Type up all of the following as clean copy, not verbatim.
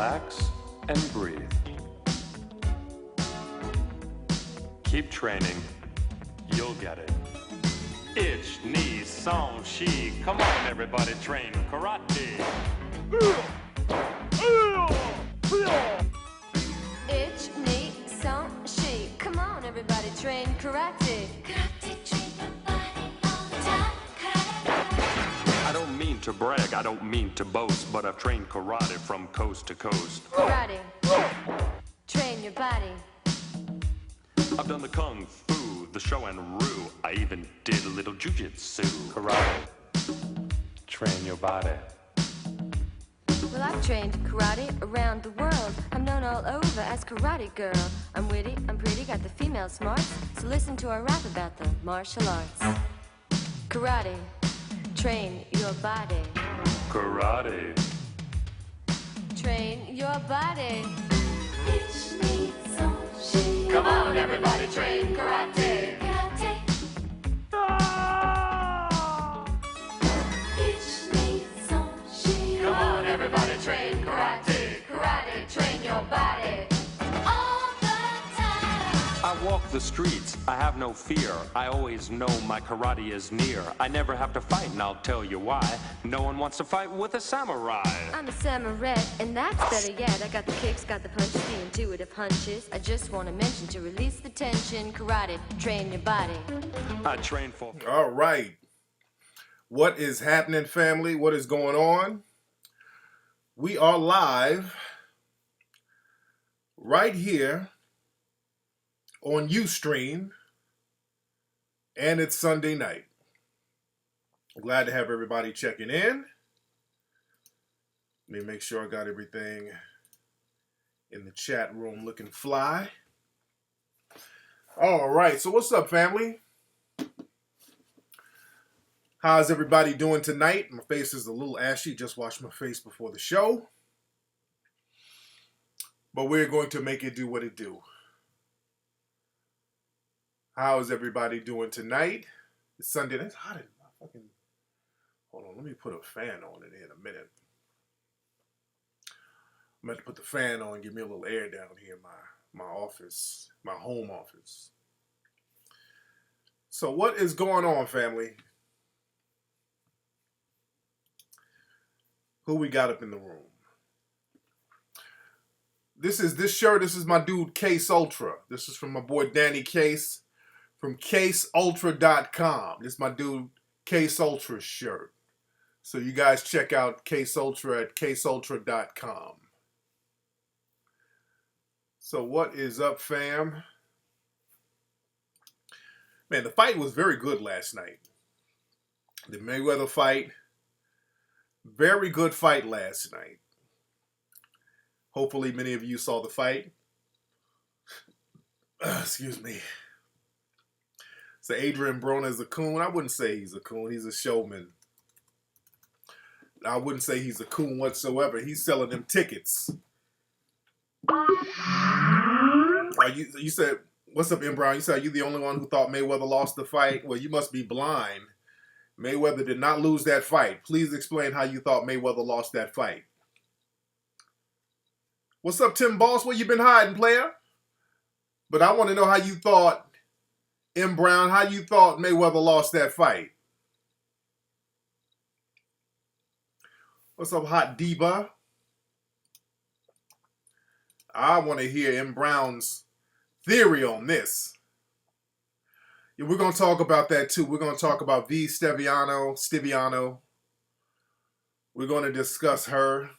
relax, and breathe. Keep training. You'll get it. Ich, ni, song, shi. Come on, everybody, train karate. Ich, ni, song, shi. Come on, everybody, train karate. Karate, train your body all the time. Karate. I don't mean to brag, I don't mean to boast, but I've trained karate from coast to coast. Karate. Train your body. I've done the kung fu, the show and rue. I even did a little jujitsu. Karate. Train your body. Well, I've trained karate around the world. I'm known all over as Karate Girl. I'm witty, I'm pretty, got the female smarts. So listen to our rap about the martial arts. Karate, train your body. Karate. Train your body. Come on, everybody, train karate. Karate. Come on, everybody, train karate. Karate, train your body. All the time. I walk the streets, I have no fear. I always know my karate is near. I never have to fight, and I'll tell you why. No one wants to fight with a samurai. I'm a samurai, and that's better yet. I got the kicks, got the punches, the intuitive hunches. I just want to mention to release the tension. Karate, train your body. I train for... All right. What is happening, family? What is going on? We are live right here on Ustream, and it's Sunday night. Glad to have everybody checking in. Let me make sure I got everything in the chat room looking fly. All right, so what's up, family? How's everybody doing tonight? My face is a little ashy. Just washed my face before the show. But we're going to make it do what it do. How is everybody doing tonight? It's Sunday. It's hot in my fucking... Hold on, let me put a fan on it in a minute. I'm going to put the fan on and give me a little air down here in my office, my home office. So what is going on, family? Who we got up in the room? This is my dude Case Ultra. This is from my boy Danny Case from CaseUltra.com. This is my dude Case Ultra's shirt. So you guys check out Case Ultra at CaseUltra.com. So what is up, fam? Man, the fight was very good last night. The Mayweather fight. Very good fight last night. Hopefully many of you saw the fight. Excuse me. So Adrian Broner is a coon. I wouldn't say he's a coon. He's a showman. I wouldn't say he's a coon whatsoever. He's selling them tickets. You said, what's up, M. Brown? You said, are you the only one who thought Mayweather lost the fight? Well, you must be blind. Mayweather did not lose that fight. Please explain how you thought Mayweather lost that fight. What's up, Tim Boss? Where you been hiding, player? But I want to know how you thought, M. Brown, how you thought Mayweather lost that fight. What's up, Hot Diva? I want to hear M. Brown's theory on this. Yeah, we're going to talk about that too. We're going to talk about V. Stiviano. We're going to discuss her.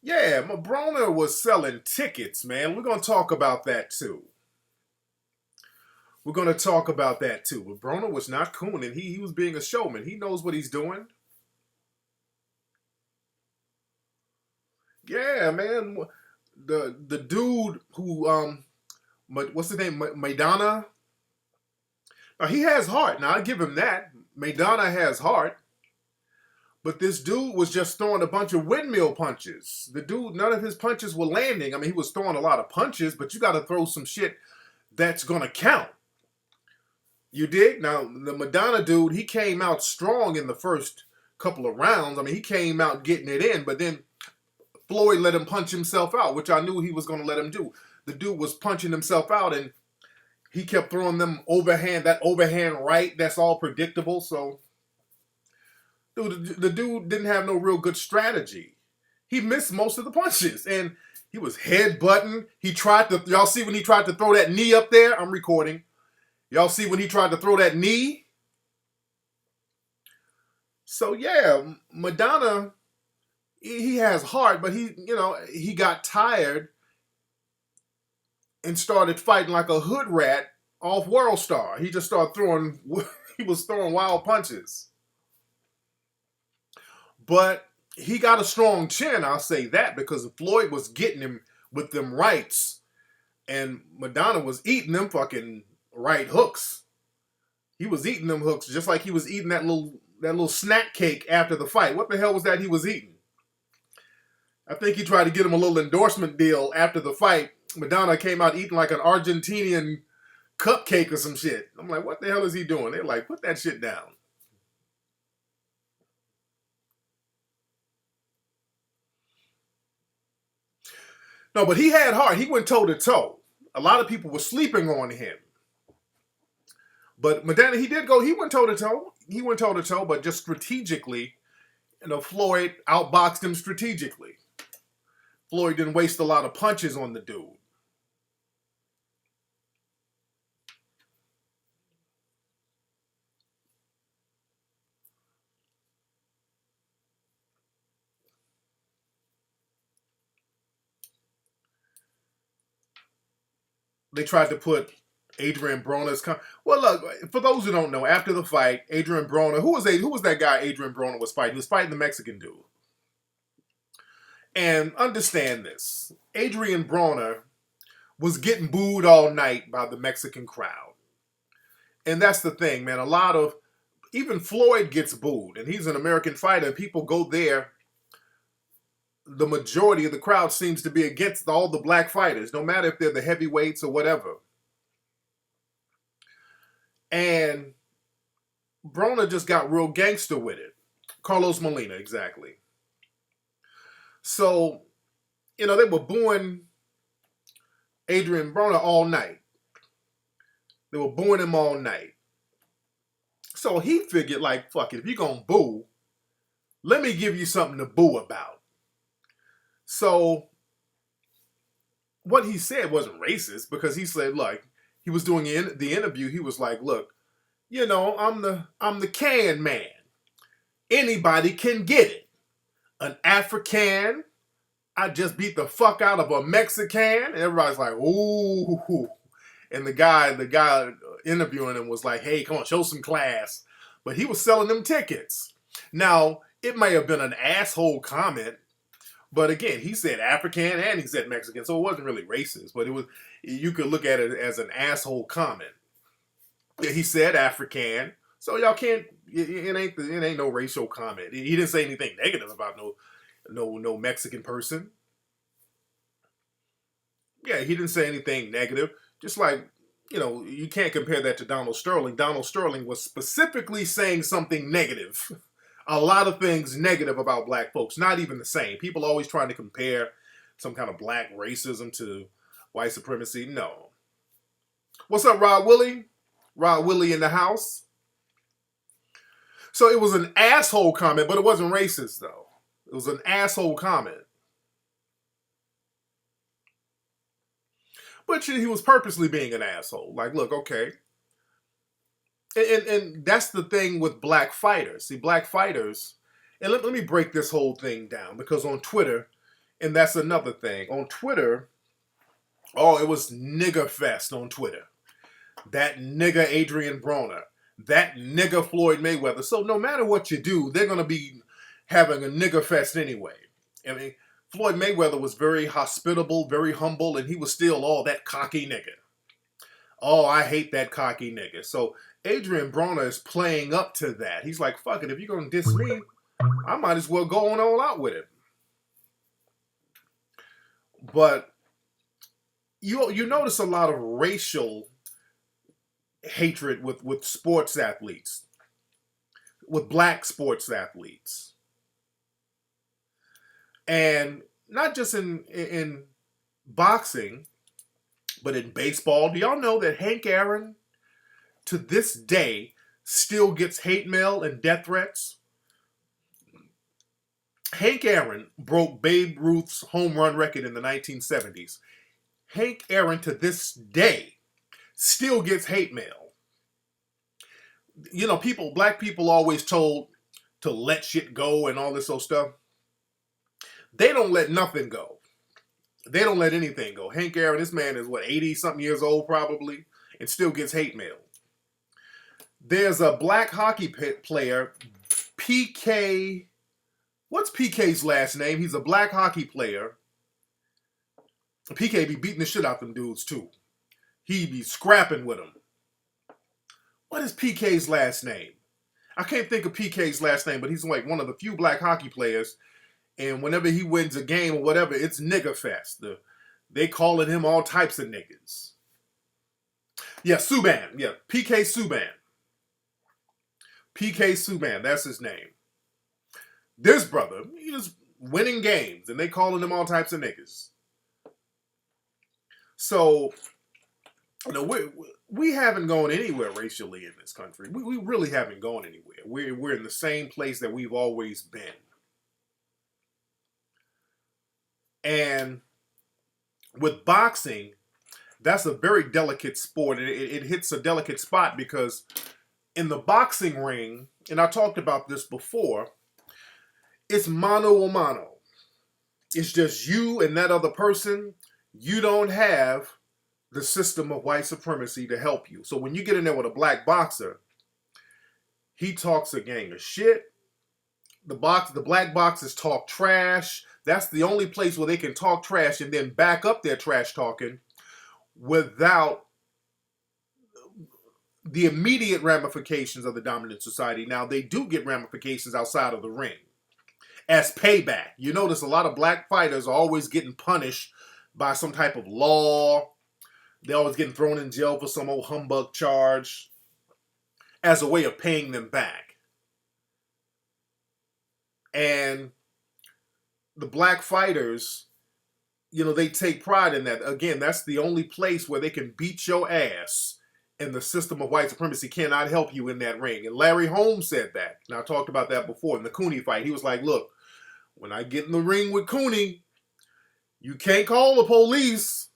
Yeah, Broner was selling tickets, man. We're going to talk about that too. We're going to talk about that too. But Broner was not cooning. He was being a showman. He knows what he's doing. Yeah, man. The dude who, what's his name? Maidana? Now, he has heart. Now, I give him that. Maidana has heart. But this dude was just throwing a bunch of windmill punches. The dude, none of his punches were landing. I mean, he was throwing a lot of punches, but you got to throw some shit that's going to count. You dig? Now, the Madonna dude, he came out strong in the first couple of rounds. I mean, he came out getting it in, but then Floyd let him punch himself out, which I knew he was going to let him do. The dude was punching himself out, and he kept throwing them that overhand right. That's all predictable. So, dude, the dude didn't have no real good strategy. He missed most of the punches, and he was headbutting. Y'all see when he tried to throw that knee up there? I'm recording. Y'all see when he tried to throw that knee? So, yeah, Madonna, he has heart, but he got tired and started fighting like a hood rat off World Star. He just started he was throwing wild punches. But he got a strong chin, I'll say that, because Floyd was getting him with them rights. And Madonna was eating them fucking right hooks. He was eating them hooks just like he was eating that little snack cake after the fight. What the hell was that he was eating? I think he tried to get him a little endorsement deal after the fight. Madonna came out eating like an Argentinian cupcake or some shit. I'm like, what the hell is he doing? They're like, put that shit down. No, but he had heart. He went toe to toe. A lot of people were sleeping on him. But Madonna, he went toe to toe. He went toe to toe, but just strategically, Floyd outboxed him strategically. Floyd didn't waste a lot of punches on the dude. They tried to put Adrian Broner's... Well, look, for those who don't know, after the fight, Adrian Broner... Who was that guy Adrian Broner was fighting? He was fighting the Mexican dude. And understand this. Adrian Broner was getting booed all night by the Mexican crowd. And that's the thing, man. Even Floyd gets booed. And he's an American fighter. And people go there. The majority of the crowd seems to be against all the black fighters, no matter if they're the heavyweights or whatever. And Broner just got real gangster with it. Carlos Molina, exactly. So, they were booing Adrian Broner all night. They were booing him all night. So he figured, like, fuck it, if you're going to boo, let me give you something to boo about. So, what he said wasn't racist, because he said, like, he was doing the interview, he was like, look, I'm the can man. Anybody can get it. An African, I just beat the fuck out of a Mexican. And everybody's like, ooh. And the guy interviewing him was like, hey, come on, show some class. But he was selling them tickets. Now, it may have been an asshole comment, but again, he said African and he said Mexican, so it wasn't really racist, but you could look at it as an asshole comment. He said African, so y'all can't, it ain't no racial comment. He didn't say anything negative about no Mexican person. Yeah, he didn't say anything negative. Just like, you can't compare that to Donald Sterling. Donald Sterling was specifically saying something negative. A lot of things negative about black folks. Not even the same. People always trying to compare some kind of black racism to white supremacy. No. What's up, Rod Willie? Rod Willie in the house. So it was an asshole comment, but it wasn't racist, though. It was an asshole comment. But he was purposely being an asshole. Like, look, okay. And that's the thing with black fighters. See, black fighters, and let me break this whole thing down, because on Twitter, and that's another thing, on Twitter, it was nigger fest on Twitter. That nigger Adrian Broner, that nigger Floyd Mayweather. So no matter what you do, they're going to be having a nigger fest anyway. I mean, Floyd Mayweather was very hospitable, very humble, and he was still all that cocky nigger. Oh, I hate that cocky nigga. So Adrian Broner is playing up to that. He's like, fuck it, if you're going to diss me, I might as well go on all out with it. But you notice a lot of racial hatred with sports athletes, with black sports athletes. And not just in boxing, but in baseball. Do y'all know that Hank Aaron, to this day, still gets hate mail and death threats? Hank Aaron broke Babe Ruth's home run record in the 1970s. Hank Aaron, to this day, still gets hate mail. You know, black people always told to let shit go and all this old stuff. They don't let nothing go. They don't let anything go. Hank Aaron, this man is 80-something years old probably, and still gets hate mail. There's a black hockey player, PK. What's PK's last name? He's a black hockey player. PK be beating the shit out them dudes too. He be scrapping with them. What is PK's last name? I can't think of PK's last name, but he's like one of the few black hockey players. And whenever he wins a game or whatever, it's nigger fest. They calling him all types of niggas. Yeah, Subban. Yeah, PK Subban. PK Subban, that's his name. This brother, he's winning games, and they calling him all types of niggas. So, you know, we haven't gone anywhere racially in this country. We really haven't gone anywhere. We're in the same place that we've always been. And with boxing, that's a very delicate sport. It hits a delicate spot because in the boxing ring, and I talked about this before, it's mano a mano. It's just you and that other person. You don't have the system of white supremacy to help you. So when you get in there with a black boxer, he talks a gang of shit. The black boxers talk trash. That's the only place where they can talk trash and then back up their trash talking without the immediate ramifications of the dominant society. Now, they do get ramifications outside of the ring as payback. You notice a lot of black fighters are always getting punished by some type of law. They're always getting thrown in jail for some old humbug charge as a way of paying them back. And the black fighters, you know, they take pride in that. Again, that's the only place where they can beat your ass and the system of white supremacy cannot help you in that ring. And Larry Holmes said that. And I talked about that before in the Cooney fight. He was like, look, when I get in the ring with Cooney, you can't call the police.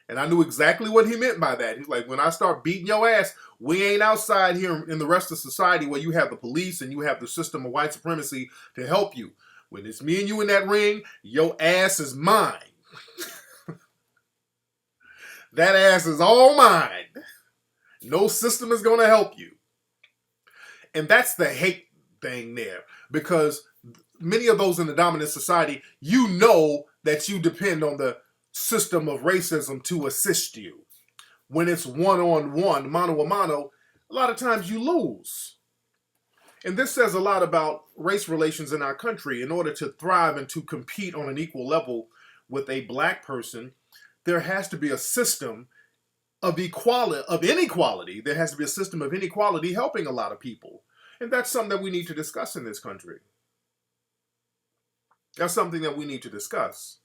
And I knew exactly what he meant by that. He's like, when I start beating your ass, we ain't outside here in the rest of society where you have the police and you have the system of white supremacy to help you. When it's me and you in that ring, your ass is mine. That ass is all mine. No system is going to help you. And that's the hate thing there. Because many of those in the dominant society, you know that you depend on the system of racism to assist you. When it's one-on-one, mano a mano, a lot of times you lose. And this says a lot about race relations in our country. In order to thrive and to compete on an equal level with a black person, there has to be a system of inequality. There has to be a system of inequality helping a lot of people. And that's something that we need to discuss in this country. That's something that we need to discuss.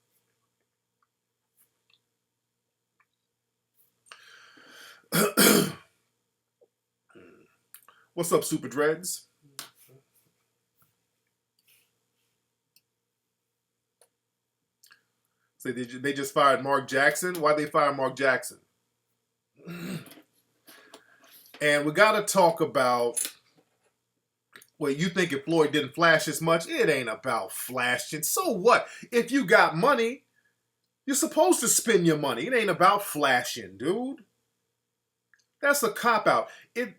What's up, Super Dreads? Say they just fired Mark Jackson. Why'd they fire Mark Jackson? And we got to talk about, well, you think if Floyd didn't flash as much, it ain't about flashing. So what? If you got money, you're supposed to spend your money. It ain't about flashing, dude. That's a cop-out.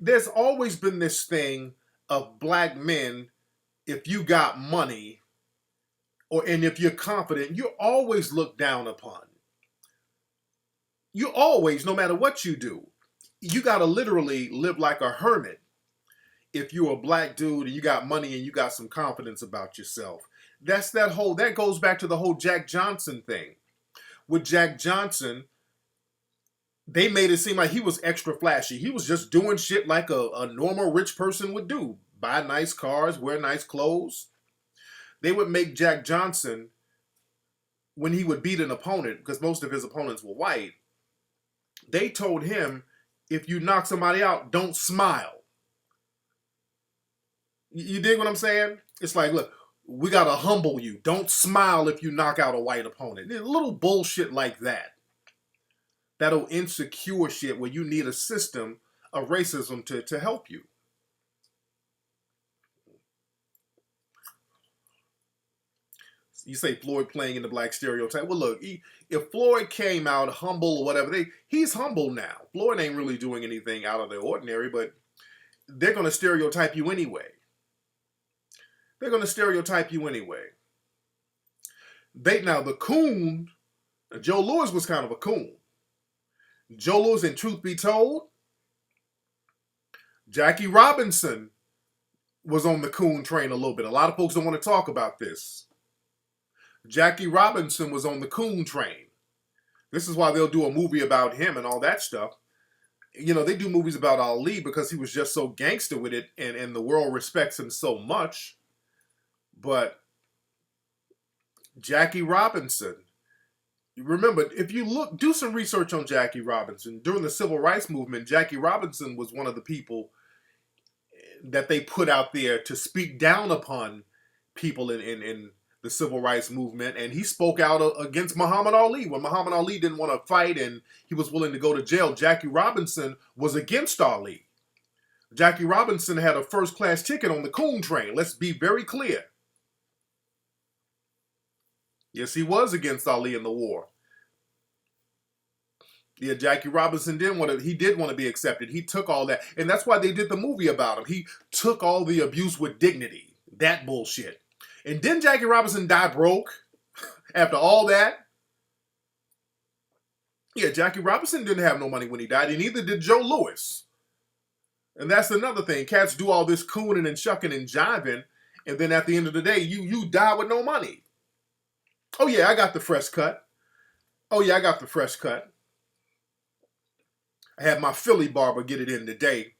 There's always been this thing of black men, if you got money, and if you're confident, you're always looked down upon. You always, no matter what you do, you got to literally live like a hermit if you're a black dude and you got money and you got some confidence about yourself. That goes back to the whole Jack Johnson thing. With Jack Johnson, they made it seem like he was extra flashy. He was just doing shit like a normal rich person would do. Buy nice cars, wear nice clothes. They would make Jack Johnson, when he would beat an opponent, because most of his opponents were white, they told him, if you knock somebody out, don't smile. You dig what I'm saying? It's like, look, we got to humble you. Don't smile if you knock out a white opponent. A little bullshit like that. That old insecure shit where you need a system of racism to help you. You say Floyd playing in the black stereotype. Well, look, if Floyd came out humble or whatever, he's humble now. Floyd ain't really doing anything out of the ordinary, but they're going to stereotype you anyway. They're going to stereotype you anyway. Now, the coon, Joe Louis was kind of a coon. Joe Louis, in Truth Be Told, Jackie Robinson was on the coon train a little bit. A lot of folks don't want to talk about this. Jackie Robinson was on the coon train. This is why they'll do a movie about him and all that stuff. You know, they do movies about Ali because he was just so gangster with it, and the world respects him so much. But Jackie Robinson, remember, if you do some research on Jackie Robinson. During the Civil Rights Movement, Jackie Robinson was one of the people that they put out there to speak down upon people in the Civil Rights Movement, and he spoke out against Muhammad Ali. When Muhammad Ali didn't want to fight and he was willing to go to jail, Jackie Robinson was against Ali. Jackie Robinson had a first-class ticket on the coon train. Let's be very clear. Yes, he was against Ali in the war. Yeah, Jackie Robinson did want to be accepted. He took all that, and that's why they did the movie about him. He took all the abuse with dignity. That bullshit. And didn't Jackie Robinson die broke after all that? Yeah, Jackie Robinson didn't have no money when he died, and neither did Joe Louis. And that's another thing. Cats do all this cooning and shucking and jiving, and then at the end of the day, you die with no money. Oh yeah, I got the fresh cut. Oh yeah, I got the fresh cut. I had my Philly barber get it in today.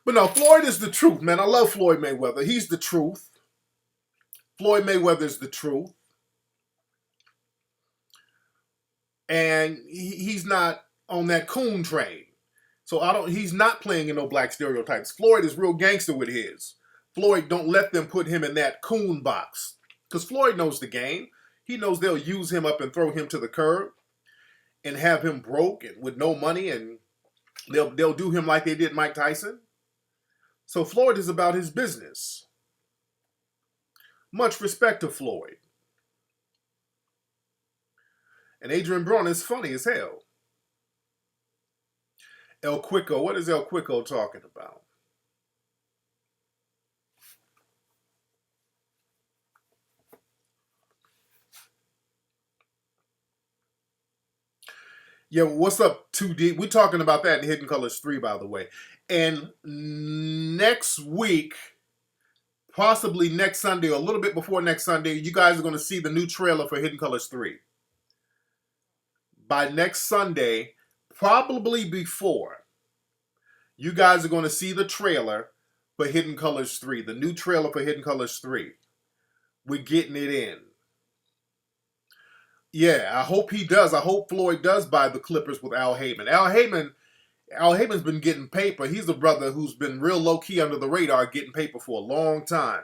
But no, Floyd is the truth, man. I love Floyd Mayweather. He's the truth. Floyd Mayweather's the truth. And he's not on that coon train. So he's not playing in no black stereotypes. Floyd is real gangster with his. Floyd, don't let them put him in that coon box. Because Floyd knows the game. He knows they'll use him up and throw him to the curb and have him broke and with no money, and they'll do him like they did Mike Tyson. So Floyd is about his business. Much respect to Floyd. And Adrian Braun is funny as hell. El Quico, what is El Quico talking about? Yeah, what's up, 2D? We're talking about that in Hidden Colors 3, by the way. And next week, possibly next Sunday, or a little bit before next Sunday, you guys are going to see the new trailer for Hidden Colors 3. By next Sunday, probably before, you guys are going to see the trailer for Hidden Colors 3. The new trailer for Hidden Colors 3. We're getting it in. Yeah, I hope he does. I hope Floyd does buy the Clippers with Al Heyman. Al Heyman's been getting paper. He's a brother who's been real low-key under the radar getting paper for a long time.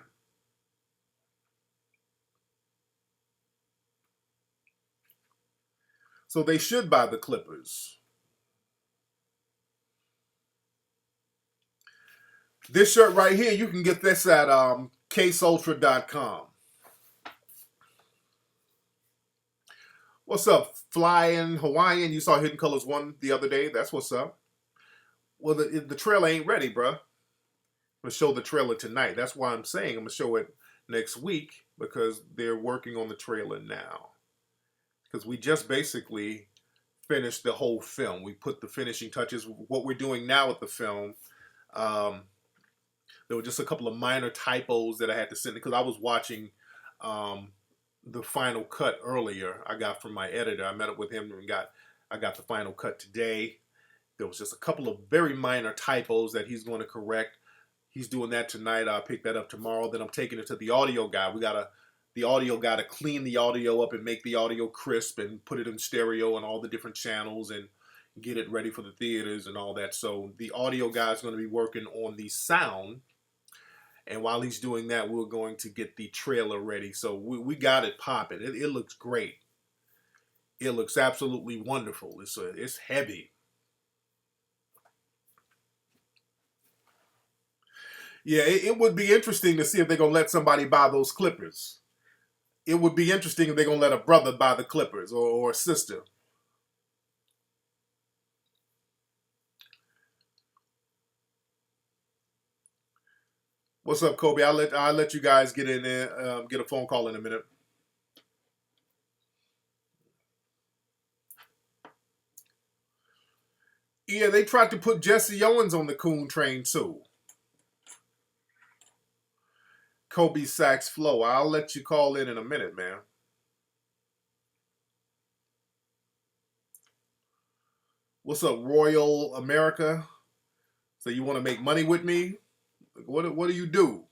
So they should buy the Clippers. This shirt right here, you can get this at caseultra.com. What's up, Flying Hawaiian? You saw Hidden Colors 1 the other day. That's what's up. Well, the trailer ain't ready, bruh. I'm going to show the trailer tonight. That's why I'm saying I'm going to show it next week, because they're working on the trailer now. Because we just basically finished the whole film. We put the finishing touches. What we're doing now with the film, there were just a couple of minor typos that I had to send, because I was watching the final cut earlier. I got from my editor. I met up with him and I got the final cut today. There was just a couple of very minor typos that he's going to correct. He's doing that tonight. I'll pick that up tomorrow. Then I'm taking it to the audio guy. We got the audio guy to clean the audio up and make the audio crisp and put it in stereo on all the different channels and get it ready for the theaters and all that. So the audio guy is going to be working on the sound. And while he's doing that, we're going to get the trailer ready. So we got it popping. It looks great. It looks absolutely wonderful. It's heavy. Yeah, it would be interesting to see if they're going to let somebody buy those Clippers. It would be interesting if they're going to let a brother buy the Clippers or a sister. What's up, Kobe? I'll let you guys get in there, get a phone call in a minute. Yeah, they tried to put Jesse Owens on the coon train too. Kobe Sax Flow. I'll let you call in a minute, man. What's up, Royal America? So you want to make money with me? What do you do?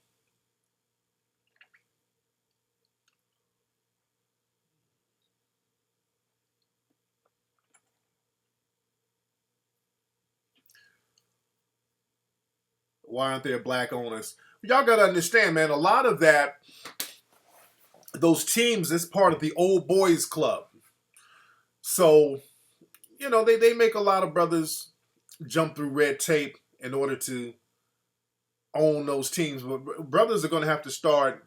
Why aren't there black owners? Y'all got to understand, man, a lot of that, those teams is part of the old boys club. So, you know, they make a lot of brothers jump through red tape in order to own those teams. But brothers are going to have to start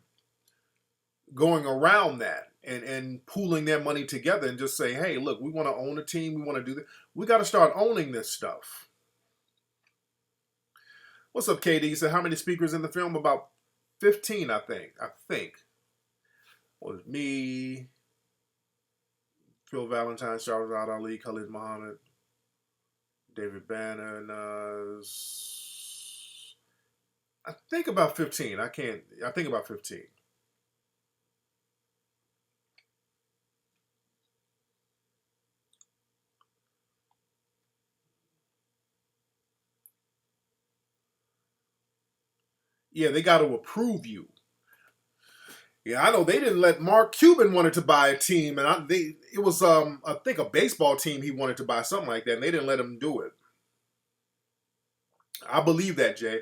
going around that and pooling their money together and just say, hey, look, we want to own a team. We want to do this. We got to start owning this stuff. What's up, KD? So how many speakers in the film? About 15, I think. Was me, Phil Valentine, Shahrazad Ali, Khalid Muhammad, David Banner, and I think about 15. I think about 15. Yeah, they got to approve you. Yeah, I know they didn't let Mark Cuban wanted to buy a team, and it was I think a baseball team he wanted to buy, something like that, and they didn't let him do it. I believe that, Jay.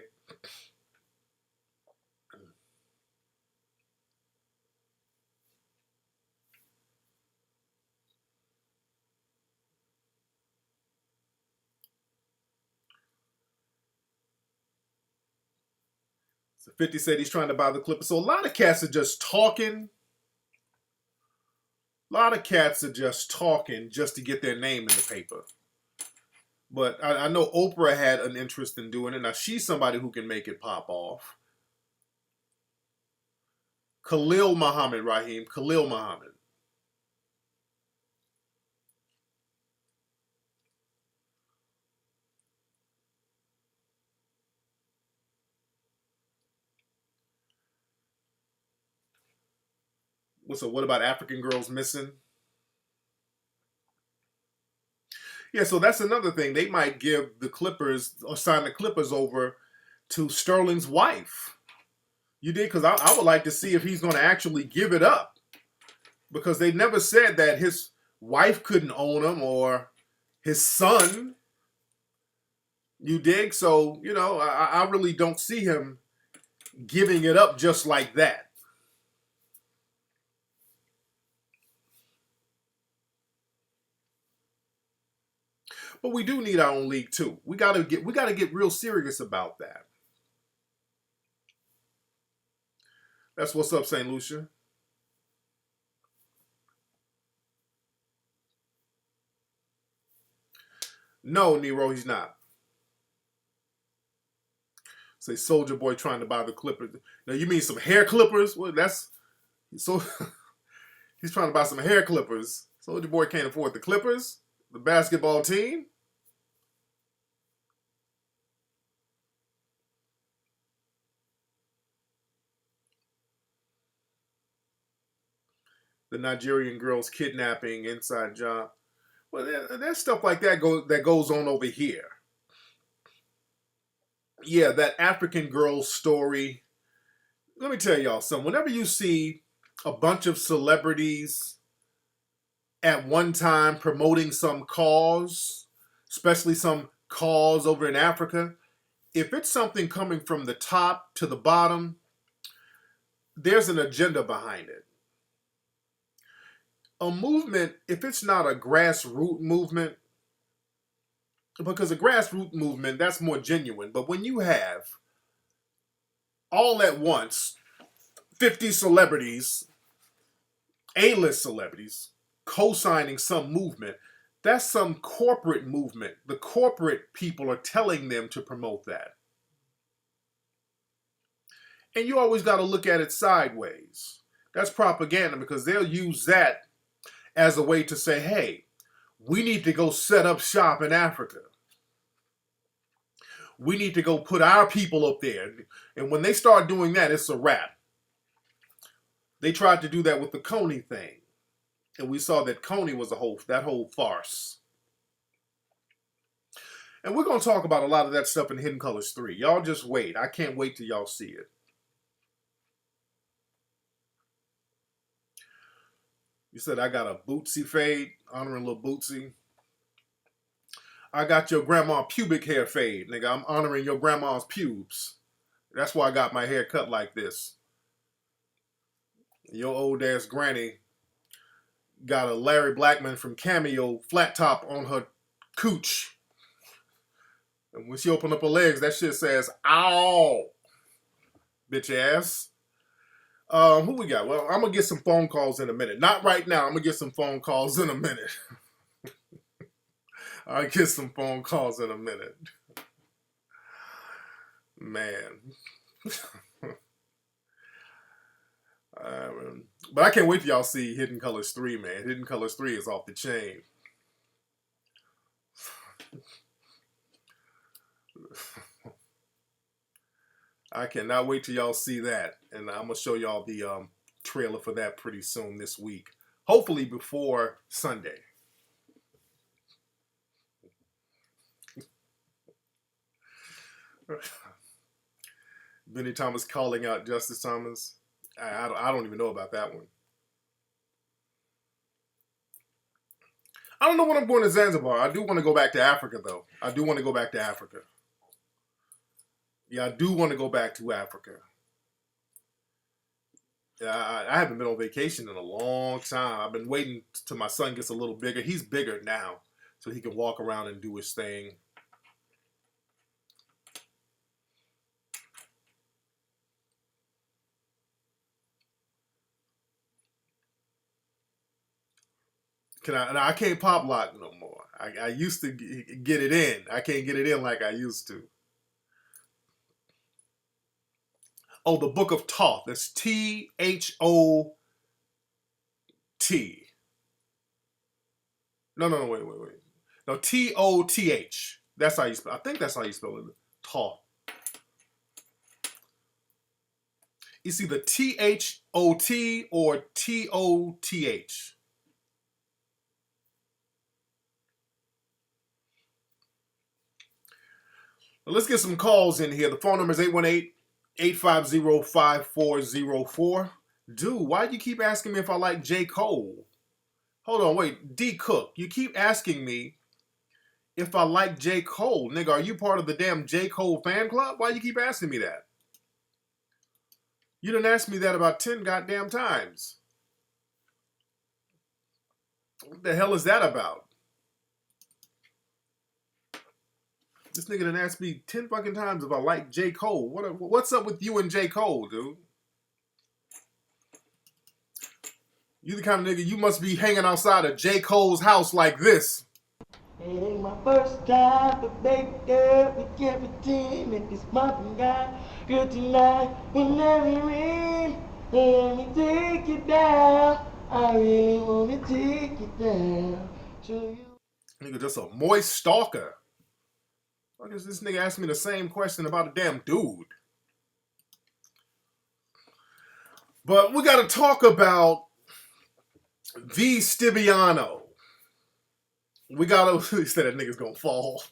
So 50 said he's trying to buy the Clippers. So a lot of cats are just talking. A lot of cats are just talking just to get their name in the paper. But I know Oprah had an interest in doing it. Now, she's somebody who can make it pop off. Khalil Muhammad, Raheem. Khalil Muhammad. So what about African Girls Missing? Yeah, so that's another thing. They might give the Clippers or sign the Clippers over to Sterling's wife. You did? Because I would like to see if he's going to actually give it up. Because they never said that his wife couldn't own him or his son. You dig? So, you know, I really don't see him giving it up just like that. But we do need our own league too. We gotta get real serious about that. That's what's up, St. Lucia. No, Nero, he's not. Say Soldier Boy trying to buy the Clippers. Now you mean some hair clippers? Well, that's so he's trying to buy some hair clippers. Soldier Boy can't afford the Clippers, the basketball team. the Nigerian girls kidnapping, inside job. Well, there's stuff like that goes on over here. Yeah, that African girl story. Let me tell y'all something. Whenever you see a bunch of celebrities at one time promoting some cause, especially some cause over in Africa, if it's something coming from the top to the bottom, there's an agenda behind it. A movement, if it's not a grassroots movement, because a grassroots movement, that's more genuine. But when you have all at once 50 celebrities, A-list celebrities, co-signing some movement, that's some corporate movement. The corporate people are telling them to promote that. And you always got to look at it sideways. That's propaganda, because they'll use that as a way to say, hey, we need to go set up shop in Africa. We need to go put our people up there. And when they start doing that, it's a wrap. They tried to do that with the Coney thing. And we saw that Coney was that whole farce. And we're going to talk about a lot of that stuff in Hidden Colors 3. Y'all just wait. I can't wait till y'all see it. You said I got a Bootsy fade, honoring little Bootsy. I got your grandma pubic hair fade, nigga. I'm honoring your grandma's pubes. That's why I got my hair cut like this. Your old ass granny got a Larry Blackman from Cameo flat top on her cooch. And when she opened up her legs, that shit says, ow, bitch ass. Who we got? Well, I'm going to get some phone calls in a minute. Not right now. I'm going to get some phone calls in a minute. I'll get some phone calls in a minute. Man. But I can't wait till y'all see Hidden Colors 3, man. Hidden Colors 3 is off the chain. I cannot wait till y'all see that. And I'm going to show y'all the trailer for that pretty soon this week. Hopefully before Sunday. Benny Thomas calling out Justice Thomas. I don't even know about that one. I don't know when I'm going to Zanzibar. I do want to go back to Africa, though. I do want to go back to Africa. Yeah, I do want to go back to Africa. Yeah, I haven't been on vacation in a long time. I've been waiting till my son gets a little bigger. He's bigger now, so he can walk around and do his thing. I can't pop lock no more. I used to get it in. I can't get it in like I used to. Oh, the Book of Thoth. That's T-H-O-T. No, wait. No, T-O-T-H. That's how you spell it. I think that's how you spell it. Thoth. It's either T-H-O-T or T-O-T-H. Well, let's get some calls in here. The phone number is 818-850-5404. Dude, why do you keep asking me if I like J. Cole? Hold on, wait. D. Cook, you keep asking me if I like J. Cole. Nigga, are you part of the damn J. Cole fan club? Why you keep asking me that? You done asked me that about 10 goddamn times. What the hell is that about? This nigga done asked me 10 fucking times if I like J. Cole. What's up with you and J. Cole, dude? You the kind of nigga, you must be hanging outside of J. Cole's house like this. It ain't my first time, but baby girl, we can't pretend that this mountain guy. Girl, tonight, whenever you in, let me take you down. I really wanna take you down. Show you. Nigga, just a moist stalker. Why does this nigga ask me the same question about a damn dude? But we gotta talk about V. Stibiano. We gotta. He said that nigga's gonna fall.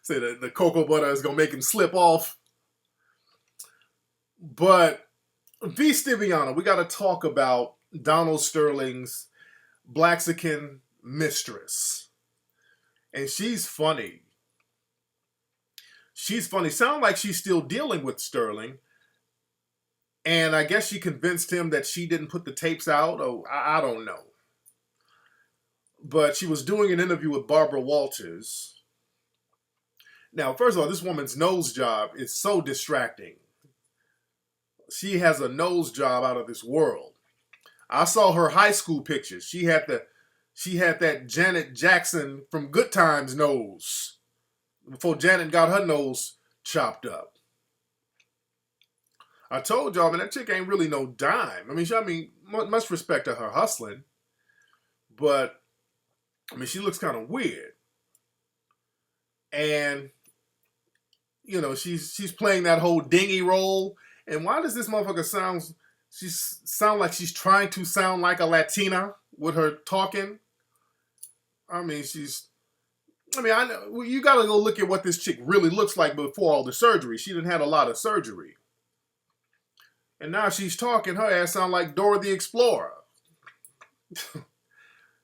Said that the cocoa butter is gonna make him slip off. But V. Stibiano, we gotta talk about Donald Sterling's Blaxican mistress. And she's funny. She's funny. Sound like she's still dealing with Sterling. And I guess she convinced him that she didn't put the tapes out. Oh, I don't know. But she was doing an interview with Barbara Walters. Now, first of all, this woman's nose job is so distracting. She has a nose job out of this world. I saw her high school pictures. She had that Janet Jackson from Good Times nose before Janet got her nose chopped up. I told y'all, man, that chick ain't really no dime. I mean, much respect to her hustling, but I mean, she looks kind of weird. And you know, she's playing that whole dingy role. And why does this motherfucker sound like she's trying to sound like a Latina with her talking? I mean, I know you gotta go look at what this chick really looks like before all the surgery. She didn't had a lot of surgery. And now she's talking, her ass sound like Dora the Explorer.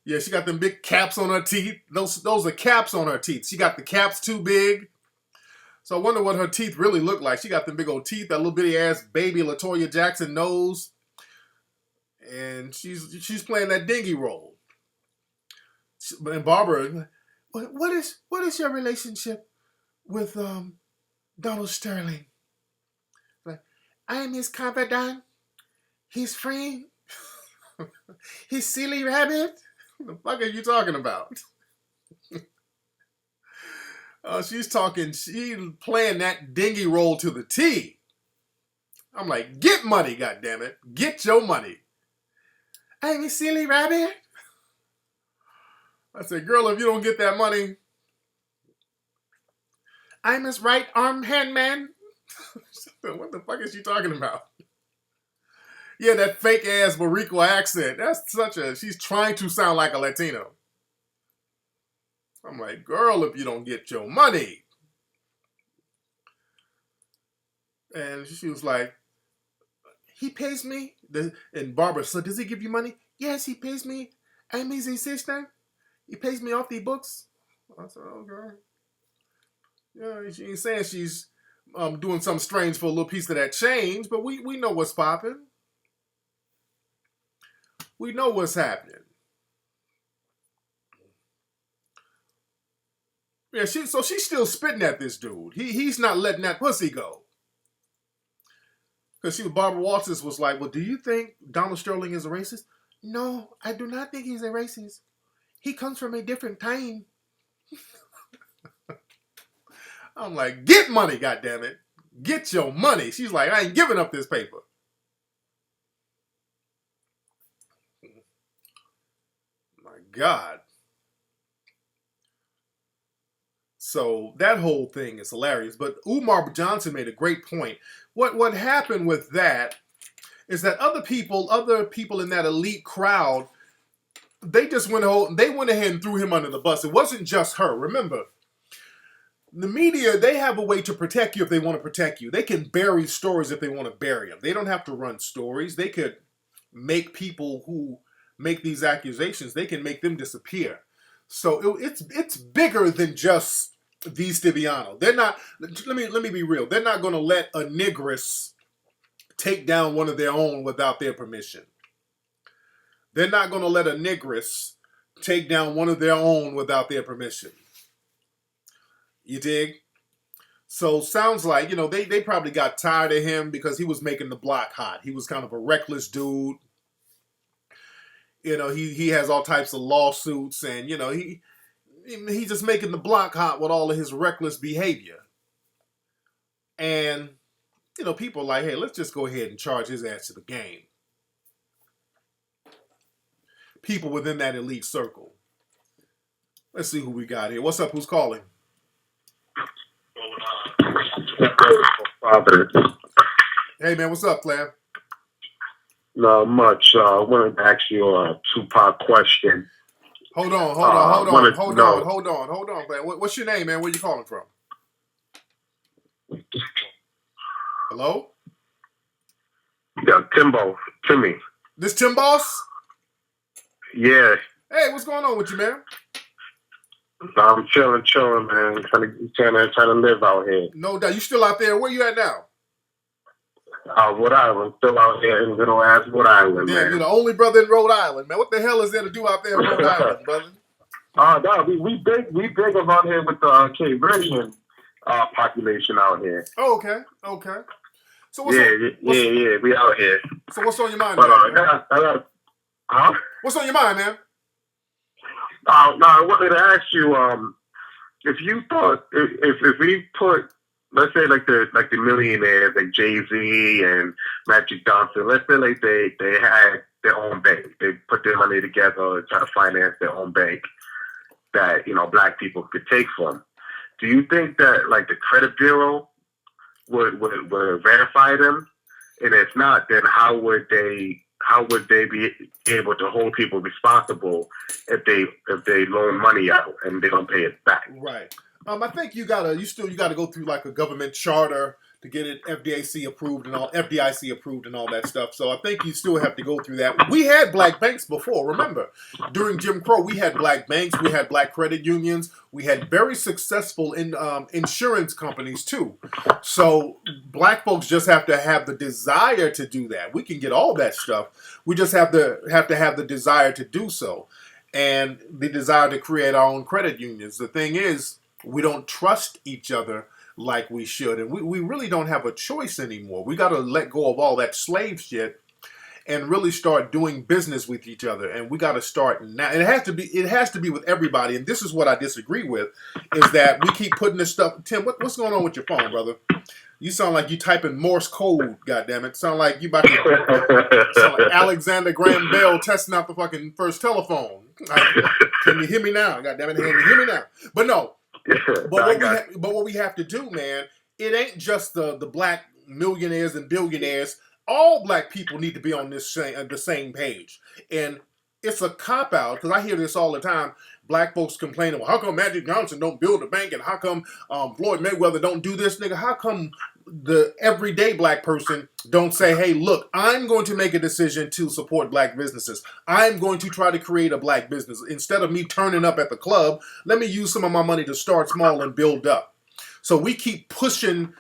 Yeah, she got them big caps on her teeth. Those are caps on her teeth. She got the caps too big. So I wonder what her teeth really look like. She got them big old teeth, that little bitty ass baby LaToya Jackson nose. And she's playing that dingy role. And Barbara, what is your relationship with Donald Sterling? Like, I am his confidant, his friend, his silly rabbit. What the fuck are you talking about? She's playing that dingy role to the T. I'm like, get money, goddammit. Get your money. I'm a silly rabbit. I said, girl, if you don't get that money, I'm his right arm hand man. What the fuck is she talking about? Yeah, that fake ass Boricua accent. She's trying to sound like a Latino. I'm like, girl, if you don't get your money. And she was like, he pays me. And Barbara said, does he give you money? Yes, he pays me. I'm his assistant. He pays me off the books. I said, okay. Yeah, she ain't saying she's doing something strange for a little piece of that change, but we know what's popping. We know what's happening. Yeah, so she's still spitting at this dude. He's not letting that pussy go. Because Barbara Walters was like, well, do you think Donald Sterling is a racist? No, I do not think he's a racist. He comes from a different time. I'm like, get money, goddammit. Get your money. She's like, I ain't giving up this paper. My God. So that whole thing is hilarious. But Umar Johnson made a great point. What happened with that is that other people in that elite crowd, they went ahead and threw him under the bus. It wasn't just her. Remember, the media, they have a way to protect you if they want to protect you. They can bury stories if they want to bury them. They don't have to run stories. They could make people who make these accusations, they can make them disappear. So it's bigger than just V. Stibiano. They're not, let me be real. They're not going to let a negress take down one of their own without their permission. They're not going to let a negress take down one of their own without their permission. You dig? So sounds like, they probably got tired of him because he was making the block hot. He was kind of a reckless dude. He has all types of lawsuits and, he's just making the block hot with all of his reckless behavior. And, people are like, hey, let's just go ahead and charge his ass to the game. People within that elite circle. Let's see who we got here. What's up? Who's calling? Hey, man, what's up, Claire? Not much. I wanted to ask you a two-part question. Hold on, Wanted to know. man. What's your name, man? Where you calling from? Hello? Yeah, Timmy. This Tim Boss? Yeah, Hey, what's going on with you, man? I'm chilling, man. Trying to live out here. No doubt. You still out there? Where you at now? Rhode Island, still out here in little ass Rhode Island, Damn, man. you're the only brother in Rhode Island, man. What the hell is there to do out there in Rhode Island, brother? No, we big about here with the Cape Verdean population out here. Oh, okay. So what's we out here. So what's on your mind, But man? What's on your mind, man? I wanted to ask you, if you thought if we put, let's say like the millionaires like Jay-Z and Magic Johnson, let's say like they had their own bank, they put their money together and try to finance their own bank that black people could take from. Do you think that like the credit bureau would verify them? And if not, then how would they be able to hold people responsible if they loan money out and they don't pay it back? Right. I think you gotta go through like a government charter to get it FDIC approved and all that stuff. So I think you still have to go through that. We had black banks before. Remember, during Jim Crow, we had black banks, we had black credit unions, we had very successful insurance companies too. So black folks just have to have the desire to do that. We can get all that stuff. We just have to have the desire to do so, and the desire to create our own credit unions. The thing is, we don't trust each other like we should, and we really don't have a choice anymore. We got to let go of all that slave shit and really start doing business with each other. And we got to start now. And it has to be with everybody. And this is what I disagree with, is that we keep putting this stuff. Tim, what's going on with your phone, brother? You sound like you typing Morse code. Goddammit! Sound like you about to sound like Alexander Graham Bell testing out the fucking first telephone. Can you hear me now? Goddammit! Can you hear me now? But no. But what we have to do, man, it ain't just the black millionaires and billionaires. All black people need to be on the same page. And it's a cop-out, because I hear this all the time. Black folks complaining, well, how come Magic Johnson don't build a bank, and how come Floyd Mayweather don't do this, nigga? How come the everyday black person don't say, hey, look, I'm going to make a decision to support black businesses. I'm going to try to create a black business. Instead of me turning up at the club, let me use some of my money to start small and build up. So we keep pushing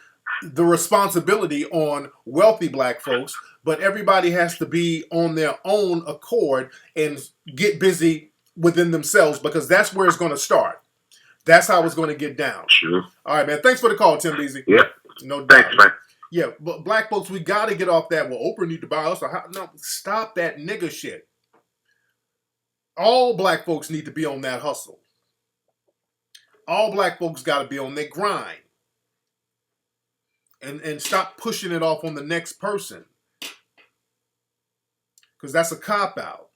the responsibility on wealthy black folks, but everybody has to be on their own accord and get busy within themselves, because that's where it's going to start. That's how it's going to get down. Sure. All right, man. Thanks for the call, Tim Beasy. Yep. No doubt. Thanks, man. Yeah, but black folks, we got to get off that. Well, Oprah need to buy us. No, stop that nigga shit. All black folks need to be on that hustle. All black folks got to be on their grind. And stop pushing it off on the next person. Because that's a cop-out.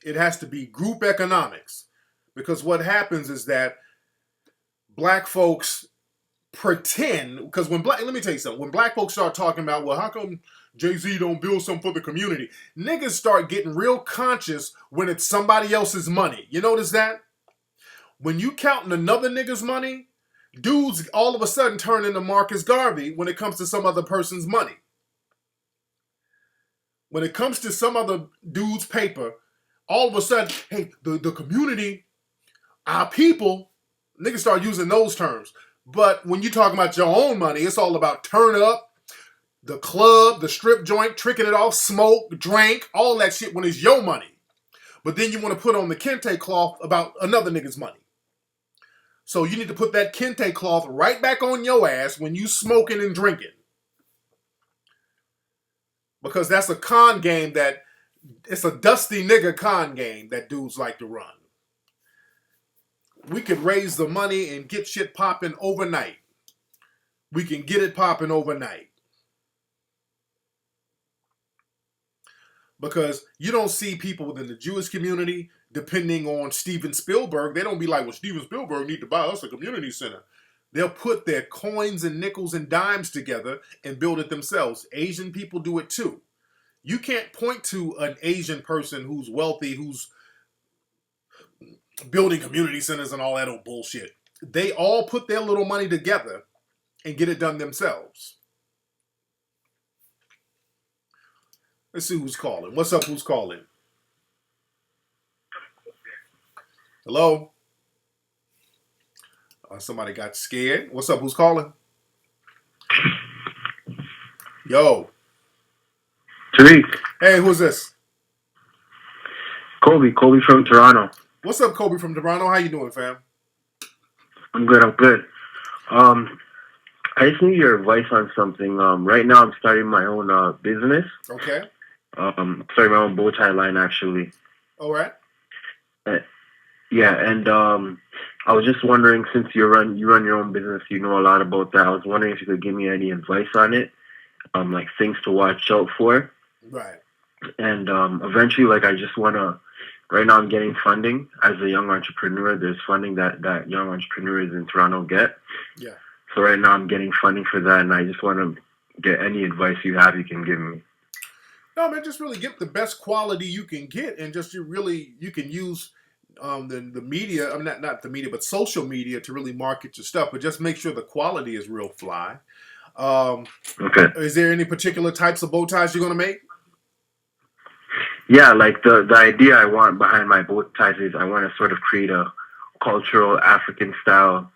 It has to be group economics. Because what happens is that black folks pretend, because let me tell you something, when black folks start talking about, well, how come Jay-Z don't build something for the community? Niggas start getting real conscious when it's somebody else's money. You notice that? When you counting another nigga's money, dudes all of a sudden turn into Marcus Garvey when it comes to some other person's money. When it comes to some other dude's paper, all of a sudden, hey, the community, our people, niggas start using those terms. But when you talk about your own money, it's all about turn up, the club, the strip joint, tricking it off, smoke, drink, all that shit when it's your money. But then you want to put on the kente cloth about another nigga's money. So you need to put that kente cloth right back on your ass when you smoking and drinking. Because that's a con game it's a dusty nigga con game that dudes like to run. We could raise the money and get shit popping overnight. We can get it popping overnight. Because you don't see people within the Jewish community depending on Steven Spielberg. They don't be like, well, Steven Spielberg need to buy us a community center. They'll put their coins and nickels and dimes together and build it themselves. Asian people do it too. You can't point to an Asian person who's wealthy, who's building community centers and all that old bullshit. They all put their little money together and get it done themselves. Let's see who's calling. What's up? Who's calling? Hello? Somebody got scared. What's up? Who's calling? Yo. Tariq. Hey, who's this? Kobe from Toronto. What's up, Kobe from Toronto? How you doing, fam? I'm good. I just need your advice on something. Right now I'm starting my own business. Okay. Starting my own bow tie line, actually. All right. Yeah, and I was just wondering, since you run your own business, you know a lot about that. I was wondering if you could give me any advice on it, like things to watch out for. Right. And eventually, like, I just want to. Right now, I'm getting funding as a young entrepreneur. There's funding that young entrepreneurs in Toronto get. Yeah. So right now, I'm getting funding for that, and I just want to get any advice you have you can give me. No, man, just really get the best quality you can get, and just you can use the media. I'm not the media, but social media to really market your stuff. But just make sure the quality is real fly. Okay. Is there any particular types of bow ties you're gonna make? Yeah, like the idea I want behind my bow ties is I want to sort of create a cultural African style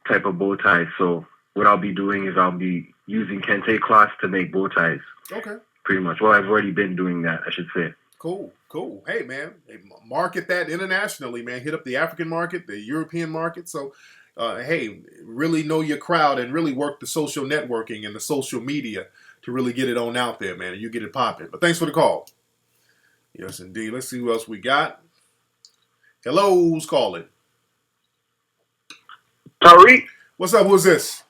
type of bow tie. So what I'll be doing is I'll be using kente cloths to make bow ties. Okay. Pretty much. Well, I've already been doing that, I should say. Cool. Hey, man, market that internationally, man. Hit up the African market, the European market. So, hey, really know your crowd and really work the social networking and the social media to really get it on out there, man. And you get it popping. But thanks for the call. Yes, indeed. Let's see who else we got. Hello, who's calling? Tariq. What's up? Who's this?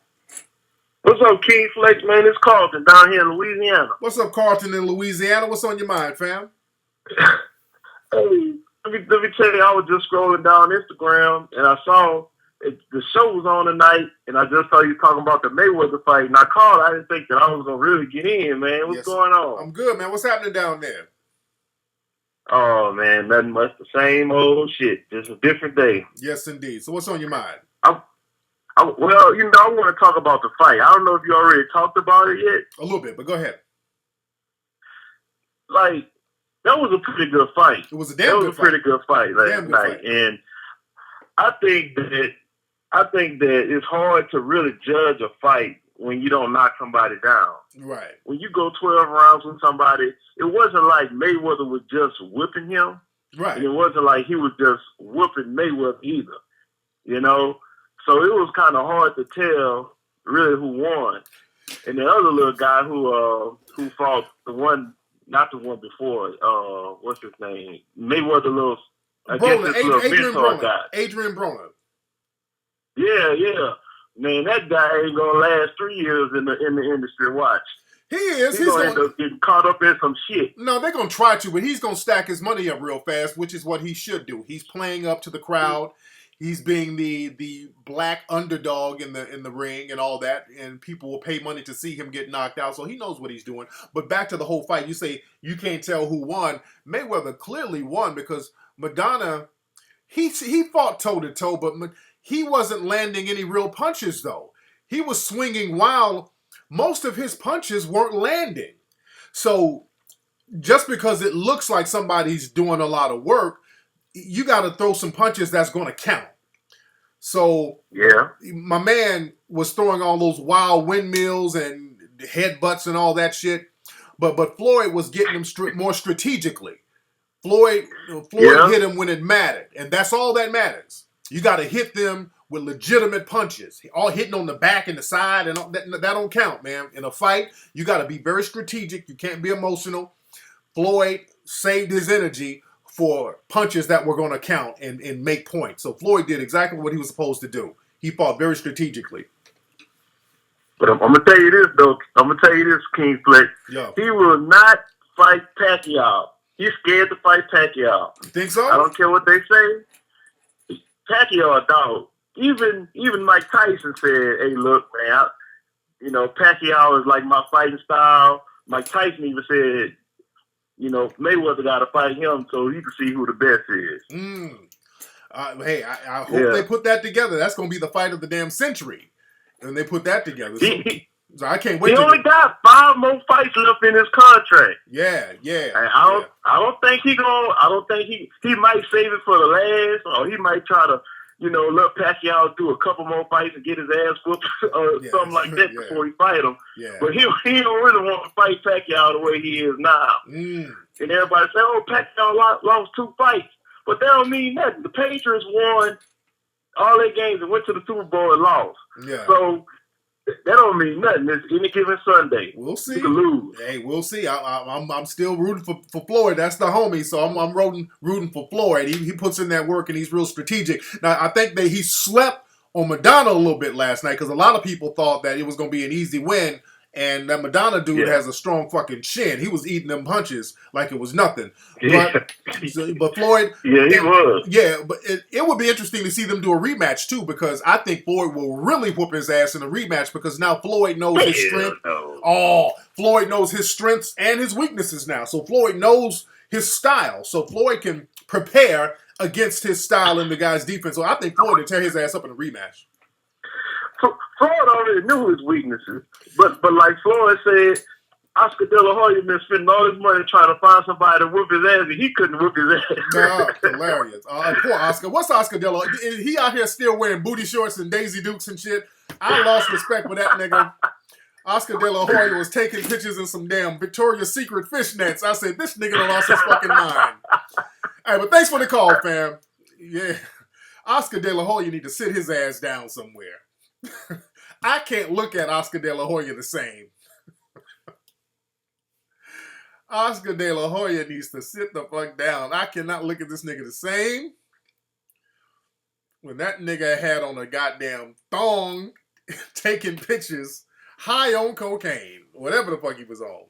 What's up, King Flex, man? It's Carlton down here in Louisiana. What's up, Carlton in Louisiana? What's on your mind, fam? Hey, let me tell you, I was just scrolling down Instagram, and I saw the show was on tonight, and I just saw you talking about the Mayweather fight, and I called. I didn't think that I was going to really get in, man. What's going on? I'm good, man. What's happening down there? Oh, man, nothing much. The same old shit. Just a different day. Yes, indeed. So what's on your mind? Well, I want to talk about the fight. I don't know if you already talked about it yet. A little bit, but go ahead. Like, that was a pretty good fight. It was a damn good fight. Pretty good fight last night. And I think that it's hard to really judge a fight when you don't knock somebody down. Right. When you go 12 rounds with somebody, it wasn't like Mayweather was just whipping him. Right. And it wasn't like he was just whooping Mayweather either. So it was kind of hard to tell really who won. And the other little guy who fought not the one before, what's his name? Mayweather little, Adrian mentor guy. Adrian Broner. Yeah. Man, that guy ain't gonna last 3 years in the industry. Watch. He is. He's gonna end up getting caught up in some shit. No, they're gonna try to, but he's gonna stack his money up real fast, which is what he should do. He's playing up to the crowd. He's being the black underdog in the ring and all that, and people will pay money to see him get knocked out. So he knows what he's doing. But back to the whole fight, you say you can't tell who won. Mayweather clearly won because Madonna, he fought toe to toe, but he wasn't landing any real punches though. He was swinging while most of his punches weren't landing. So just because it looks like somebody's doing a lot of work, you got to throw some punches that's going to count. So yeah, my man was throwing all those wild windmills and headbutts and all that shit, but Floyd was getting them more strategically. Floyd hit him when it mattered, and that's all that matters. You got to hit them with legitimate punches. All hitting on the back and the side, and that don't count, man. In a fight, you got to be very strategic. You can't be emotional. Floyd saved his energy for punches that were going to count and make points. So Floyd did exactly what he was supposed to do. He fought very strategically. But I'm going to tell you this, though. I'm going to tell you this, King Flex. Yo. He will not fight Pacquiao. He's scared to fight Pacquiao. You think so? I don't care what they say. Pacquiao a dog. even Mike Tyson said, "Hey, look, man, Pacquiao is like my fighting style." Mike Tyson even said, Mayweather got to fight him so he can see who the best is. Hey, I hope they put that together. That's going to be the fight of the damn century. And they put that together. So I can't wait. He only got 5 more fights left in his contract. Yeah. I don't think he gonna. I don't think he might save it for the last, or he might try to, let Pacquiao do a couple more fights and get his ass whooped or something like that before he fight him. Yeah. But he don't really want to fight Pacquiao the way he is now. And everybody say, "Oh, Pacquiao lost 2 fights," but that don't mean nothing. The Patriots won all their games and went to the Super Bowl and lost. Yeah. So that don't mean nothing. It's any given Sunday. We'll see. You can lose. Hey, we'll see. I'm still rooting for Floyd. That's the homie. So I'm rooting for Floyd. He puts in that work and he's real strategic. Now I think that he slept on Madonna a little bit last night because a lot of people thought that it was going to be an easy win. And that Madonna dude has a strong fucking chin. He was eating them punches like it was nothing. But Floyd... Yeah, he was. Yeah, but it would be interesting to see them do a rematch, too, because I think Floyd will really whoop his ass in a rematch because now Floyd knows his strength. Oh, Floyd knows his strengths and his weaknesses now. So Floyd knows his style. So Floyd can prepare against his style and the guy's defense. So I think Floyd will tear his ass up in a rematch. Floyd already knew his weaknesses, but like Floyd said, Oscar De La Hoya been spending all his money trying to find somebody to whoop his ass, and he couldn't whoop his ass. No, hilarious. Poor Oscar. What's Oscar De La Hoya? Is he out here still wearing booty shorts and Daisy Dukes and shit? I lost respect for that nigga. Oscar De La Hoya was taking pictures in some damn Victoria's Secret fishnets. I said, this nigga done lost his fucking mind. All right, but thanks for the call, fam. Yeah. Oscar De La Hoya need to sit his ass down somewhere. I can't look at Oscar De La Hoya the same. Oscar De La Hoya needs to sit the fuck down. I cannot look at this nigga the same. When that nigga had on a goddamn thong taking pictures high on cocaine. Whatever the fuck he was on.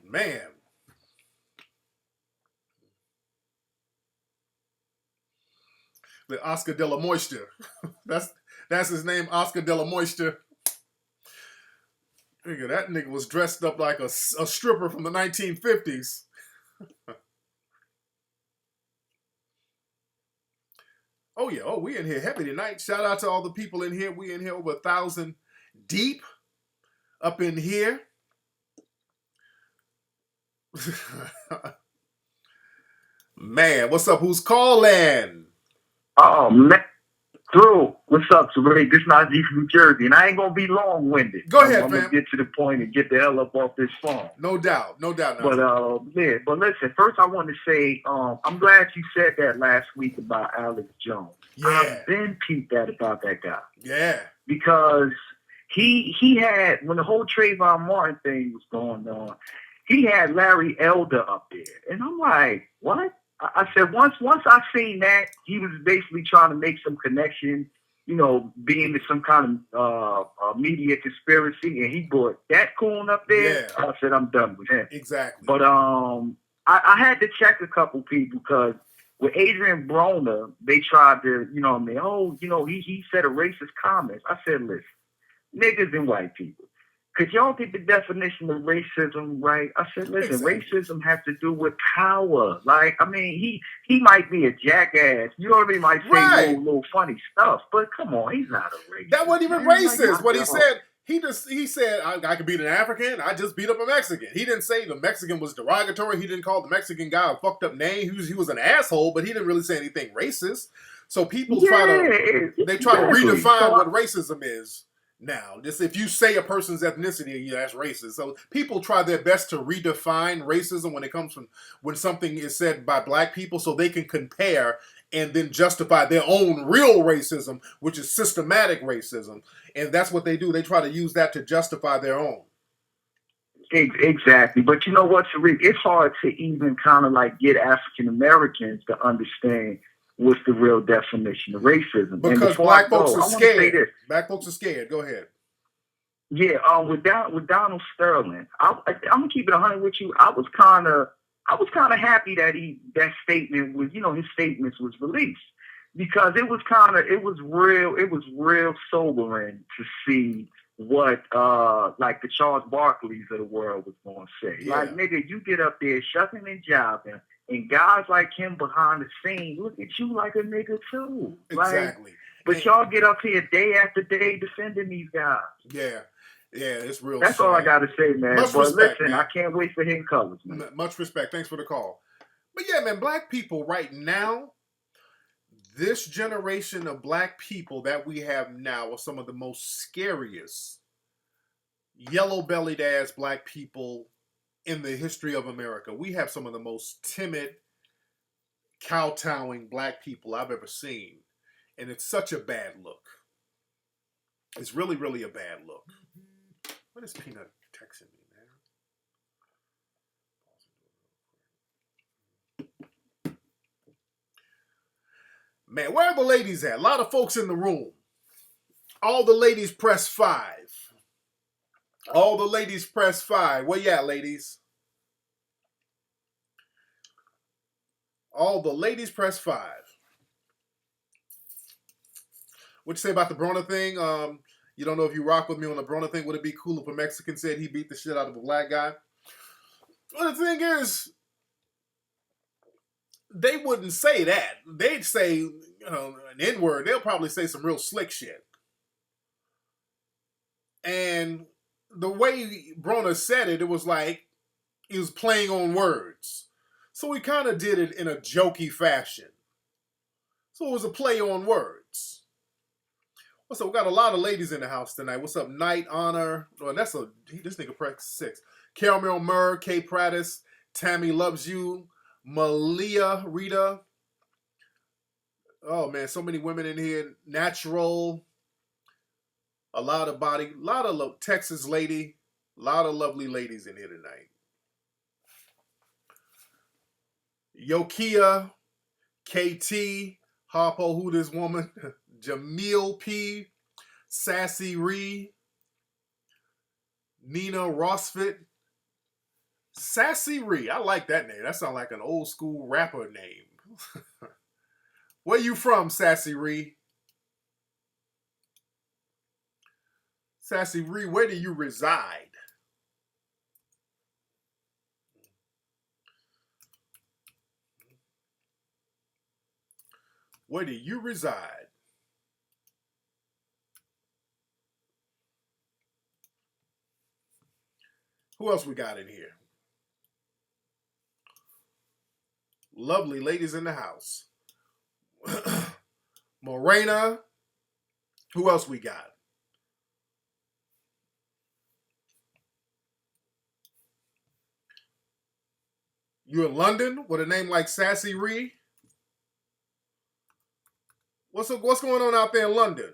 Man. The Oscar De La Moisture. That's his name, Oscar De La Moisture. Nigga, that nigga was dressed up like a stripper from the 1950s. Oh yeah, we in here heavy tonight. Shout out to all the people in here. We in here over 1,000 deep up in here. Man, what's up? Who's calling? Oh, man. Drew, what's up, Tariq? This is Najee from New Jersey, and I ain't going to be long-winded. Go ahead, I'm fam. going to get to the point and get the hell up off this phone. No doubt. But listen, first I want to say, I'm glad you said that last week about Alex Jones. Yeah. I've been peeped at about that guy. Yeah. Because he had, when the whole Trayvon Martin thing was going on, he had Larry Elder up there. And I'm like, what? I said, once I seen that, he was basically trying to make some connection, being in some kind of media conspiracy, and he brought that coon up there. Yeah. I said, I'm done with him. Exactly. But I had to check a couple people because with Adrian Broner, they tried to, he said a racist comment. I said, listen, niggas and white people. Could y'all get the definition of racism right? I said, listen, racism has to do with power. Like, I mean, he might be a jackass. You know what I mean? Might say little funny stuff, but come on, he's not a racist. That wasn't even racist. What he said, he said, I could beat an African. I just beat up a Mexican. He didn't say the Mexican was derogatory. He didn't call the Mexican guy a fucked up name. He was an asshole, but he didn't really say anything racist. So people try to redefine what racism is. Now, just if you say a person's ethnicity, that's racist. So people try their best to redefine racism when something is said by black people so they can compare and then justify their own real racism, which is systematic racism. And that's what they do. They try to use that to justify their own. Exactly. But you know what, Tariq? It's hard to even kind of like get African Americans to understand what's the real definition of racism. Because black folks are scared. Black folks are scared. Go ahead. Yeah, with Donald Sterling, I'm going to keep it 100 with you. I was kind of I was kind of happy that that statement was, his statements was released because it was real sobering to see what like the Charles Barkleys of the world was going to say. Yeah. Like, nigga, you get up there shucking and jiving, and guys like him behind the scene look at you like a nigga too. Exactly. Like, but y'all get up here day after day defending these guys. Yeah. Yeah, it's real. That's all I got to say, man. Much but respect, listen, man. I can't wait for Hidden Colors, man. Much respect. Thanks for the call. But yeah, man, black people right now, this generation of black people that we have now are some of the most scariest, yellow-bellied ass black people in the history of America. We have some of the most timid, kowtowing black people I've ever seen. And it's such a bad look. It's really, really a bad look. What is Peanut texting me, man? Man, where are the ladies at? A lot of folks in the room. All the ladies press 5. All the ladies press 5. Where you at, ladies? All the ladies press 5. What you say about the Broner thing? You don't know if you rock with me on the Broner thing. Would it be cool if a Mexican said he beat the shit out of a black guy? Well, the thing is, they wouldn't say that. They'd say, an N-word. They'll probably say some real slick shit. And the way Broner said it, it was like he was playing on words. So he kind of did it in a jokey fashion. So it was a play on words. What's up? We got a lot of ladies in the house tonight. What's up? Night Honor. Oh, this nigga press 6. Caramel Murr, Kay Prattis, Tammy Loves You, Malia Rita. Oh man, so many women in here. Natural. A lot of body. A lot of Texas lady. A lot of lovely ladies in here tonight. Yokia, KT, Harpo, who this woman? Jamil P, Sassy Ree, Nina Rossfit. Sassy Ree, I like that name. That sounds like an old school rapper name. Where you from, Sassy Ree? Sassy Ree, where do you reside? Where do you reside? Who else we got in here? Lovely ladies in the house. Morena. Who else we got? You in London with a name like Sassy Ree? What's going on out there in London?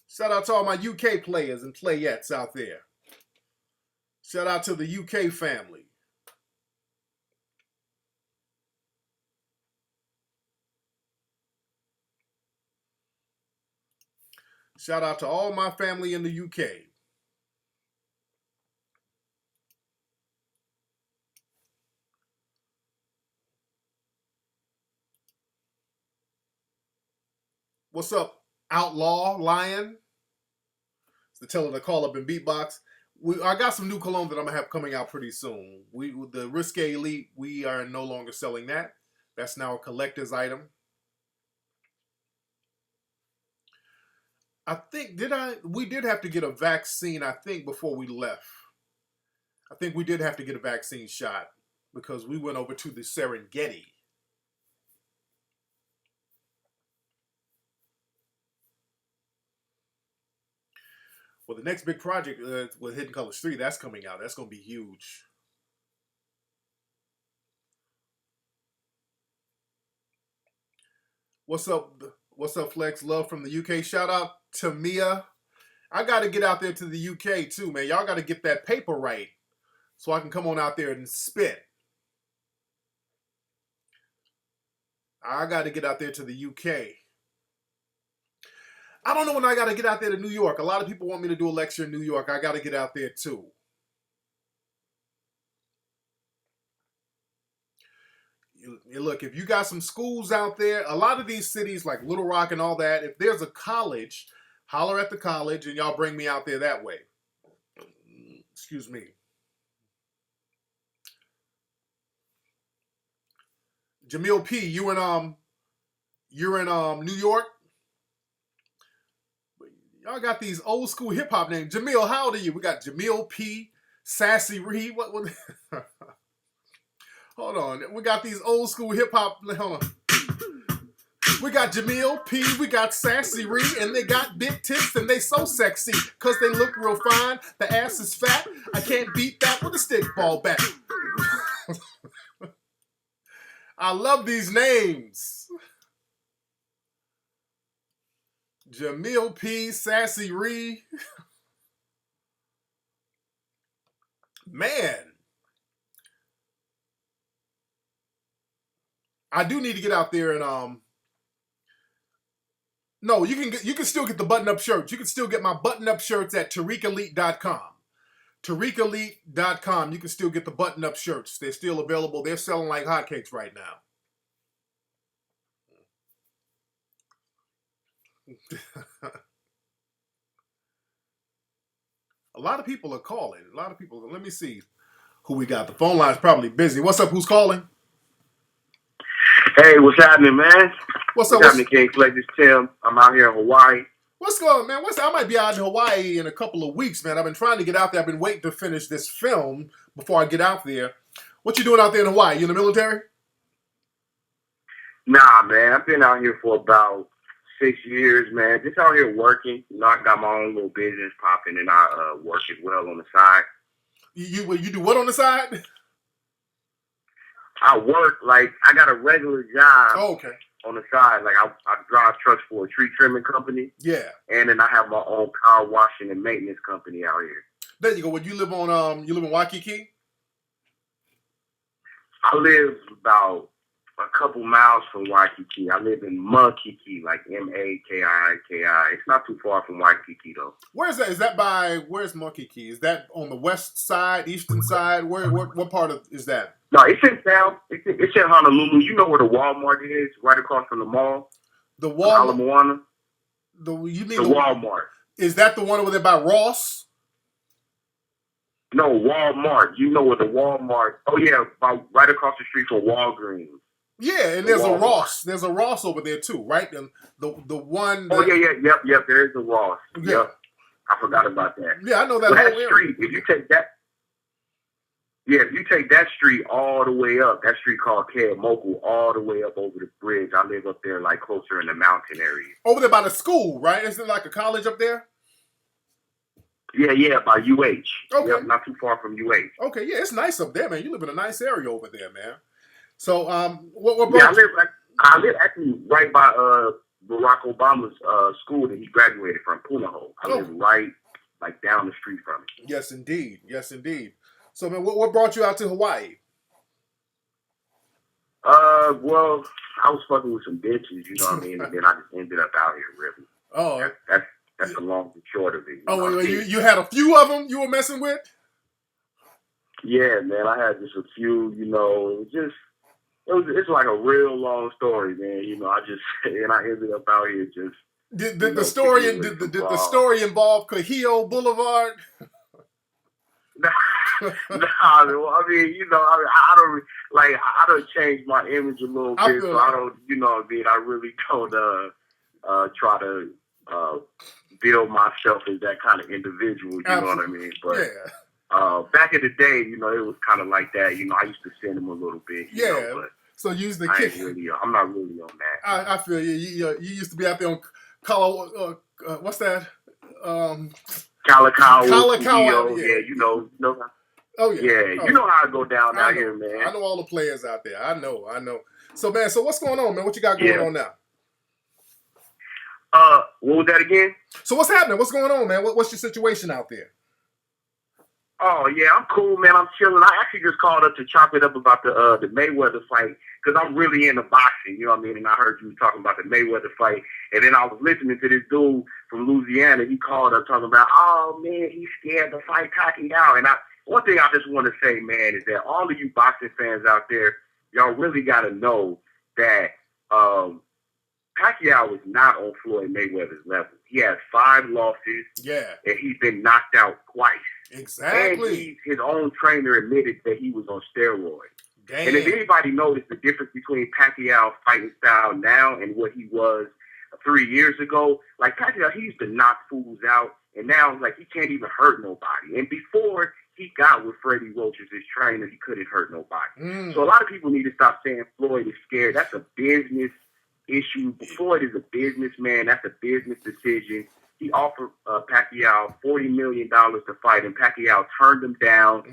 Shout out to all my UK players and playettes out there. Shout out to the UK family. Shout out to all my family in the UK. What's up, Outlaw Lion? It's the teller to call up and beatbox. I got some new cologne that I'm gonna have coming out pretty soon. The Risque Elite, we are no longer selling that. That's now a collector's item. I think we did have to get a vaccine, I think, before we left. I think we did have to get a vaccine shot because we went over to the Serengeti. Well, the next big project with Hidden Colors 3, that's coming out. That's going to be huge. What's up? What's up, Flex? Love from the UK. Shout out to Mia. I got to get out there to the UK too, man. Y'all got to get that paper right so I can come on out there and spit. I got to get out there to the UK. I don't know when I got to get out there to New York. A lot of people want me to do a lecture in New York. I got to get out there too. Look, if you got some schools out there, a lot of these cities like Little Rock and all that, if there's a college, holler at the college and y'all bring me out there that way. Excuse me. Jamil P, you're in New York. Y'all got these old school hip hop names. Jamil, how old are you? We got Jamil P, Sassy Reed. What? Hold on. We got these old school hip hop. Hold on. We got Jamil P, we got Sassy Reed, and they got big tits and they so sexy because they look real fine. The ass is fat. I can't beat that with a stick ball bat. I love these names. Jamil P, Sassy Reed. Man. I do need to get out there and no, you can still get the button-up shirts. You can still get my button-up shirts at TariqElite.com. TariqElite.com. You can still get the button-up shirts. They're still available. They're selling like hotcakes right now. A lot of people are calling. A lot of people. Let me see who we got. The phone line's probably busy. What's up? Who's calling? Hey, what's happening, man? What's up? What's happening, King Flex? This is Tim. I'm out here in Hawaii. What's going on, man? I might be out in Hawaii in a couple of weeks, man. I've been trying to get out there. I've been waiting to finish this film before I get out there. What you doing out there in Hawaii? You in the military? Nah, man. I've been out here for about 6 years, man. Just out here working. You know, I got my own little business popping, and I work as well on the side. You do what on the side? I work, like, I got a regular job. Oh, okay. On the side. Like, I drive trucks for a tree trimming company. Yeah. And then I have my own car washing and maintenance company out here. There you go. When you live in Waikiki? I live about a couple miles from Waikiki. I live in Makiki, like Makii. It's not too far from Waikiki, though. Where's that? Where's Makiki? Is that on the west side, eastern side? What part of is that? No, it's in town. It's in Honolulu. You know where the Walmart is, right across from the mall? The Walmart? Ala Moana? You mean the Walmart. Is that the one over there by Ross? No, Walmart. You know where the Walmart... Oh, yeah, right across the street from Walgreens. Yeah, and there's a Ross. There's a Ross over there, too, right? And the one... Oh, yeah, yep, there is a Ross. Yeah. Yep. I forgot about that. Yeah, I know that whole area. Street, if you take that street all the way up, that street called Keamoku, all the way up over the bridge. I live up there, like, closer in the mountain area. Over there by the school, right? Isn't it like a college up there? Yeah, by UH. Okay. Yep, not too far from UH. Okay, yeah, it's nice up there, man. You live in a nice area over there, man. So, what Yeah, I live actually right by Barack Obama's school that he graduated from, Punahou. I live right, like, down the street from it. Yes, indeed. Yes, indeed. So, man, what brought you out to Hawaii? Well, I was fucking with some bitches, you know what I mean? And then I just ended up out here, really. Oh. That's the long and short of it. You had a few of them you were messing with? Yeah, man, I had just a few, you know, it's like a real long story, man. You know, and I ended up out here just... Did the story involve Cahillo Boulevard? Nah, I mean, you know, I don't change my image a little bit, so I don't, you know what I mean? I really don't try to build myself as that kind of individual, you know what I mean? But back in the day, you know, it was kind of like that. You know, I used to send him a little bit, you know, but so use the kick. I'm not really on that. I feel you. You used to be out there on color. What's that? Kalakaua. Yeah, you know. Oh yeah. Yeah, you know how it go down out here, man. I know all the players out there. I know. So man, what's going on, man? What you got going on now? What was that again? So what's happening? What's going on, man? What's your situation out there? Oh yeah, I'm cool, man. I'm chilling. I actually just called up to chop it up about the Mayweather fight because I'm really into boxing. You know what I mean? And I heard you talking about the Mayweather fight, and then I was listening to this dude from Louisiana. He called up talking about, oh man, he's scared to fight Pacquiao. And one thing I just want to say, man, is that all of you boxing fans out there, y'all really got to know that Pacquiao is not on Floyd Mayweather's level. He has 5 losses. Yeah. And he's been knocked out twice. Exactly. And his own trainer admitted that he was on steroids. Damn. And if anybody noticed the difference between Pacquiao's fighting style now and what he was 3 years ago, like Pacquiao, he used to knock fools out, and now like he can't even hurt nobody. And before he got with Freddie Roach as his trainer, he couldn't hurt nobody. So a lot of people need to stop saying Floyd is scared. That's a business issue. Floyd is a businessman. That's a business decision. He offered Pacquiao $40 million to fight him. Pacquiao turned him down.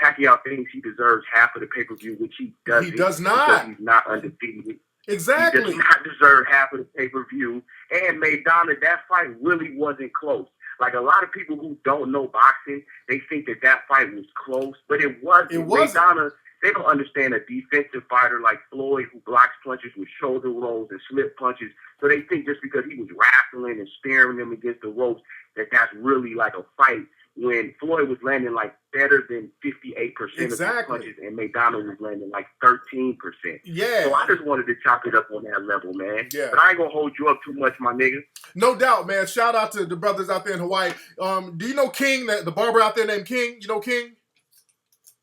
Pacquiao thinks he deserves half of the pay-per-view, which he doesn't. He does not. Because he's not undefeated. Exactly. He does not deserve half of the pay-per-view. And Maidana, that fight really wasn't close. Like a lot of people who don't know boxing, they think that fight was close, but it wasn't. It wasn't. Maidana, they don't understand a defensive fighter like Floyd who blocks punches with shoulder rolls and slip punches. So they think just because he was wrestling and spearing them against the ropes, that's really like a fight. When Floyd was landing like better than 58% of his punches, and Maidana was landing like 13%. Yeah. So I just wanted to chop it up on that level, man. Yeah. But I ain't gonna hold you up too much, my nigga. No doubt, man. Shout out to the brothers out there in Hawaii. Do you know King, the barber out there named King? You know King?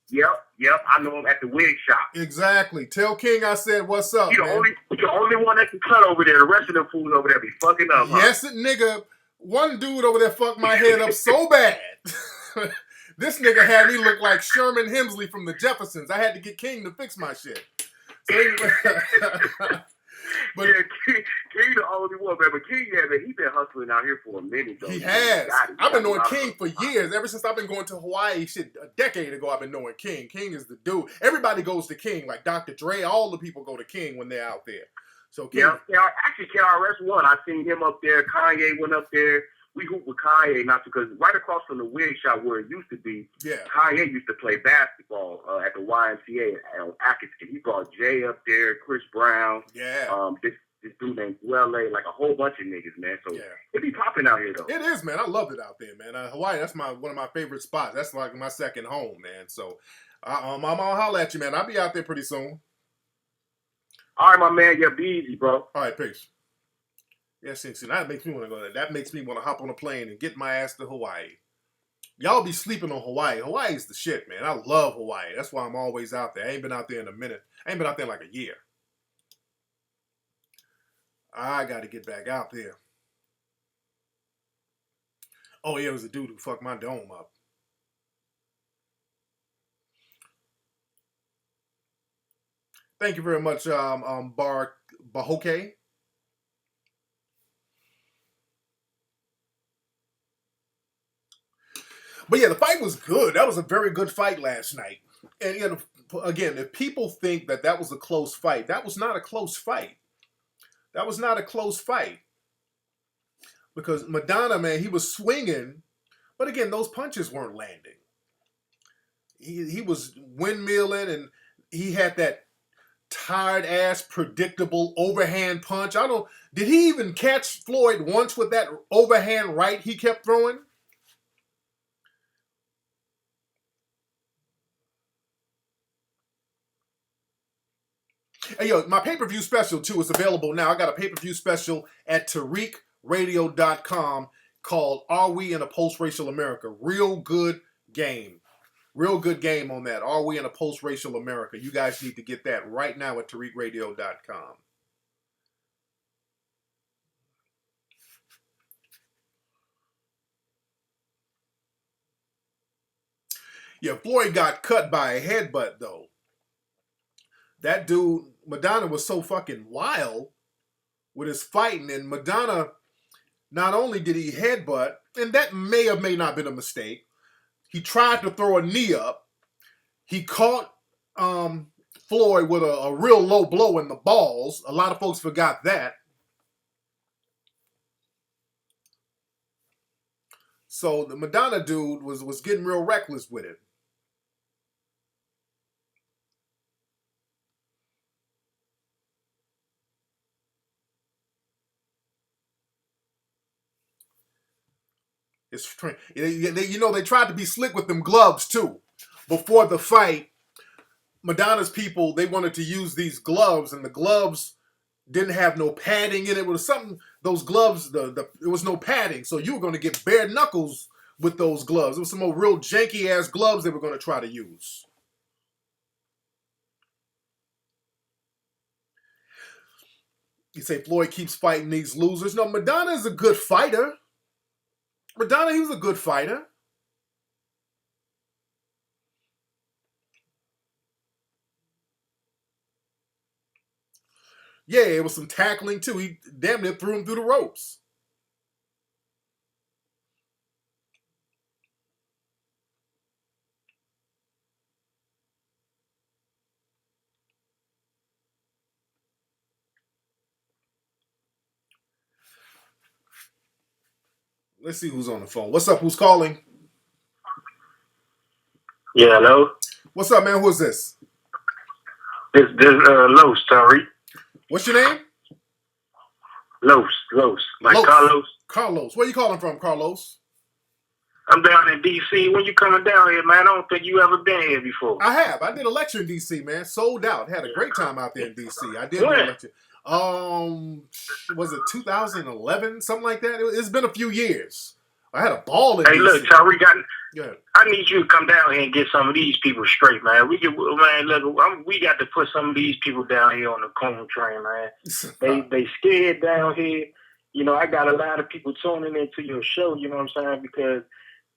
Yep. I know him at the wig shop. Exactly. Tell King I said what's up, You're the only one that can cut over there. The rest of the fools over there be fucking up. Yes, nigga. One dude over there fucked my head up so bad. This nigga had me look like Sherman Hemsley from the Jeffersons. I had to get King to fix my shit. So anyway, but King the only one, man. But King, man, he been hustling out here for a minute, though. He has. I've been knowing King for years. Ever since I've been going to Hawaii, shit, a decade ago, I've been knowing King. King is the dude. Everybody goes to King, like Dr. Dre. All the people go to King when they're out there. So King, actually, KRS won. I seen him up there. Kanye went up there. We hooped with Kanye, not because right across from the wig shop where it used to be. Yeah. Kanye used to play basketball at the YMCA on Atkinson. He brought Jay up there, Chris Brown. Yeah. This dude named Wale, like a whole bunch of niggas, man. So it be popping out here though. It is, man. I love it out there, man. Hawaii, that's one of my favorite spots. That's like my second home, man. So I'm gonna holler at you, man. I'll be out there pretty soon. All right, my man. Yeah, be easy, bro. All right, peace. Yeah, see, that makes me want to go there. That makes me want to hop on a plane and get my ass to Hawaii. Y'all be sleeping on Hawaii. Hawaii's the shit, man. I love Hawaii. That's why I'm always out there. I ain't been out there in a minute. I ain't been out there in like a year. I got to get back out there. Oh, yeah, it was a dude who fucked my dome up. Thank you very much, Bahoke. But yeah, the fight was good. That was a very good fight last night. And you know, again, if people think that was a close fight, that was not a close fight. That was not a close fight. Because Maidana, man, he was swinging, but again, those punches weren't landing. He was windmilling, and he had that tired ass, predictable overhand punch. Did he even catch Floyd once with that overhand right he kept throwing? Hey, yo, my pay-per-view special, too, is available now. I got a pay-per-view special at TariqRadio.com called Are We in a Post-Racial America? Real good game. Real good game on that. Are We in a Post-Racial America? You guys need to get that right now at TariqRadio.com. Yeah, Floyd got cut by a headbutt, though. That dude, Maidana, was so fucking wild with his fighting. And Maidana, not only did he headbutt, and that may or may not have been a mistake, he tried to throw a knee up. He caught Floyd with a real low blow in the balls. A lot of folks forgot that. So the Maidana dude was getting real reckless with it. They tried to be slick with them gloves too. Before the fight, Madonna's people, they wanted to use these gloves, and the gloves didn't have no padding in it. It was something, those gloves, it was no padding, so you were going to get bare knuckles with those gloves. It was some old real janky ass gloves they were going to try to use. You say Floyd keeps fighting these losers. No, Madonna is a good fighter. Madonna, he was a good fighter. Yeah, it was some tackling too. He damn near threw him through the ropes. Let's see who's on the phone. What's up? Who's calling? Yeah, hello. What's up, man? Who's this? This Los, Tariq. What's your name? Los. Like Los. Carlos. Carlos. Where you calling from, Carlos? I'm down in D.C. When you coming down here, man? I don't think you ever been here before. I have. I did a lecture in D.C., man. Sold out. Had a great time out there in D.C. I did do a When? lecture. Was it 2011? Something like that? It's been a few years. I had a ball in Hey, D.C. look, Tariq, Yeah. I need you to come down here and get some of these people straight, man. We got to put some of these people down here on the coon train, man. They scared down here. You know, I got a lot of people tuning into your show, you know what I'm saying? Because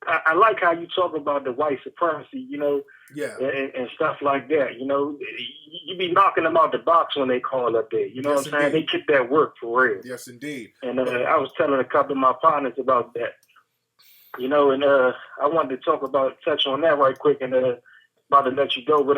I like how you talk about the white supremacy, you know, Yeah. and stuff like that. You know, you be knocking them out the box when they call up there. You know Yes, what I'm saying? indeed. They get that work for real. Yes, indeed. And I was telling a couple of my partners about that. You know, and I wanted to touch on that right quick, and about to let you go. But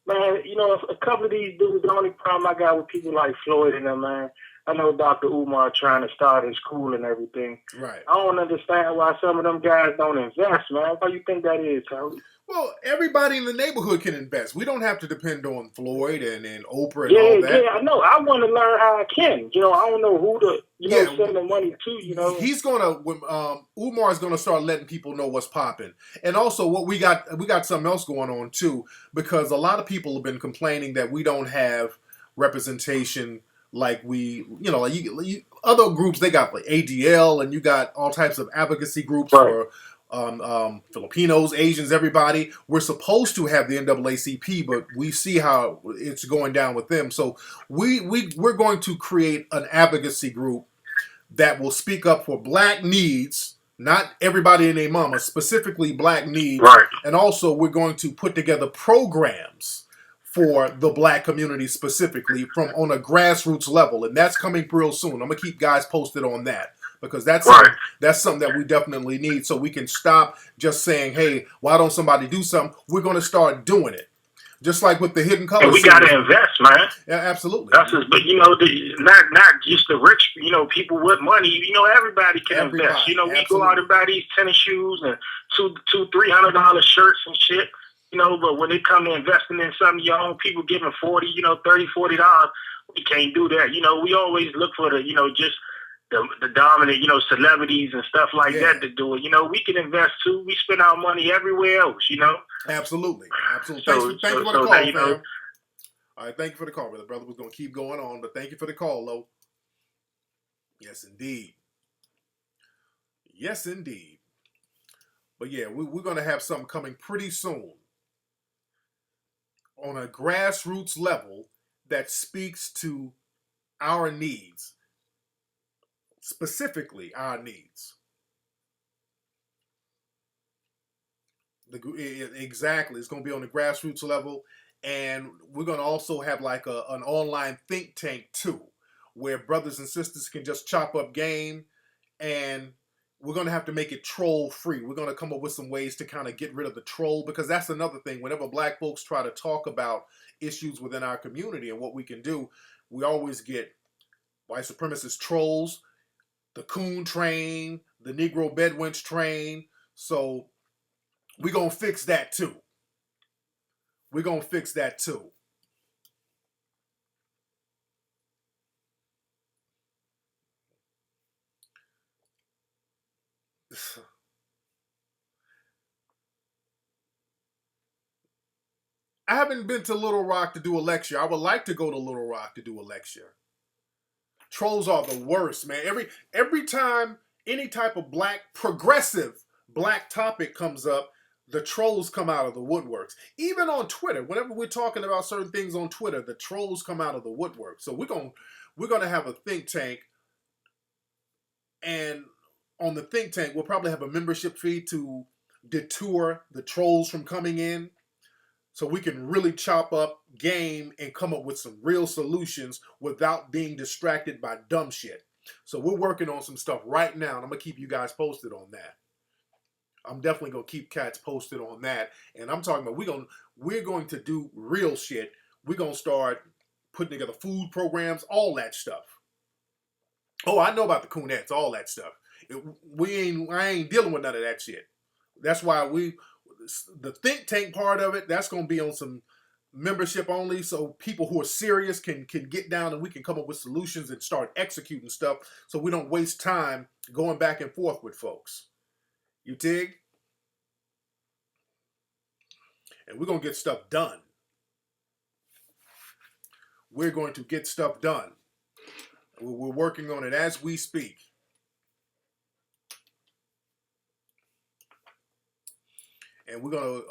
man, you know, a couple of these dudes, the only problem I got with people like Floyd and them, man, I know Dr. Umar trying to start his school and everything. Right. I don't understand why some of them guys don't invest, man. Why you think that is, Tony? Well, everybody in the neighborhood can invest. We don't have to depend on Floyd and Oprah and all that. Yeah, I know. I want to learn how I can. You know, I don't know who to, send the money to, you know. He's gonna, Umar's gonna start letting people know what's popping. And also we got something else going on too, because a lot of people have been complaining that we don't have representation like we, like other groups, they got like ADL, and you got all types of advocacy groups Right. for Filipinos, Asians, everybody. We're supposed to have the NAACP, but we see how it's going down with them. So we're going to create an advocacy group that will speak up for black needs, not everybody and their mama, specifically black needs. Right. And also we're going to put together programs for the black community specifically on a grassroots level. And that's coming real soon. I'm going to keep guys posted on that, because that's something that we definitely need, so we can stop just saying, hey, why don't somebody do something? We're going to start doing it. Just like with the Hidden Colors. And we got to invest, man. Yeah, absolutely. But not just the rich, people with money. Everybody can invest. We go out and buy these tennis shoes and $200-$300 shirts and shit. But when it comes to investing in something, your own people giving $30-$40, we can't do that. We always look for just the dominant, celebrities and stuff like that to do it. We can invest too. We spend our money everywhere else, Absolutely. So, thank you for the call, fam. All right, thank you for the call, brother. Brother was going to keep going on, but thank you for the call, Lo. Yes, indeed. Yes, indeed. But yeah, we're going to have something coming pretty soon on a grassroots level that speaks to our needs. Specifically, our needs. Exactly. It's going to be on the grassroots level. And we're going to also have like an online think tank too, where brothers and sisters can just chop up game, and we're going to have to make it troll free. We're going to come up with some ways to kind of get rid of the troll, because that's another thing. Whenever black folks try to talk about issues within our community and what we can do, we always get white supremacist trolls, the coon train, the Negro bedwench train. So we're going to fix that too. We're going to fix that too. I haven't been to Little Rock to do a lecture. I would like to go to Little Rock to do a lecture. Trolls are the worst, man. Every time any type of progressive black topic comes up, the trolls come out of the woodworks. Even on Twitter, whenever we're talking about certain things on Twitter, the trolls come out of the woodwork. So we're gonna have a think tank, and on the think tank, we'll probably have a membership fee to deter the trolls from coming in, so we can really chop up game and come up with some real solutions without being distracted by dumb shit. So we're working on some stuff right now, and I'm gonna keep you guys posted on that. I'm definitely gonna keep cats posted on that. And I'm talking about we're going to do real shit. We're gonna start putting together food programs, all that stuff. Oh, I know about the Coonettes, all that stuff. I ain't dealing with none of that shit. That's why the think tank part of it, that's gonna be on some membership only, so people who are serious can get down and we can come up with solutions and start executing stuff, so we don't waste time going back and forth with folks. You dig? And we're going to get stuff done. We're going to get stuff done. We're working on it as we speak. And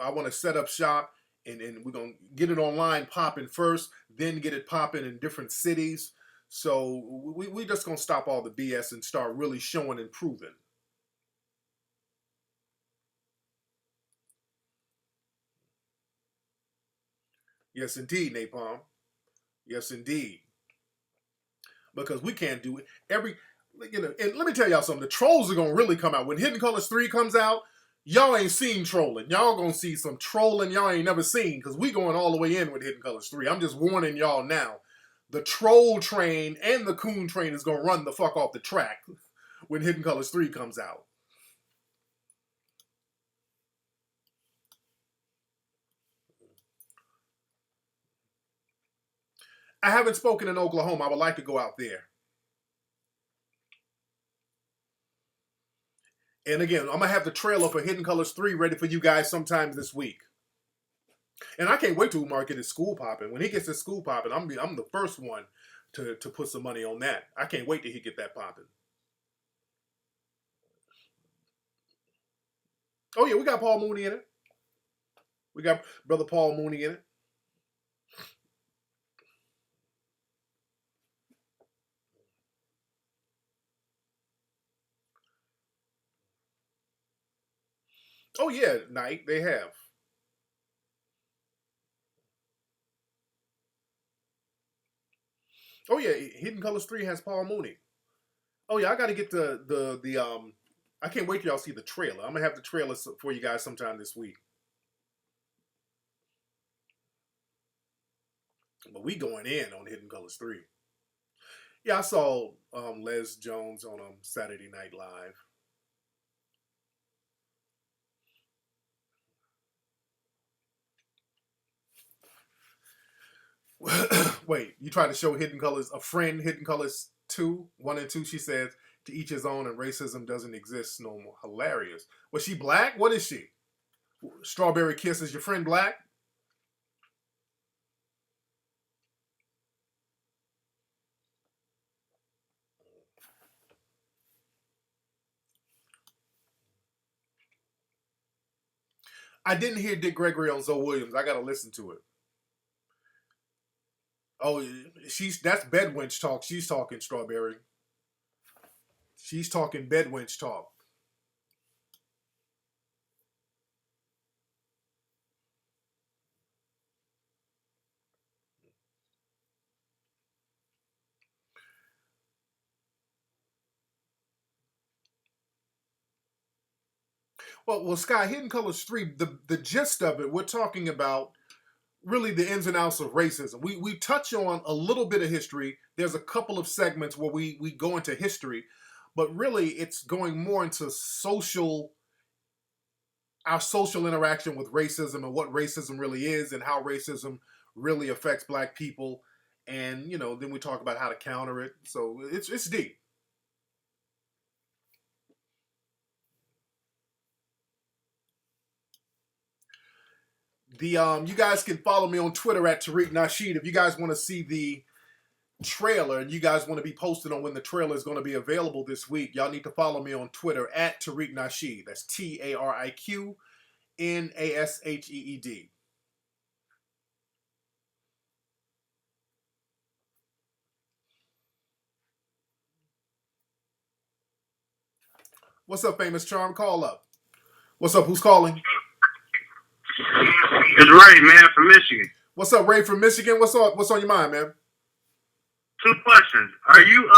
I want to set up shop, and we're going to get it online popping first, then get it popping in different cities. So we just going to stop all the BS and start really showing and proving. Yes, indeed, Napalm. Yes, indeed. Because we can't do it. And let me tell y'all something. The trolls are going to really come out. When Hidden Colors 3 comes out, y'all ain't seen trolling. Y'all going to see some trolling y'all ain't never seen, because we going all the way in with Hidden Colors 3. I'm just warning y'all now. The troll train and the coon train is going to run the fuck off the track when Hidden Colors 3 comes out. I haven't spoken in Oklahoma. I would like to go out there. And again, I'm going to have the trailer for Hidden Colors 3 ready for you guys sometime this week. And I can't wait till Umar get his school popping. When he gets his school popping, I'm the first one to put some money on that. I can't wait till he get that popping. Oh yeah, we got Paul Mooney in it. We got brother Paul Mooney in it. Oh yeah, Knight, they have. Oh yeah, Hidden Colors 3 has Paul Mooney. Oh yeah, I got to get the I can't wait till y'all see the trailer. I'm gonna have the trailer for you guys sometime this week. But we going in on Hidden Colors 3. Yeah, I saw Les Jones on Saturday Night Live. Wait, you tried to show Hidden Colors, a friend, Hidden Colors 2, 1 and 2, she says, to each his own, and racism doesn't exist no more. Hilarious. Was she black? What is she? Strawberry Kiss, is your friend black? I didn't hear Dick Gregory on Zoe Williams. I gotta listen to it. Oh, that's bedwench talk. She's talking Strawberry. She's talking bedwench talk. Well, Sky, Hidden Colors 3, the gist of it, we're talking about really the ins and outs of racism. We touch on a little bit of history. There's a couple of segments where we go into history, but really it's going more into our social interaction with racism and what racism really is and how racism really affects black people. And, then we talk about how to counter it. So it's deep. You guys can follow me on Twitter at Tariq Nasheed. If you guys want to see the trailer and you guys want to be posted on when the trailer is going to be available this week, y'all need to follow me on Twitter at Tariq Nasheed. That's TariqNasheed. What's up, Famous Charm? Call up. What's up? Who's calling? It's Ray, man, from Michigan. What's up, Ray from Michigan? What's on your mind, man? 2 questions. Are you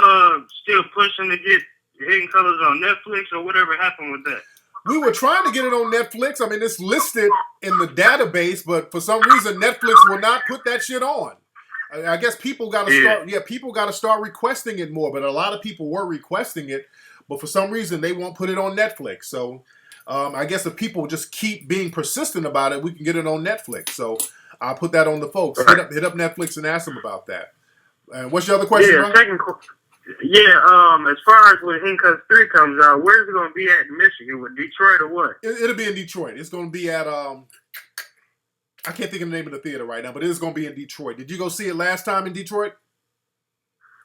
still pushing to get Hidden Colors on Netflix, or whatever happened with that? We were trying to get it on Netflix. I mean, it's listed in the database, but for some reason, Netflix will not put that shit on. I guess people got to start. Yeah, people got to start requesting it more. But a lot of people were requesting it, but for some reason, they won't put it on Netflix. So, I guess if people just keep being persistent about it, we can get it on Netflix. So, I'll put that on the folks. Right. Hit up Netflix and ask them about that. And what's your other question, bro? As far as when Hidden Colors 3 comes out, where's it going to be at in Michigan? With Detroit or what? It'll be in Detroit. It's going to be at I can't think of the name of the theater right now, but it is going to be in Detroit. Did you go see it last time in Detroit?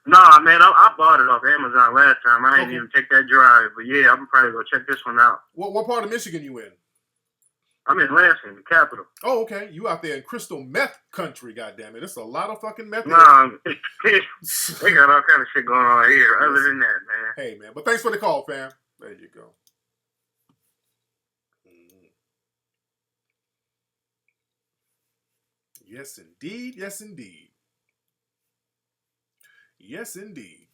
Nah, man, I bought it off Amazon last time. I didn't even take that drive, but yeah, I'm probably going to check this one out. What part of Michigan you in? I'm in Lansing, the capital. Oh, okay. You out there in crystal meth country, goddammit. It's a lot of fucking meth. Nah, they got all kind of shit going on here. Other than that, man. Hey, man. But thanks for the call, fam. There you go. Yes, indeed. Yes, indeed. Yes, indeed.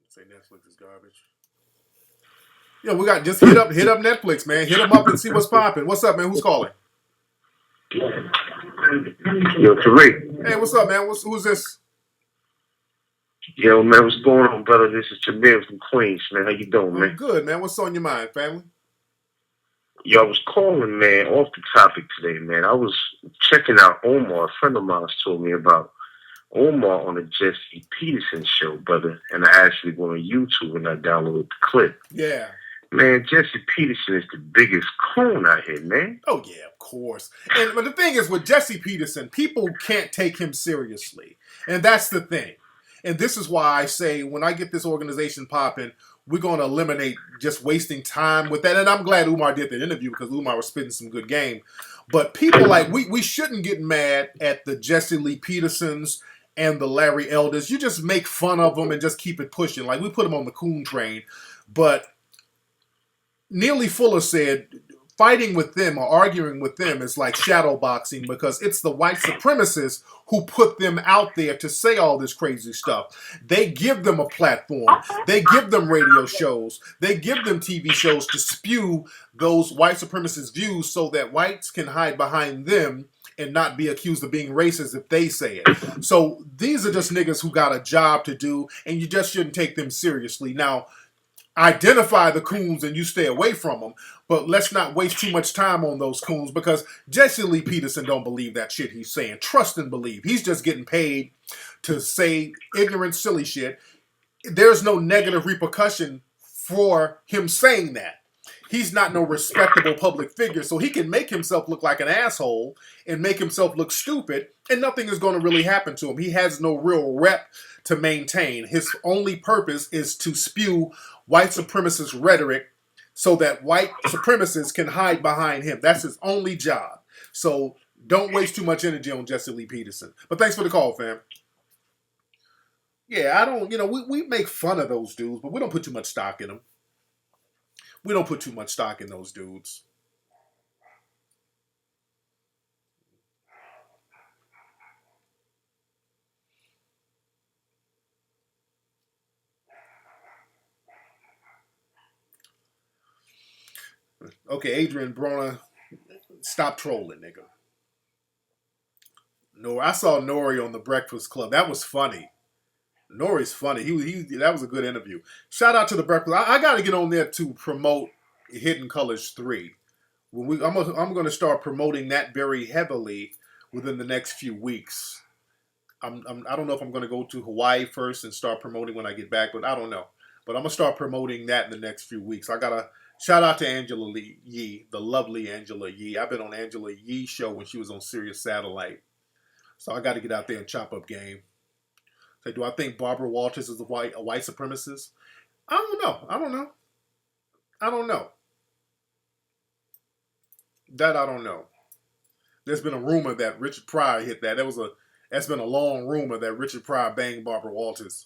Say Netflix is garbage. Yeah, we got just hit up Netflix, man. Hit them up and see what's popping. What's up, man? Who's calling? Yo, Tariq. Hey, what's up, man? Who's this? Yo, man, what's going on, brother? This is Jamil from Queens, man. How you doing, man? I'm good, man. What's on your mind, family? Yo, I was calling, man, off the topic today, man. I was checking out Omar. A friend of mine told me about Omar on the Jesse Peterson show, brother. And I actually went on YouTube and I downloaded the clip. Yeah. Man, Jesse Peterson is the biggest coon out here, man. Oh, yeah, of course. But the thing is, with Jesse Peterson, people can't take him seriously. And that's the thing. And this is why I say when I get this organization popping, we're going to eliminate just wasting time with that. And I'm glad Umar did that interview because Umar was spitting some good game. But people we shouldn't get mad at the Jesse Lee Petersons and the Larry Elders. You just make fun of them and just keep it pushing. Like we put them on the coon train. But Neely Fuller said fighting with them or arguing with them is like shadow boxing because it's the white supremacists who put them out there to say all this crazy stuff. They give them a platform. They give them radio shows. They give them TV shows to spew those white supremacist views so that whites can hide behind them and not be accused of being racist if they say it. So these are just niggas who got a job to do and you just shouldn't take them seriously. Now, identify the coons and you stay away from them, but let's not waste too much time on those coons because Jesse Lee Peterson don't believe that shit he's saying. Trust and believe. He's just getting paid to say ignorant, silly shit. There's no negative repercussion for him saying that. He's not no respectable public figure, so he can make himself look like an asshole and make himself look stupid, and nothing is going to really happen to him. He has no real rep to maintain. His only purpose is to spew white supremacist rhetoric so that white supremacists can hide behind him. That's his only job. So don't waste too much energy on Jesse Lee Peterson. But thanks for the call, fam. Yeah, I don't, we make fun of those dudes, but we don't put too much stock in them. We don't put too much stock in those dudes. Okay, Adrian Broner, stop trolling, nigga. I saw Nori on the Breakfast Club. That was funny. Nori's funny. That was a good interview. Shout out to the Breakfast. I got to get on there to promote Hidden Colors 3. I'm going to start promoting that very heavily within the next few weeks. I don't know if I'm going to go to Hawaii first and start promoting when I get back, but I don't know. But I'm going to start promoting that in the next few weeks. I got to shout out to Angela Lee Yee, the lovely Angela Yee. I've been on Angela Yee's show when she was on Sirius Satellite. So I got to get out there and chop up game. So do I think Barbara Walters is a white supremacist? I don't know. That I don't know. There's been a rumor that Richard Pryor hit that. That's been a long rumor that Richard Pryor banged Barbara Walters.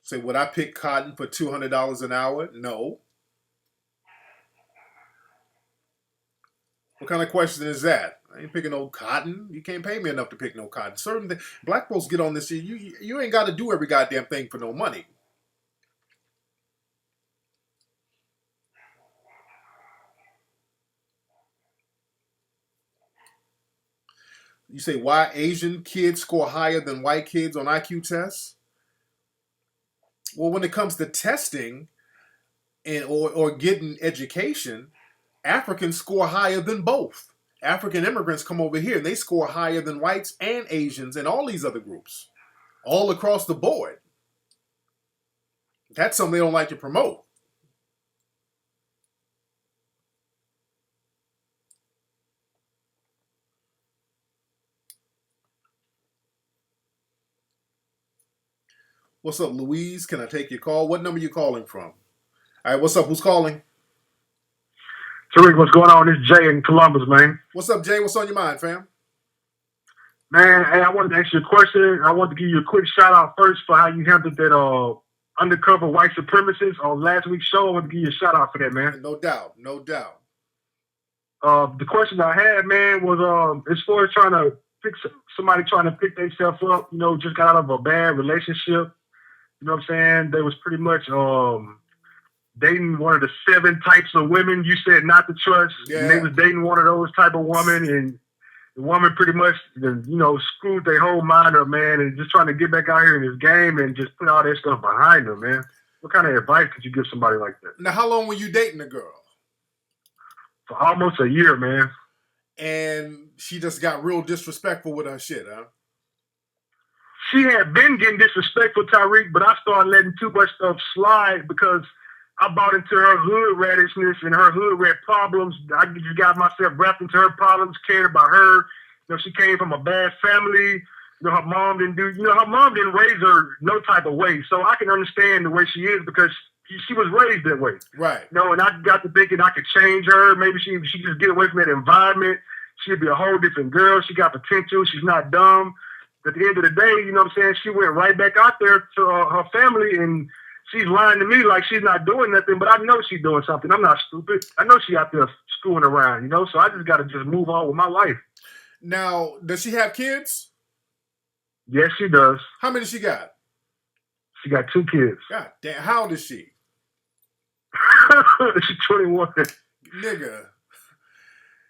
Say, would I pick cotton for $200 an hour? No. What kind of question is that? I ain't picking no cotton. You can't pay me enough to pick no cotton. Certain things, black folks get on this shit. You ain't got to do every goddamn thing for no money. You say, why Asian kids score higher than white kids on IQ tests? Well, when it comes to testing or getting education, Africans score higher than both. African immigrants come over here and they score higher than whites and Asians and all these other groups, all across the board. That's something they don't like to promote. What's up, Louise? Can I take your call? What number are you calling from? All right, what's up? Who's calling? Tariq, what's going on? This is Jay in Columbus, man. What's up, Jay? What's on your mind, fam? Man, hey, I wanted to ask you a question. I wanted to give you a quick shout out first for how you handled that undercover white supremacist on last week's show. I want to give you a shout out for that, man. No doubt, no doubt. The question I had, man, was as far as trying to pick somebody trying to pick themselves up, just got out of a bad relationship. You know what I'm saying? They was pretty much dating one of the 7 types of women you said not to trust. Yeah. And they was dating one of those type of women, and the woman pretty much, screwed their whole mind up, man, and just trying to get back out here in this game and just put all that stuff behind them, man. What kind of advice could you give somebody like that? Now, how long were you dating the girl? For almost a year, man. And she just got real disrespectful with her shit, huh? She had been getting disrespectful, Tariq, but I started letting too much stuff slide because I bought into her hood radishness and her hood rat problems. I just got myself wrapped into her problems, cared about her. She came from a bad family. Her mom didn't raise her no type of way. So I can understand the way she is because she was raised that way. Right. And I got to thinking I could change her. Maybe she just get away from that environment. She'd be a whole different girl. She got potential. She's not dumb. At the end of the day, she went right back out there to her family, and she's lying to me like she's not doing nothing, but I know she's doing something. I'm not stupid. I know she out there screwing around, so I just got to just move on with my life. Now, does she have kids? Yes, she does. How many she got? She got 2 kids. God damn, how old is she? She's 21. Nigga,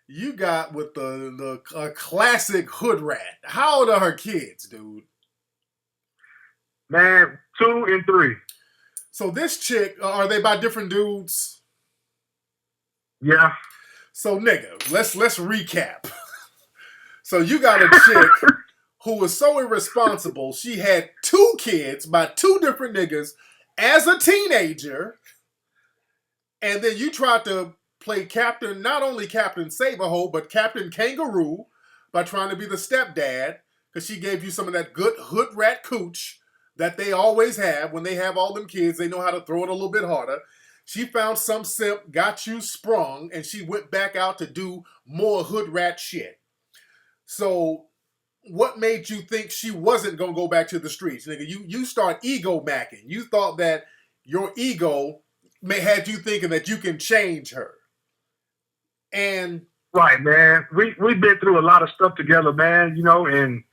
you got with the classic hood rat. How old are her kids, dude? Man, 2 and 3. So this chick, are they by different dudes? Yeah. So nigga, let's recap. So you got a chick who was so irresponsible, she had 2 kids by 2 different niggas as a teenager, and then you tried to play Captain, not only Captain Saberhole, but Captain Kangaroo by trying to be the stepdad, because she gave you some of that good hood rat cooch that they always have. When they have all them kids, they know how to throw it a little bit harder. She found some simp, got you sprung, and she went back out to do more hood rat shit. So what made you think she wasn't going to go back to the streets? Nigga, you start ego macking. You thought that your ego had you thinking that you can change her. And right, man. We've been through a lot of stuff together, man, and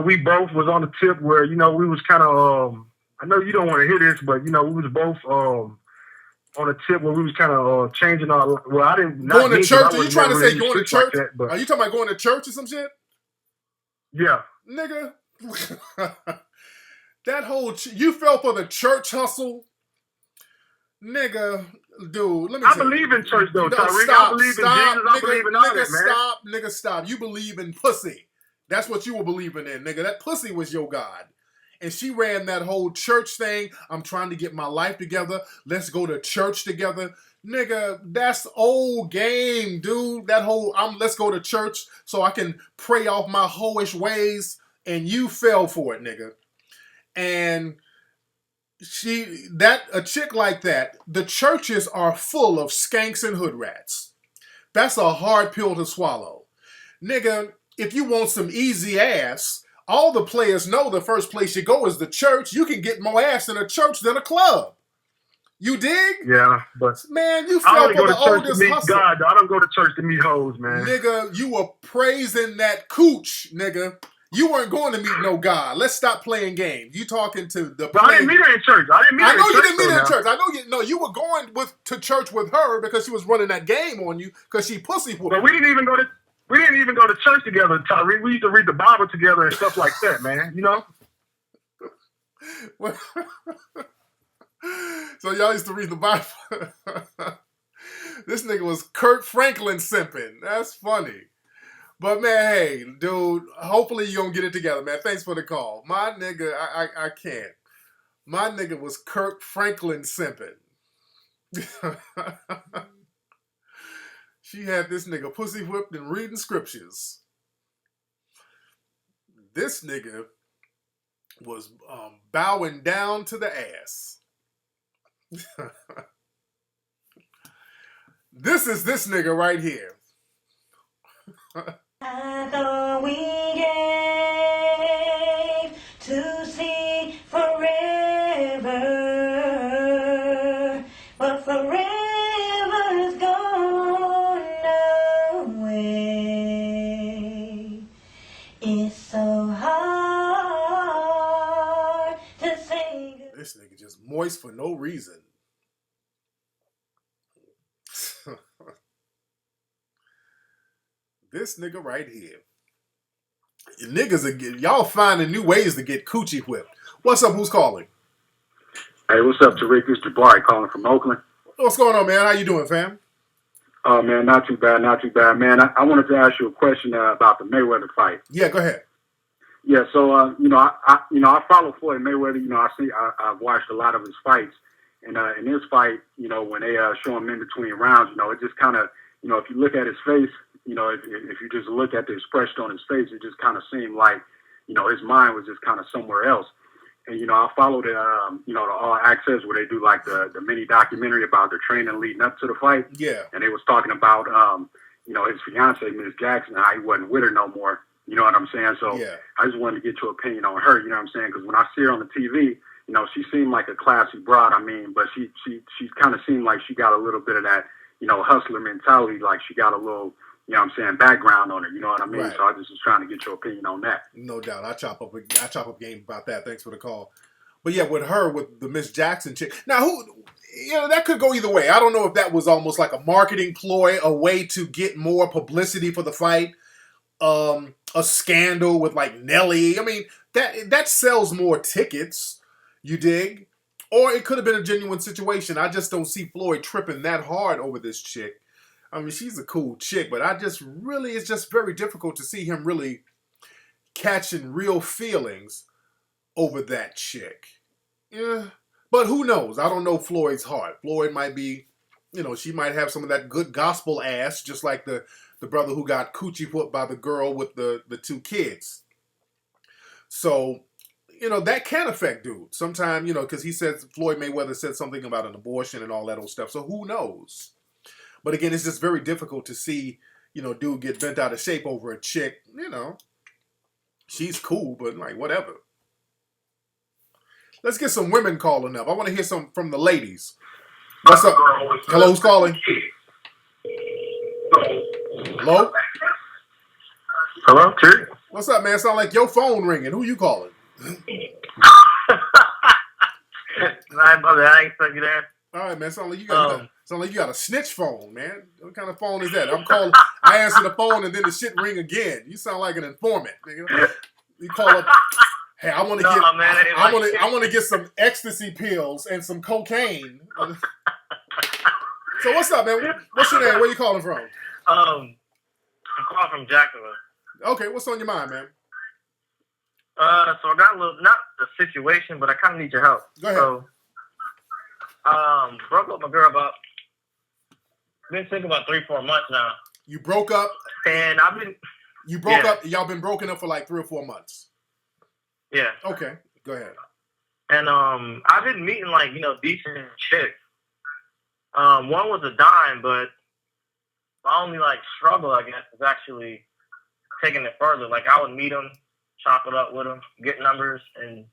we both was on the tip where, we was kind of, I know you don't want to hear this, but, we was both on a tip where we was kind of changing our, well, I didn't. Going to church? Are you trying to say going to church? Like that, are you talking about going to church or some shit? Yeah. Nigga. That whole, you fell for the church hustle? Nigga, Dude, let me I tell you. believe in church though, No, Tariq. I stop, believe in Jesus. stop, I believe in all nigga, that, man. stop, nigga, stop. You believe in pussy. That's what you were believing in, nigga. That pussy was your God. And she ran that whole church thing. I'm trying to get my life together. Let's go to church together. Nigga, that's old game, dude. That whole let's go to church so I can pray off my hoish ways. And you fell for it, nigga. And a chick like that, the churches are full of skanks and hood rats. That's a hard pill to swallow. Nigga, if you want some easy ass, all the players know the first place you go is the church. You can get more ass in a church than a club. You dig? Yeah, but man, you I fell only for go to the church to oldest meet hustle. God. I don't go to church to meet hoes, man. Nigga, you were praising that cooch, nigga. You weren't going to meet no God. Let's stop playing games. You talking to the. But I didn't meet her in church. I know you didn't meet her in church. I know you were going to church with her because she was running that game on you because she pussy whooped. But we didn't even go to church together, Tariq. We used to read the Bible together and stuff like that, man. You know. So y'all used to read the Bible. This nigga was Kurt Franklin simping. That's funny. But man, hey, dude, hopefully you gonna get it together, man. Thanks for the call. My nigga, I can't. My nigga was Kurt Franklin simping. She had this nigga pussy whipped and reading scriptures. This nigga was bowing down to the ass. This is this nigga right here. I thought we gave to see forever, but forever's gone away. It's so hard to say. This nigga just moist for no reason. This nigga right here. Niggas, y'all finding new ways to get coochie whipped. What's up? Who's calling? Hey, what's up, Tariq? It's Jabari calling from Oakland. What's going on, man? How you doing, fam? Oh, man, not too bad, man. I wanted to ask you a question about the Mayweather fight. Yeah, go ahead. Yeah, so I follow Floyd Mayweather. I've watched a lot of his fights, and in this fight, when they show him in between rounds, it just kind of, if you look at his face, if you just look at the expression on his face, it just kind of seemed like, his mind was just kind of somewhere else. And, I followed the All Access where they do like the mini documentary about their training leading up to the fight. Yeah. And they was talking about, his fiance, Ms. Jackson, how he wasn't with her no more. You know what I'm saying? So yeah. I just wanted to get your opinion on her, you know what I'm saying? Because when I see her on the TV, she seemed like a classy broad, but she kind of seemed like she got a little bit of that, hustler mentality, like she got a little, background on her, you know what I mean? Right. So I just was trying to get your opinion on that. No doubt. I chop up game about that. Thanks for the call. But yeah, with the Miss Jackson chick. Now, that could go either way. I don't know if that was almost like a marketing ploy, a way to get more publicity for the fight. A scandal with like Nelly. I mean, that sells more tickets, you dig? Or it could have been a genuine situation. I just don't see Floyd tripping that hard over this chick. I mean, she's a cool chick, but it's just very difficult to see him really catching real feelings over that chick. Yeah. But who knows? I don't know Floyd's heart. Floyd might be, she might have some of that good gospel ass, just like the brother who got coochie whooped by the girl with the two kids. So, that can affect dude. Sometimes, because he says Floyd Mayweather said something about an abortion and all that old stuff. So who knows? But again, it's just very difficult to see, dude get bent out of shape over a chick. She's cool, but like, whatever. Let's get some women calling up. I want to hear some from the ladies. What's up? Hello, who's calling? Hello? Hello, Tariq? What's up, man? Sound like your phone ringing. Who you calling? I ain't stuck you there. All right, man. Sound like you got a snitch phone, man. What kind of phone is that? I'm calling. I answer the phone and then the shit ring again. You sound like an informant, nigga. You call up. Hey, I want to get some ecstasy pills and some cocaine. So what's up, man? What's your name? Where you calling from? I'm calling from Jacksonville. Okay, what's on your mind, man? So I got a little, not a situation, but I kind of need your help. Go ahead. So, broke up with my girl about, been single about 3-4 months now. You broke up? And I've been... You broke up, y'all been broken up for like 3 or 4 months? Yeah. Okay, go ahead. And I've been meeting like, decent chicks. One was a dime, but my only like struggle, I guess, is actually taking it further. Like I would meet them, chop it up with them, get numbers, and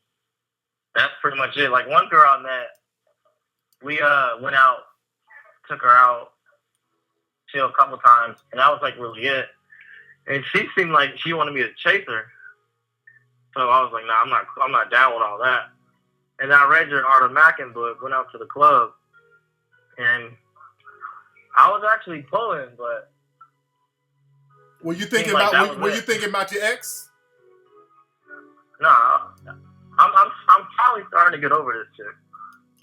that's pretty much it. Like one girl I met, we went out, took her out, chilled a couple times, and that was like really it. And she seemed like she wanted me to chase her. So I was like, nah, I'm not down with all that. And I read your Art of Mackin book, went out to the club, and I was actually pulling, but were you thinking about were you thinking about your ex? Nah, I'm probably starting to get over this chick.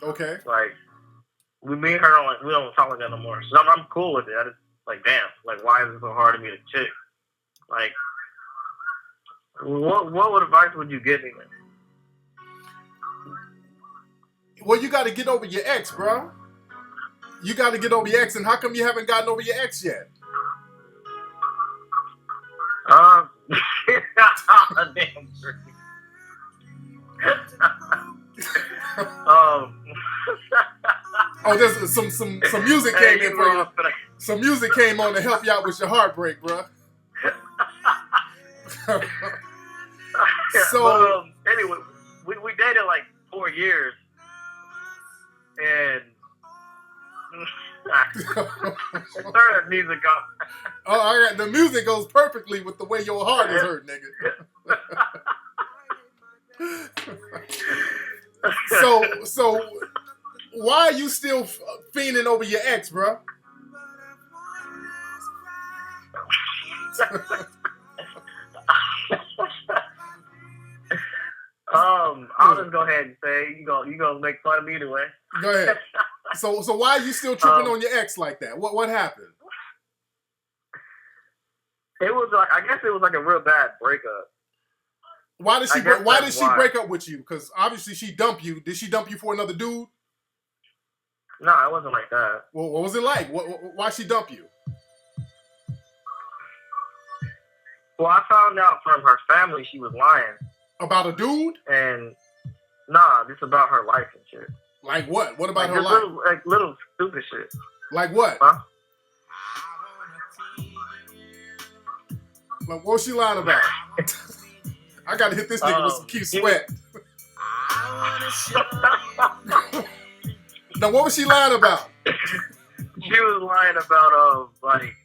Okay. Like me and her we don't talk like that no more. So I'm cool with it. I just like damn, like why is it so hard to meet a chick? Like what advice would you give me, man? Well, you got to get over your ex, bro. You got to get over your ex, and how come you haven't gotten over your ex yet? Damn. Oh, there's some music came in for you. Some music came on to help you out with your heartbreak, bro. So anyway, we dated like 4 years, and turn that music off. Oh, all right. The music goes perfectly with the way your heart is hurt, nigga. So why are you still fiending over your ex, bro? I'll just go ahead and say you gonna make fun of me anyway. Go ahead. So why are you still tripping on your ex like that? What happened? It was like, I guess it was like a real bad breakup. Why did she break up with you? Because obviously she dumped you. Did she dump you for another dude? No, it wasn't like that. Well, what was it like? Why she dump you? Well, I found out from her family she was lying. About a dude? And nah, just about her life and shit. Like what? What about like her life? Little stupid shit. Like what? Huh? Like what was she lying about? I gotta hit this nigga with some Keith Sweat. Now what was she lying about? She was lying about like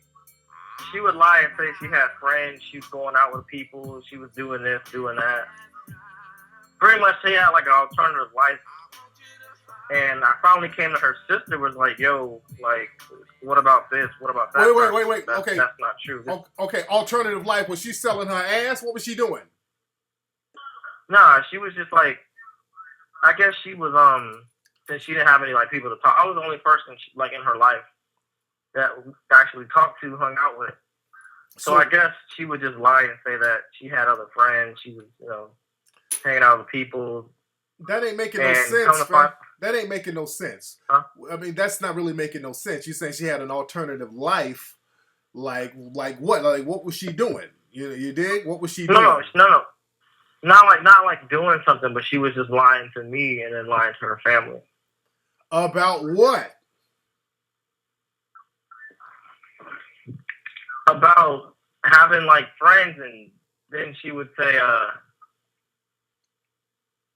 she would lie and say she had friends, she was going out with people, she was doing this, doing that. Pretty much she had like an alternative life. And I finally came to her sister, was like, yo, like, what about this? What about that? Wait. Okay. That's not true. Okay, alternative life. Was she selling her ass? What was she doing? Nah, she was just like, I guess she was, since she didn't have any, like, people to talk. I was the only person, like, in her life that actually talked to, hung out with. So I guess she would just lie and say that she had other friends. She was, hanging out with people. That ain't making no sense, man. That ain't making no sense. Huh? I mean, that's not really making no sense. You're saying she had an alternative life. Like what? Like, what was she doing? You dig? What was she doing? No. Not like doing something, but she was just lying to me and then lying to her family. About what? About having, like, friends, and then she would say,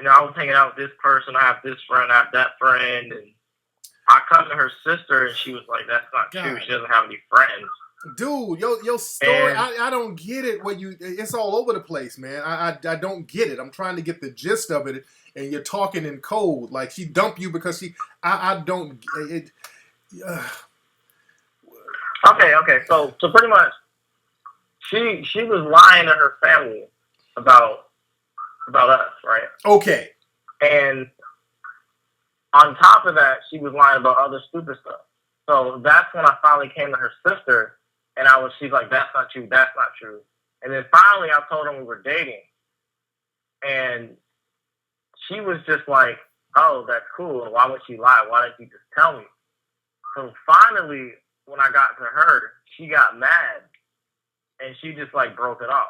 I was hanging out with this person, I have this friend, I have that friend, and I come to her sister, and she was like, that's not true, she doesn't have any friends. Dude, your story, I don't get it. It's all over the place, man. I don't get it. I'm trying to get the gist of it, and you're talking in code. Like, she dumped you because I don't, it. Okay, so pretty much, she was lying to her family about us, right? Okay. And on top of that, she was lying about other stupid stuff. So that's when I finally came to her sister, and she's like, that's not true, that's not true. And then finally I told her we were dating, and she was just like, oh, that's cool. Why would she lie? Why didn't you just tell me? So finally, when I got to her, she got mad, and she just like broke it off.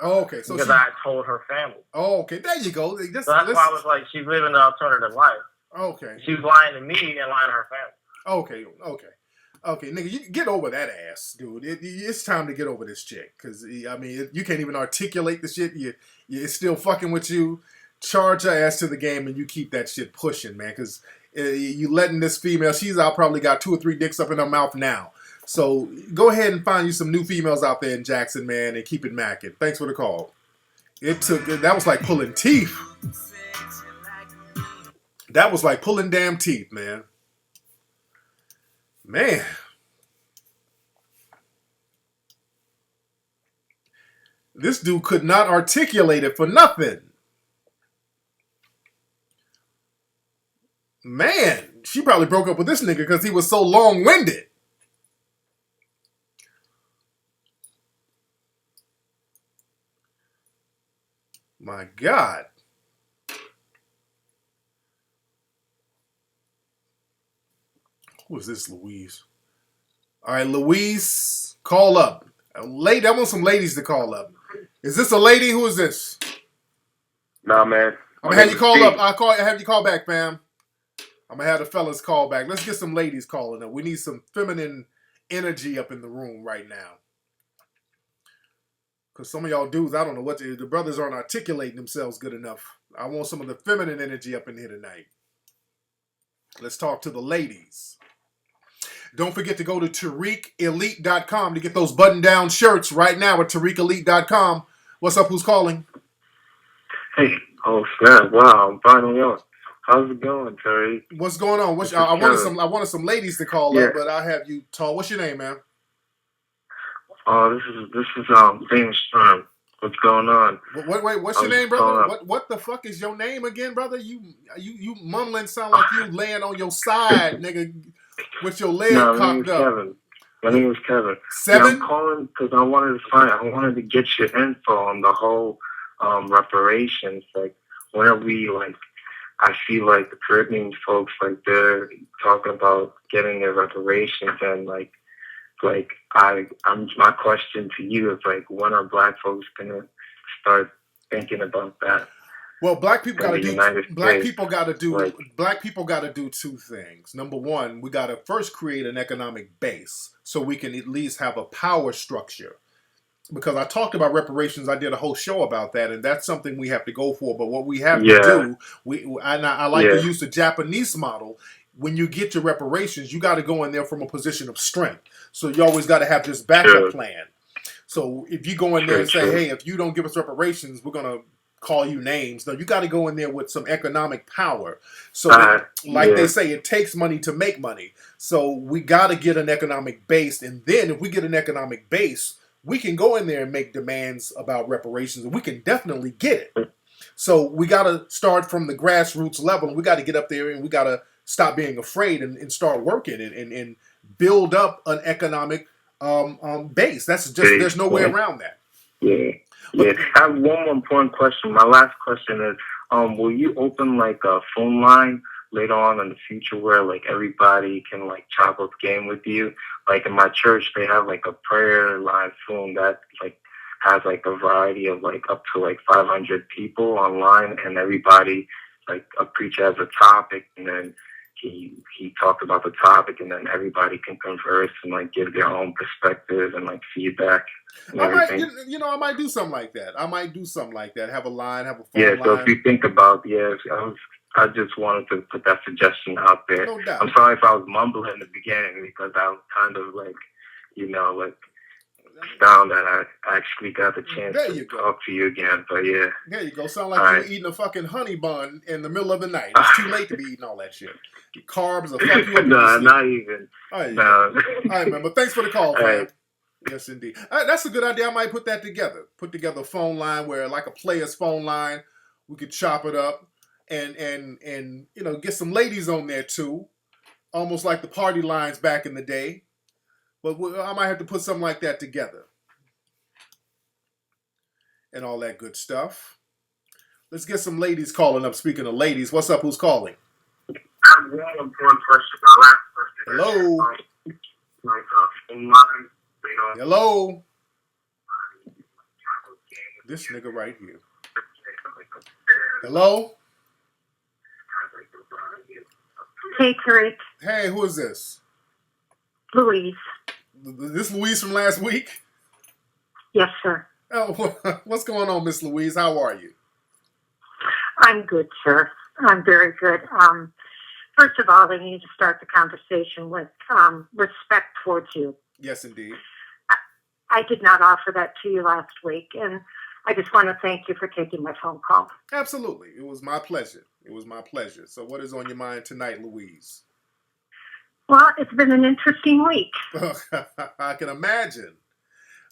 Oh, okay. So because I told her family. Oh, okay. There you go. So that's why I was like, she's living an alternative life. Okay. She was lying to me and lying to her family. Okay, nigga, you get over that ass, dude. It's time to get over this chick, because I mean, you can't even articulate the shit. It's still fucking with you. Charge her ass to the game, and you keep that shit pushing, man. Because you letting this female, she's out probably got 2 or 3 dicks up in her mouth now. So go ahead and find you some new females out there in Jackson, man, and keep it macking. Thanks for the call. That was like pulling teeth. That was like pulling damn teeth, man. Man. This dude could not articulate it for nothing. Man, she probably broke up with this nigga because he was so long-winded. My God. Who is this, Louise? All right, Louise, call up. I want some ladies to call up. Is this a lady? Who is this? Nah, man. I'm gonna have you call up. I have you call back, fam. I'm gonna have the fellas call back. Let's get some ladies calling up. We need some feminine energy up in the room right now. Because some of y'all dudes, I don't know what the brothers aren't articulating themselves good enough. I want some of the feminine energy up in here tonight. Let's talk to the ladies. Don't forget to go to TariqElite.com to get those button-down shirts right now at TariqElite.com. What's up? Who's calling? Hey, oh snap! Wow, I'm finally on. How's it going, Tariq? What's going on? I wanted some ladies to call up, but I'll have you talk. What's your name, man? Oh, this is famous term. What's going on? Wait, what's your name, brother? What the fuck is your name again, brother? You mumbling sound like you laying on your side, nigga, with your leg cocked up. Kevin. My name is Kevin. 7? Yeah, I'm calling because I wanted to get your info on the whole reparations. Like, whenever I see like the Caribbean folks, like they're talking about getting their reparations, and my question to you is like, when are black folks gonna start thinking about that? Well, black people got to do 2 things. Number one, we got to first create an economic base so we can at least have a power structure. Because I talked about reparations, I did a whole show about that, and that's something we have to go for. But what we have to do, I like to use the Japanese model. When you get your reparations, you got to go in there from a position of strength. So you always got to have this backup plan. So if you go in there and say, hey, if you don't give us reparations, we're going to call you names. No, you got to go in there with some economic power. So they say, it takes money to make money. So we got to get an economic base. And then if we get an economic base, we can go in there and make demands about reparations, and we can definitely get it. So we got to start from the grassroots level, and we got to get up there, and we got to stop being afraid and start working and build up an economic base. That's just, there's no way around that. Yeah. I have one more important question. My last question is, will you open like a phone line later on in the future where like everybody can like chop up game with you? Like in my church, they have like a prayer line phone that like has like a variety of like up to like 500 people online, and everybody, like a preacher has a topic, and then he talks about the topic, and then everybody can converse and like give their own perspective and like feedback and everything. I might do something like that. Have a line, have a phone line. Yeah, so if you think about, I just wanted to put that suggestion out there. No doubt. I'm sorry if I was mumbling in the beginning, because I was kind of like, down that I actually got the chance to talk to you again. But yeah. There you go. Sound like you're eating a fucking honey bun in the middle of the night. It's too late to be eating all that shit. Carbs will fuck you up. No, not even. All right, man. But thanks for the call, man. Right. Yes, indeed. That's a good idea. I might put that together. Put together a phone line where, like a player's phone line, we could chop it up and get some ladies on there too. almost like the party lines back in the day. But I might have to put something like that together and all that good stuff. Let's get some ladies calling up. Speaking of ladies, what's up? Who's calling? I have one important question. My last question. Hello. Like online, Hello. This nigga right here. Hello. Hey, Tariq. Hey, who is this? Louise. This Louise from last week? Yes, sir. Oh, what's going on, Miss Louise? How are you? I'm good, sir. I'm very good. First of all, I need to start the conversation with respect towards you. Yes, indeed. I did not offer that to you last week, and I just want to thank you for taking my phone call. Absolutely. It was my pleasure. It was my pleasure. So what is on your mind tonight, Louise? Well, it's been an interesting week. I can imagine.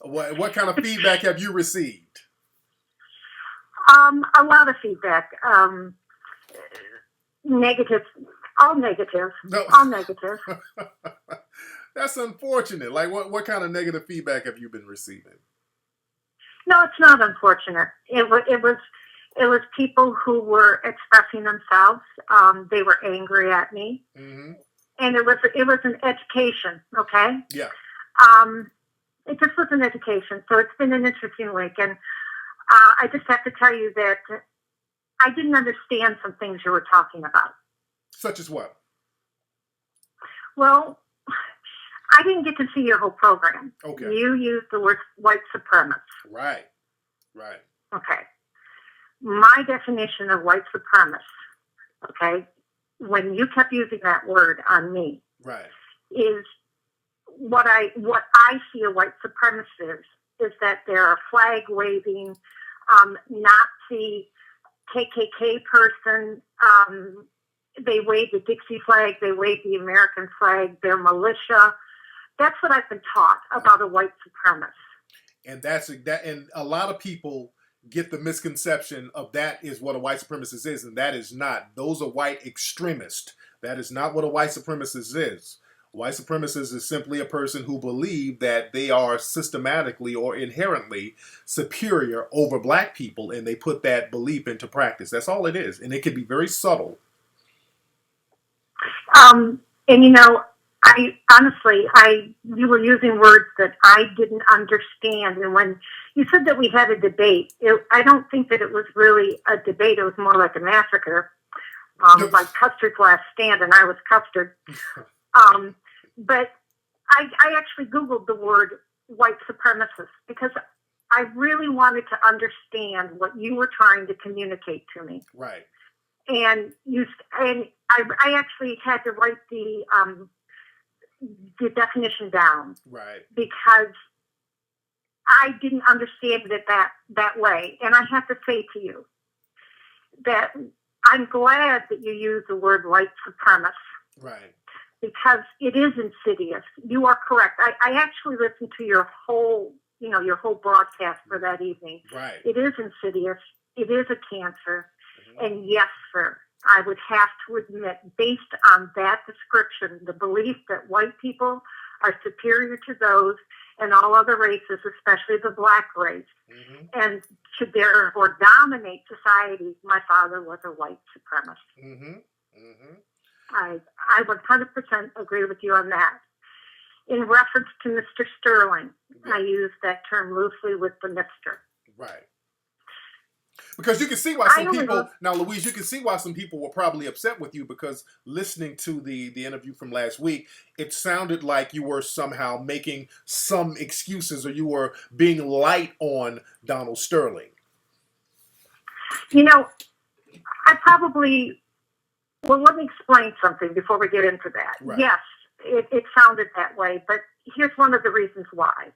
What kind of feedback have you received? A lot of feedback. Negative. All negative. No. All negative. That's unfortunate. Like, what kind of negative feedback have you been receiving? No, it's not unfortunate. It was people who were expressing themselves. They were angry at me, Mm-hmm. and it was an education. Okay. Yeah. It just was an education. So it's been an interesting week, and I just have to tell you that I didn't understand some things you were talking about. Such as what? Well, I didn't get to see your whole program. Okay. You used the word white supremacist. Right. Okay. My definition of white supremacist, okay, when you kept using that word on me, right, is what I see a white supremacist is that they're a flag waving, Nazi, KKK person. They wave the Dixie flag. They wave the American flag. They're militia. That's what I've been taught about a white supremacist. And and a lot of people get the misconception of that is what a white supremacist is, and that is not. Those are white extremists. That is not what a white supremacist is. A white supremacist is simply a person who believes that they are systematically or inherently superior over black people, and they put that belief into practice. That's all it is, and it can be very subtle. And you were using words that I didn't understand. And when you said that we had a debate, I don't think that it was really a debate. It was more like a massacre, like Custer's Last Stand, and I was Custard. But I actually Googled the word white supremacist because I really wanted to understand what you were trying to communicate to me. Right. And I actually had to write the definition down, right? Because I didn't understand it that way. And I have to say to you that I'm glad that you use the word white supremacist, right? Because it is insidious. You are correct. I actually listened to your whole broadcast for that evening. Right. It is insidious. It is a cancer. Mm-hmm. And yes, sir, I would have to admit, based on that description, the belief that white people are superior to those and all other races, especially the black race, mm-hmm. and should therefore dominate society, my father was a white supremacist. Mm-hmm. Mm-hmm. I 100% agree with you on that. In reference to Mr. Sterling, yeah. I use that term loosely with the Mr. Right. Because you can see why some people, now Louise, you can see why some people were probably upset with you, because listening to the interview from last week, it sounded like you were somehow making some excuses, or you were being light on Donald Sterling. Let me explain something before we get into that. Right. Yes, it sounded that way, but here's one of the reasons why.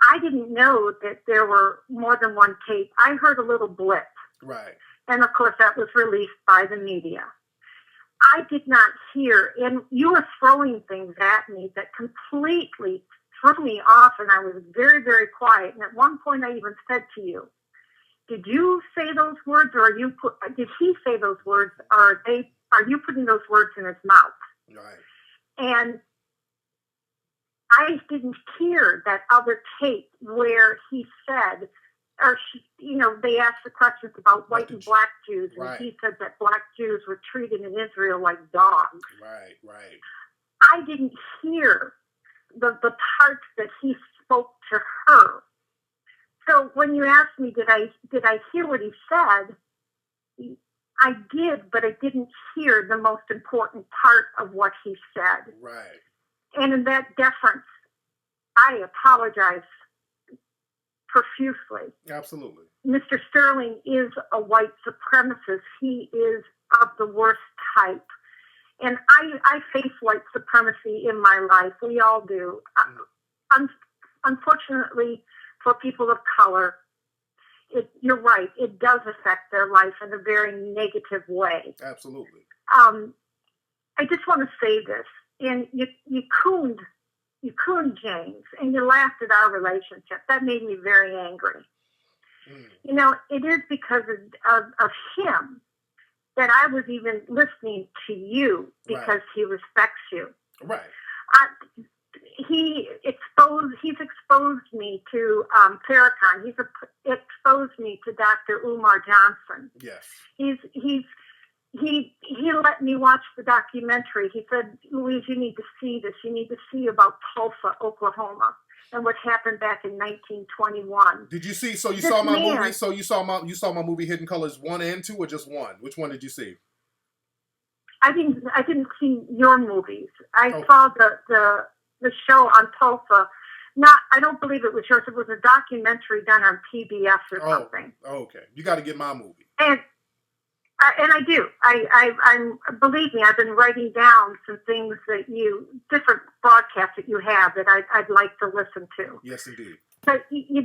I didn't know that there were more than one tape. I heard a little blip. Right. And, of course, that was released by the media. I did not hear, and you were throwing things at me that completely threw me off, and I was very, very quiet. And at one point I even said to you, did you say those words, or did he say those words, or are you putting those words in his mouth? Right. And I didn't hear that other tape where he said, or they asked the questions about white and black Jews, and he said that black Jews were treated in Israel like dogs. Right. I didn't hear the parts that he spoke to her. So when you asked me, did I hear what he said? I did, but I didn't hear the most important part of what he said. Right. And in that deference, I apologize profusely. Absolutely. Mr. Sterling is a white supremacist. He is of the worst type. And I face white supremacy in my life. We all do. Unfortunately, for people of color, you're right, it does affect their life in a very negative way. Absolutely. I just want to say this. And you cooned James, and you laughed at our relationship. That made me very angry. It is because of him that I was even listening to you, because he respects you. Right. He's exposed me to Farrakhan. He's exposed me to Dr. Umar Johnson. Yes. He let me watch the documentary. He said, "Louise, you need to see this. You need to see about Tulsa, Oklahoma, and what happened back in 1921." Did you see? So you saw my movie. So you saw my movie Hidden Colors 1 and 2, or just 1? Which one did you see? I didn't see your movies. I saw the show on Tulsa. I don't believe it was yours. It was a documentary done on PBS or something. Okay. You got to get my movie. And I do. I'm believe me, I've been writing down some things that different broadcasts that you have that I'd like to listen to. Yes, indeed. But you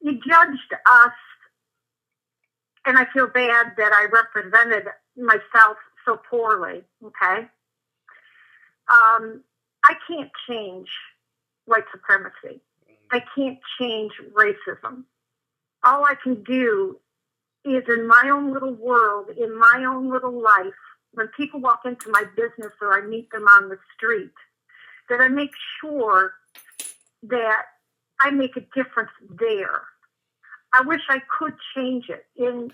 judged us, and I feel bad that I represented myself so poorly. Okay. I can't change white supremacy. I can't change racism. All I can do is, in my own little world, in my own little life, when people walk into my business or I meet them on the street, that I make sure that I make a difference there. I wish I could change it. You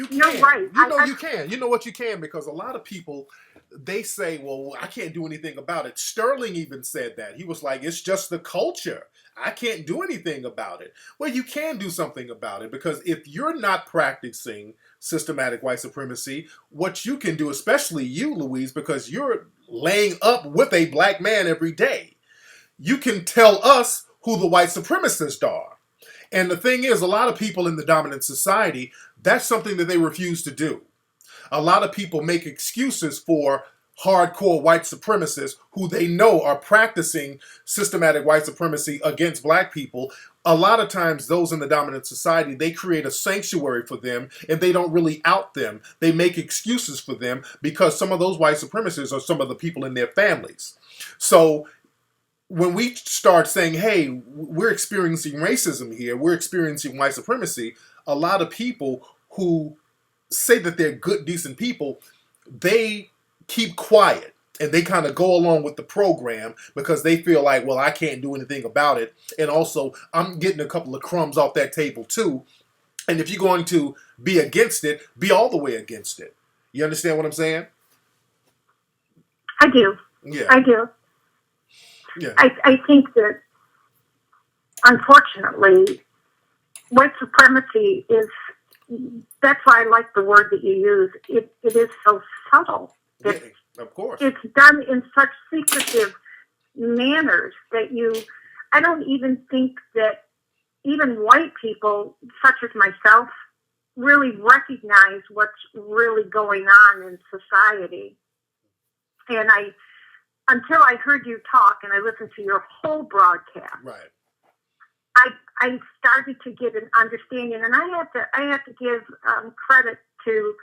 can. You're right. You can. You know what, you can, because a lot of people, they say, well, I can't do anything about it. Sterling even said that. He was like, it's just the culture. I can't do anything about it. Well, you can do something about it, because if you're not practicing systematic white supremacy, what you can do, especially you, Louise, because you're laying up with a black man every day, you can tell us who the white supremacists are. And the thing is, a lot of people in the dominant society, that's something that they refuse to do. A lot of people make excuses for hardcore white supremacists who they know are practicing systematic white supremacy against black people. A lot of times those in the dominant society, they create a sanctuary for them, and they don't really out them. They make excuses for them because some of those white supremacists are some of the people in their families. So when we start saying, hey, we're experiencing racism here, we're experiencing white supremacy, a lot of people who say that they're good, decent people, they keep quiet and they kind of go along with the program because they feel like, well, I can't do anything about it. And also, I'm getting a couple of crumbs off that table too. And if you're going to be against it, be all the way against it. You understand what I'm saying? I do. Yeah. I do. Yeah. I think that, unfortunately, white supremacy is, that's why I like the word that you use. It is so subtle. Yeah, of course. It's done in such secretive manners that I don't even think that even white people, such as myself, really recognize what's really going on in society. And until I heard you talk and I listened to your whole broadcast, right, I started to get an understanding, and I have to give credit to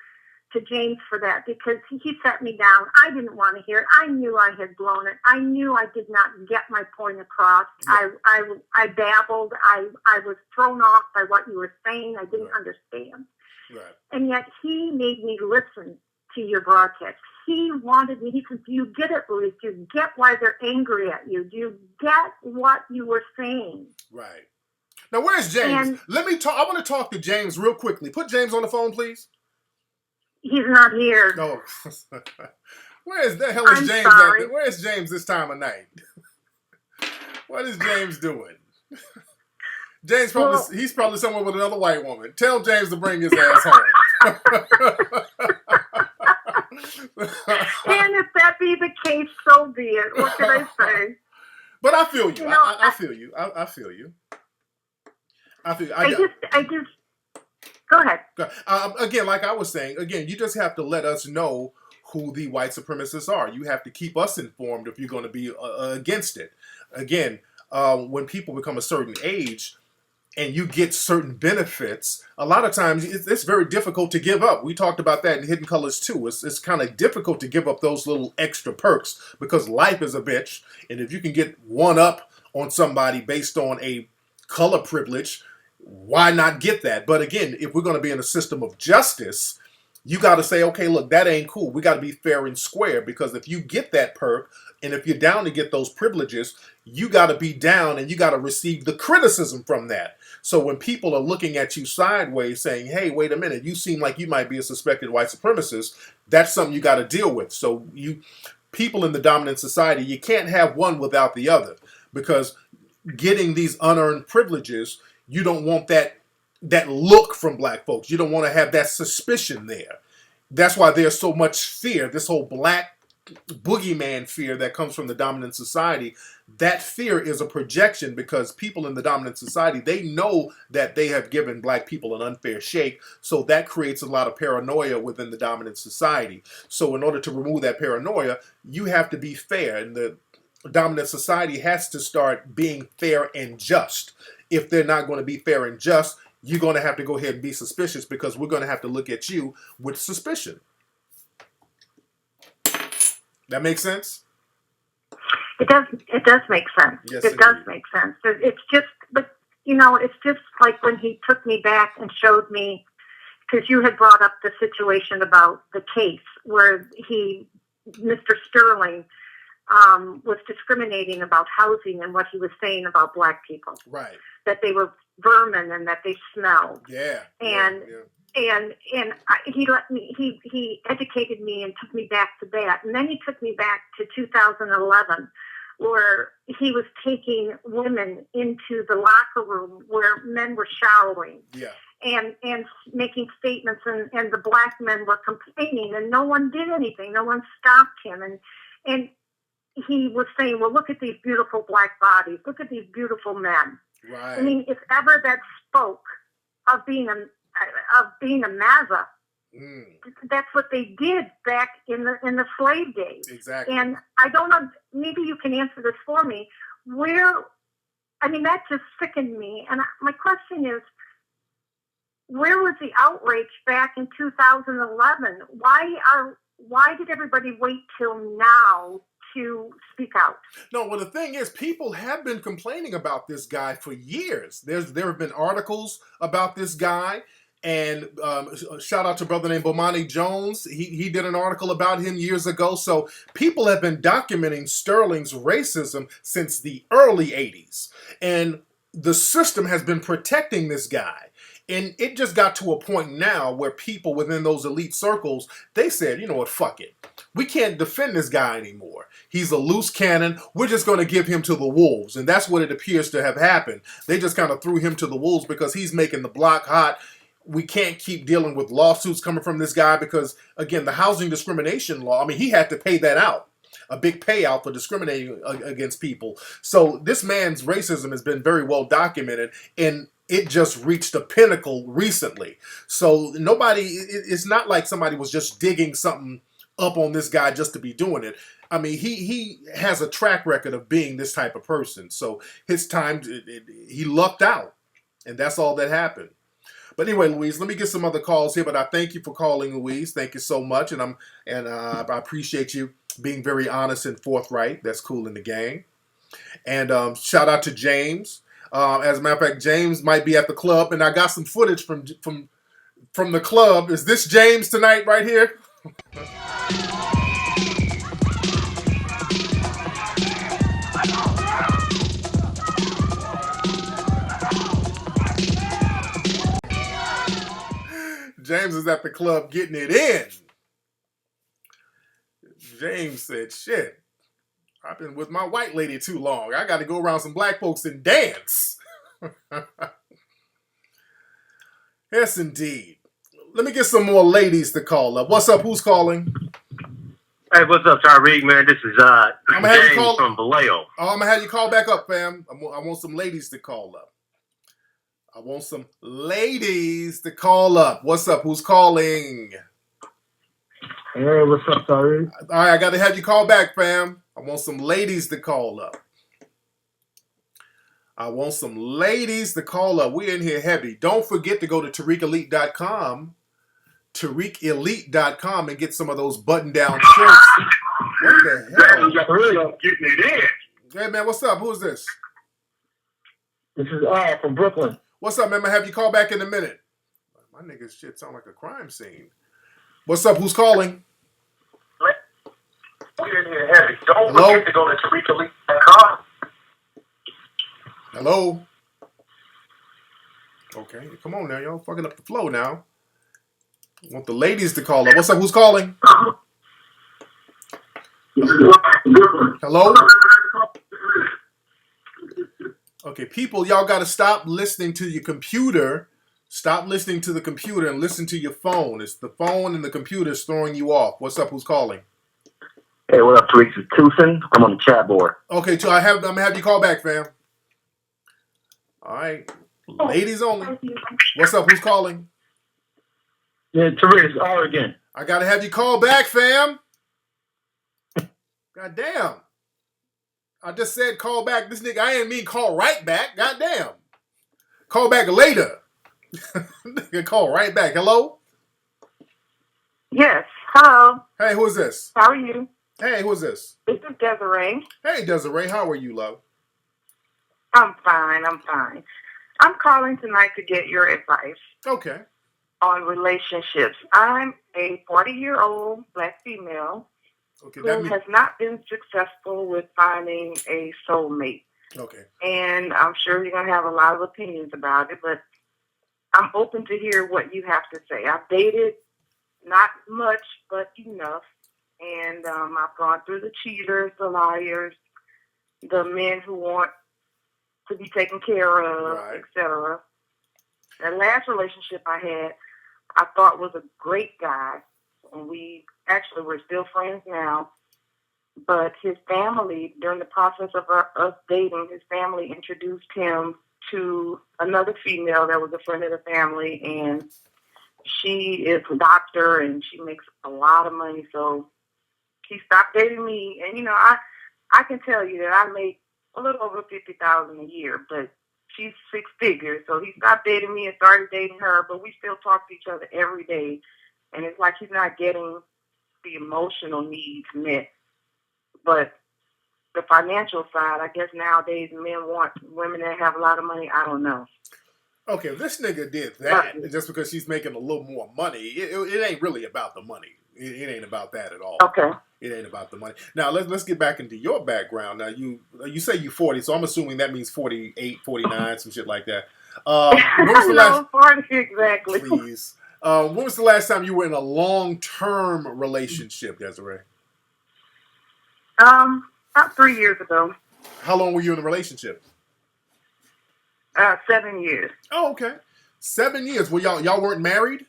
James for that, because he set me down. I didn't want to hear it. I knew I had blown it. I knew I did not get my point across. Yeah. I babbled. I was thrown off by what you were saying. I didn't understand. Right. And yet he made me listen to your broadcast. he wanted me. He said, "Do you get it, Louise? Do you get why they're angry at you? Do you get what you were saying?" Right. Now, where's James? And Let me talk. I want to talk to James real quickly. Put James on the phone, please. he's not here. No. Where the hell I'm is James? sorry. Where is James this time of night? What is James doing? James probably he's probably somewhere with another white woman. Tell James to bring his ass home. And if that be the case, so be it. What can I say? But I feel you. You know, I feel you. I feel you. I feel. I just. Go ahead. Again, like I was saying, again, you just have to let us know who the white supremacists are. You have to keep us informed if you're going to be against it. Again, when people become a certain age and you get certain benefits, a lot of times it's very difficult to give up. We talked about that in Hidden Colors too. It's kind of difficult to give up those little extra perks because life is a bitch. And if you can get one up on somebody based on a color privilege, why not get that? But again, if we're going to be in a system of justice, you got to say, okay, look, that ain't cool. We got to be fair and square, because if you get that perk and if you're down to get those privileges, you got to be down and you got to receive the criticism from that. So when people are looking at you sideways saying, hey, wait a minute, you seem like you might be a suspected white supremacist, that's something you got to deal with. So people in the dominant society, you can't have one without the other, because getting these unearned privileges, you don't want that look from black folks. You don't want to have that suspicion there. That's why there's so much fear, this whole black boogeyman fear that comes from the dominant society. That fear is a projection, because people in the dominant society, they know that they have given black people an unfair shake. So that creates a lot of paranoia within the dominant society. So in order to remove that paranoia, you have to be fair. And the dominant society has to start being fair and just. If they're not going to be fair and just, you're going to have to go ahead and be suspicious, because we're going to have to look at you with suspicion. That makes sense? It does make sense. Yes, it does make sense. It's just, but it's just like when he took me back and showed me, because you had brought up the situation about the case where Mr. Sterling, was discriminating about housing and what he was saying about black people. Right. That they were vermin and that they smelled. Yeah. And he educated me and took me back to that. And then he took me back to 2011, where he was taking women into the locker room where men were showering. Yeah. And making statements, and the black men were complaining, and no one did anything. No one stopped him. And he was saying, well, look at these beautiful black bodies. Look at these beautiful men. Right. I mean, if ever that spoke of being a Mazza, that's what they did back in the slave days. Exactly. And I don't know, maybe you can answer this for me. That just sickened me. And my question is, where was the outrage back in 2011? Why did everybody wait till now to speak out? No, well, the thing is, people have been complaining about this guy for years. There have been articles about this guy, and shout out to a brother named Bomani Jones. He did an article about him years ago. So people have been documenting Sterling's racism since the early 80s. And the system has been protecting this guy. And it just got to a point now where people within those elite circles, they said, you know what, fuck it. We can't defend this guy anymore. He's a loose cannon. We're just going to give him to the wolves. And that's what it appears to have happened. They just kind of threw him to the wolves because he's making the block hot. We can't keep dealing with lawsuits coming from this guy because, again, the housing discrimination law, he had to pay that out. A big payout for discriminating against people. So this man's racism has been very well documented, and it just reached a pinnacle recently. So it's not like somebody was just digging something up on this guy just to be doing it. He has a track record of being this type of person. So his time, he lucked out, and that's all that happened. But anyway, Louise, let me get some other calls here. But I thank you for calling, Louise. Thank you so much, and I appreciate you being very honest and forthright. That's cool in the gang. And shout out to James. As a matter of fact, James might be at the club, and I got some footage from the club. Is this James tonight right here? James is at the club getting it in. James said, shit, I've been with my white lady too long. I got to go around some black folks and dance. Yes, indeed. Let me get some more ladies to call up. What's up? Who's calling? Hey, what's up, Tariq, man? This is James from Vallejo. Oh, I'm going to have you call back up, fam. I want some ladies to call up. I want some ladies to call up. What's up? Who's calling? Hey, what's up, Tariq? All right, I got to have you call back, fam. I want some ladies to call up. I want some ladies to call up. We're in here heavy. Don't forget to go to TariqElite.com, TariqElite.com, and get some of those button-down shirts. What the hell? Really getting it in. Hey, man, what's up? Who's this? This is Al from Brooklyn. What's up, man? I'm going to have you call back in a minute. My nigga's shit sound like a crime scene. What's up? Who's calling? We're in here heavy. Don't Hello? forget to go to TariqElite.com. Hello? Okay, come on now. Y'all fucking up the flow now. I want the ladies to call up. What's up? Who's calling? Hello? Okay, people, y'all got to stop listening to your computer. Stop listening to the computer and listen to your phone. It's the phone and the computer throwing you off. What's up? Who's calling? Hey, what up, Tariq? It's Tucson. I'm on the chat board. Okay, so I'm going to have you call back, fam. All right. Ladies only. What's up? Who's calling? Yeah, Tariq, it's Al again. I got to have you call back, fam. God damn. I just said call back. This nigga, I ain't mean call right back. God damn. Call back later. Nigga, call right back. Hello? Yes. Hello. Hey, who is this? How are you? Hey, who is this? This is Desiree. Hey, Desiree. How are you, love? I'm fine. I'm calling tonight to get your advice. Okay. On relationships. I'm a 40-year-old black female who has not been successful with finding a soulmate. Okay. And I'm sure you're going to have a lot of opinions about it, but I'm open to hear what you have to say. I've dated not much, but enough. And I've gone through the cheaters, the liars, the men who want to be taken care of, etc. The last relationship I had, I thought was a great guy. And we're still friends now. But his family, during the process of us dating, his family introduced him to another female that was a friend of the family. And she is a doctor and she makes a lot of money. So he stopped dating me. And, I can tell you that I make a little over $50,000 a year, but she's six figures. So he stopped dating me and started dating her, but we still talk to each other every day. And it's like he's not getting the emotional needs met. But the financial side, I guess nowadays men want women that have a lot of money. I don't know. Okay, this nigga did that just because she's making a little more money. It ain't really about the money. It ain't about that at all. Okay. It ain't about the money. Now, let's get back into your background. Now, you say you're 40, so I'm assuming that means 48, 49, some shit like that. When was the last... 40, exactly. Please. When was the last time you were in a long-term relationship, Desiree? About 3 years ago. How long were you in a relationship? 7 years. Oh, okay. 7 years. Well, y'all weren't married?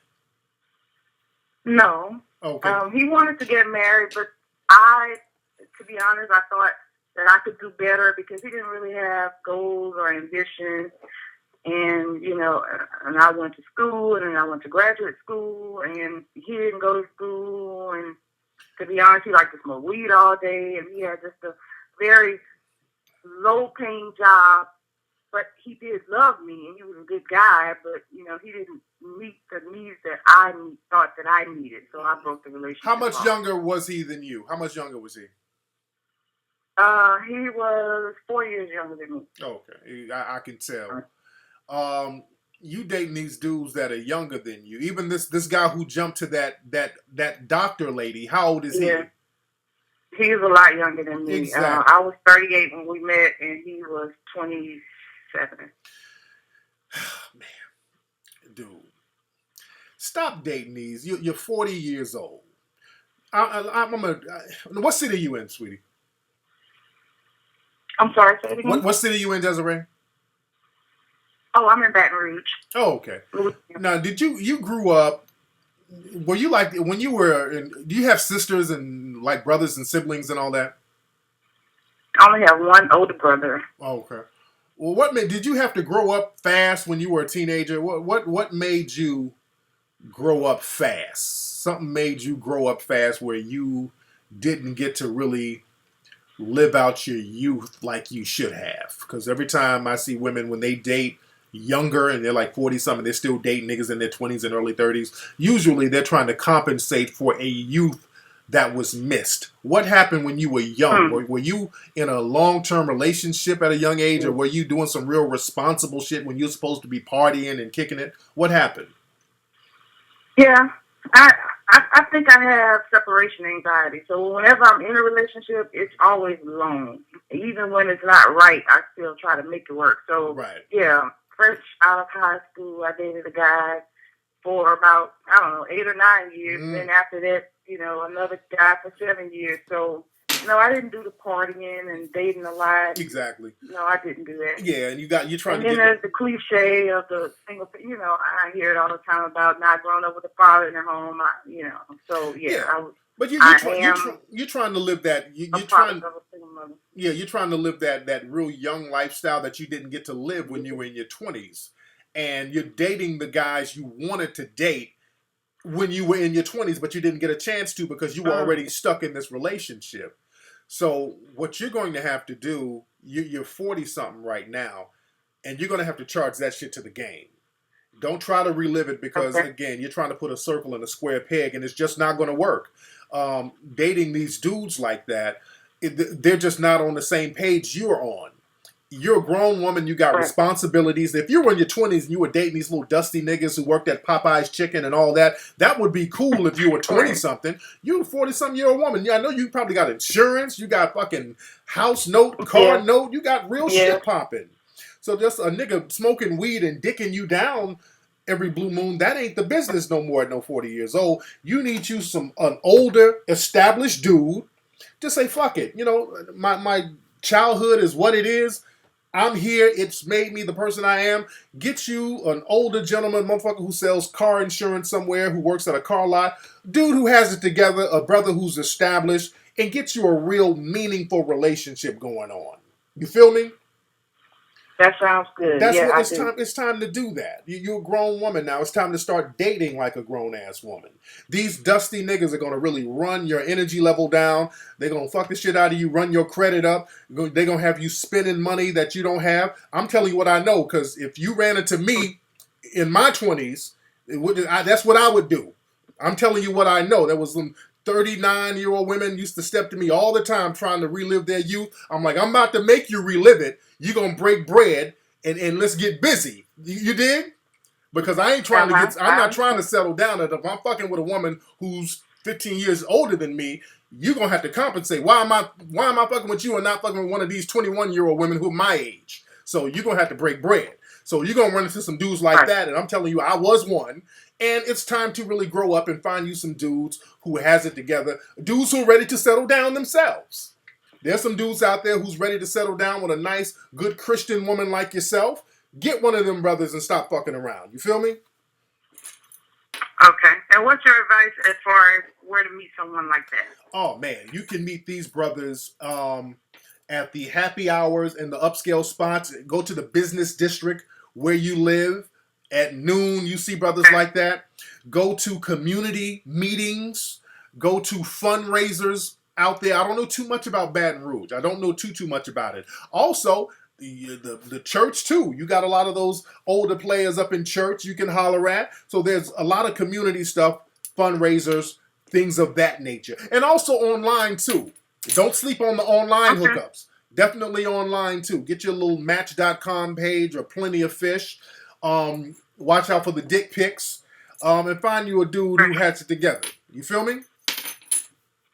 No. Okay. He wanted to get married, but to be honest, I thought that I could do better because he didn't really have goals or ambitions. And, and I went to school and then I went to graduate school and he didn't go to school. And to be honest, he liked to smoke weed all day and he had just a very low paying job. But he did love me and he was a good guy, but, he didn't meet the needs that I thought that I needed. So I broke the relationship. How much younger was he than you? How much younger was he? He was 4 years younger than me. Okay. I can tell. You dating these dudes that are younger than you. Even this guy who jumped to that doctor lady, how old is he? He's a lot younger than me. Exactly. I was 38 when we met and he was 27. Man, dude. Stop dating these. You're 40 years old. What city are you in, sweetie? I'm sorry, say it again. What city are you in, Desiree? Oh, I'm in Baton Rouge. Oh, okay. Now, did you grew up? Were you like when you were? Do you have sisters and like brothers and siblings and all that? I only have one older brother. Oh, okay. Well, did you have to grow up fast when you were a teenager? What made you grow up fast? Something made you grow up fast where you didn't get to really live out your youth like you should have. Because every time I see women when they date younger and they're like 40 something, they're still dating niggas in their 20s and early 30s. Usually they're trying to compensate for a youth that was missed. What happened when you were young? Were you in a long-term relationship at a young age, or were you doing some real responsible shit when you're supposed to be partying and kicking it? What happened? Yeah, I think I have separation anxiety. So whenever I'm in a relationship, it's always long. Even when it's not right, I still try to make it work. So yeah, fresh out of high school, I dated a guy for about, 8 or 9 years. And then after that, another guy for 7 years. So, I didn't do the partying and dating a lot. Exactly. No, I didn't do that. Yeah, and you're trying and to then there's the cliche of the single, I hear it all the time about not growing up with a father in their home, So, yeah. But you're trying to live that. You're trying to live that real young lifestyle that you didn't get to live when you were in your 20s. And you're dating the guys you wanted to date when you were in your 20s, but you didn't get a chance to because you were already stuck in this relationship. So what you're going to have to do, you're 40-something right now, and you're going to have to charge that shit to the game. Don't try to relive it because, again, you're trying to put a circle in a square peg, and it's just not going to work. Dating these dudes like that, they're just not on the same page you're on. You're a grown woman. You got responsibilities. If you were in your 20s and you were dating these little dusty niggas who worked at Popeye's Chicken and all that, that would be cool if you were 20-something. You're a 40-something-year-old woman. Yeah, I know you probably got insurance. You got fucking house note, car note. You got real shit popping. So just a nigga smoking weed and dicking you down every blue moon, that ain't the business no more at no 40 years old. You need you an older, established dude to say, fuck it. My childhood is what it is. I'm here. It's made me the person I am. Get you an older gentleman, motherfucker who sells car insurance somewhere, who works at a car lot. Dude who has it together, a brother who's established, and get you a real meaningful relationship going on. You feel me? That sounds good. It's time to do that. You're a grown woman now. It's time to start dating like a grown-ass woman. These dusty niggas are going to really run your energy level down. They're going to fuck the shit out of you, run your credit up. They're going to have you spending money that you don't have. I'm telling you what I know, because if you ran into me in my 20s, that's what I would do. I'm telling you what I know. There was some 39-year-old women used to step to me all the time trying to relive their youth. I'm like, I'm about to make you relive it. You're going to break bread and let's get busy. You dig? Because I ain't trying I'm not trying to settle down. And if I'm fucking with a woman who's 15 years older than me, you're going to have to compensate. Why am I fucking with you and not fucking with one of these 21-year-old women who are my age? So you're going to have to break bread. So you're going to run into some dudes like that. And I'm telling you, I was one. And it's time to really grow up and find you some dudes who has it together. Dudes who are ready to settle down themselves. There's some dudes out there who's ready to settle down with a nice, good Christian woman like yourself. Get one of them brothers and stop fucking around. You feel me? Okay. And what's your advice as far as where to meet someone like that? Oh, man. You can meet these brothers at the happy hours and the upscale spots. Go to the business district where you live. At noon, you see brothers like that. Go to community meetings. Go to fundraisers out there. I don't know too much about Baton Rouge. I don't know too much about it. Also, the church too. You got a lot of those older players up in church you can holler at. So there's a lot of community stuff, fundraisers, things of that nature. And also online too. Don't sleep on the online hookups. Definitely online too. Get your little Match.com page or Plenty of Fish. Watch out for the dick pics. And find you a dude who has it together. You feel me?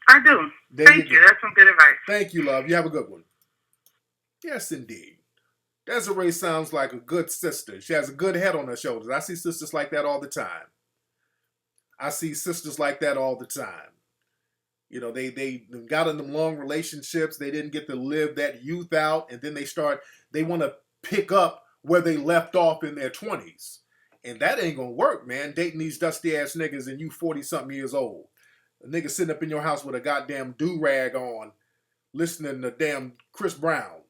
I do. Thank you. That's some good advice. Thank you, love. You have a good one. Yes, indeed. Desiree sounds like a good sister. She has a good head on her shoulders. I see sisters like that all the time. I see sisters like that all the time. You know, they got in them long relationships. They didn't get to live that youth out, and then they want to pick up where they left off in their 20s. And that ain't gonna work, man. Dating these dusty ass niggas and you 40-something years old. A nigga sitting up in your house with a goddamn do-rag on, listening to damn Chris Brown.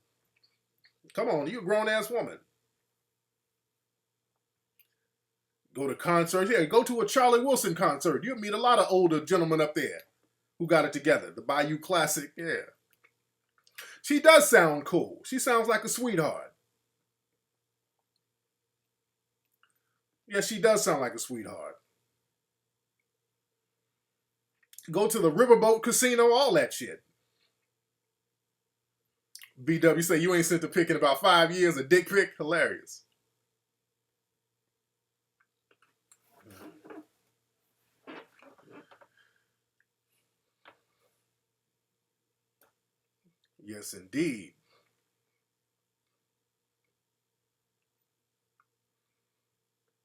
Come on, you a grown-ass woman. Go to concerts. Yeah, go to a Charlie Wilson concert. You'll meet a lot of older gentlemen up there who got it together. The Bayou Classic, yeah. She does sound cool. She sounds like a sweetheart. Yeah, she does sound like a sweetheart. Go to the Riverboat Casino, all that shit. BW say you ain't sent a pic in about 5 years, a dick pic? Hilarious. Yes, indeed.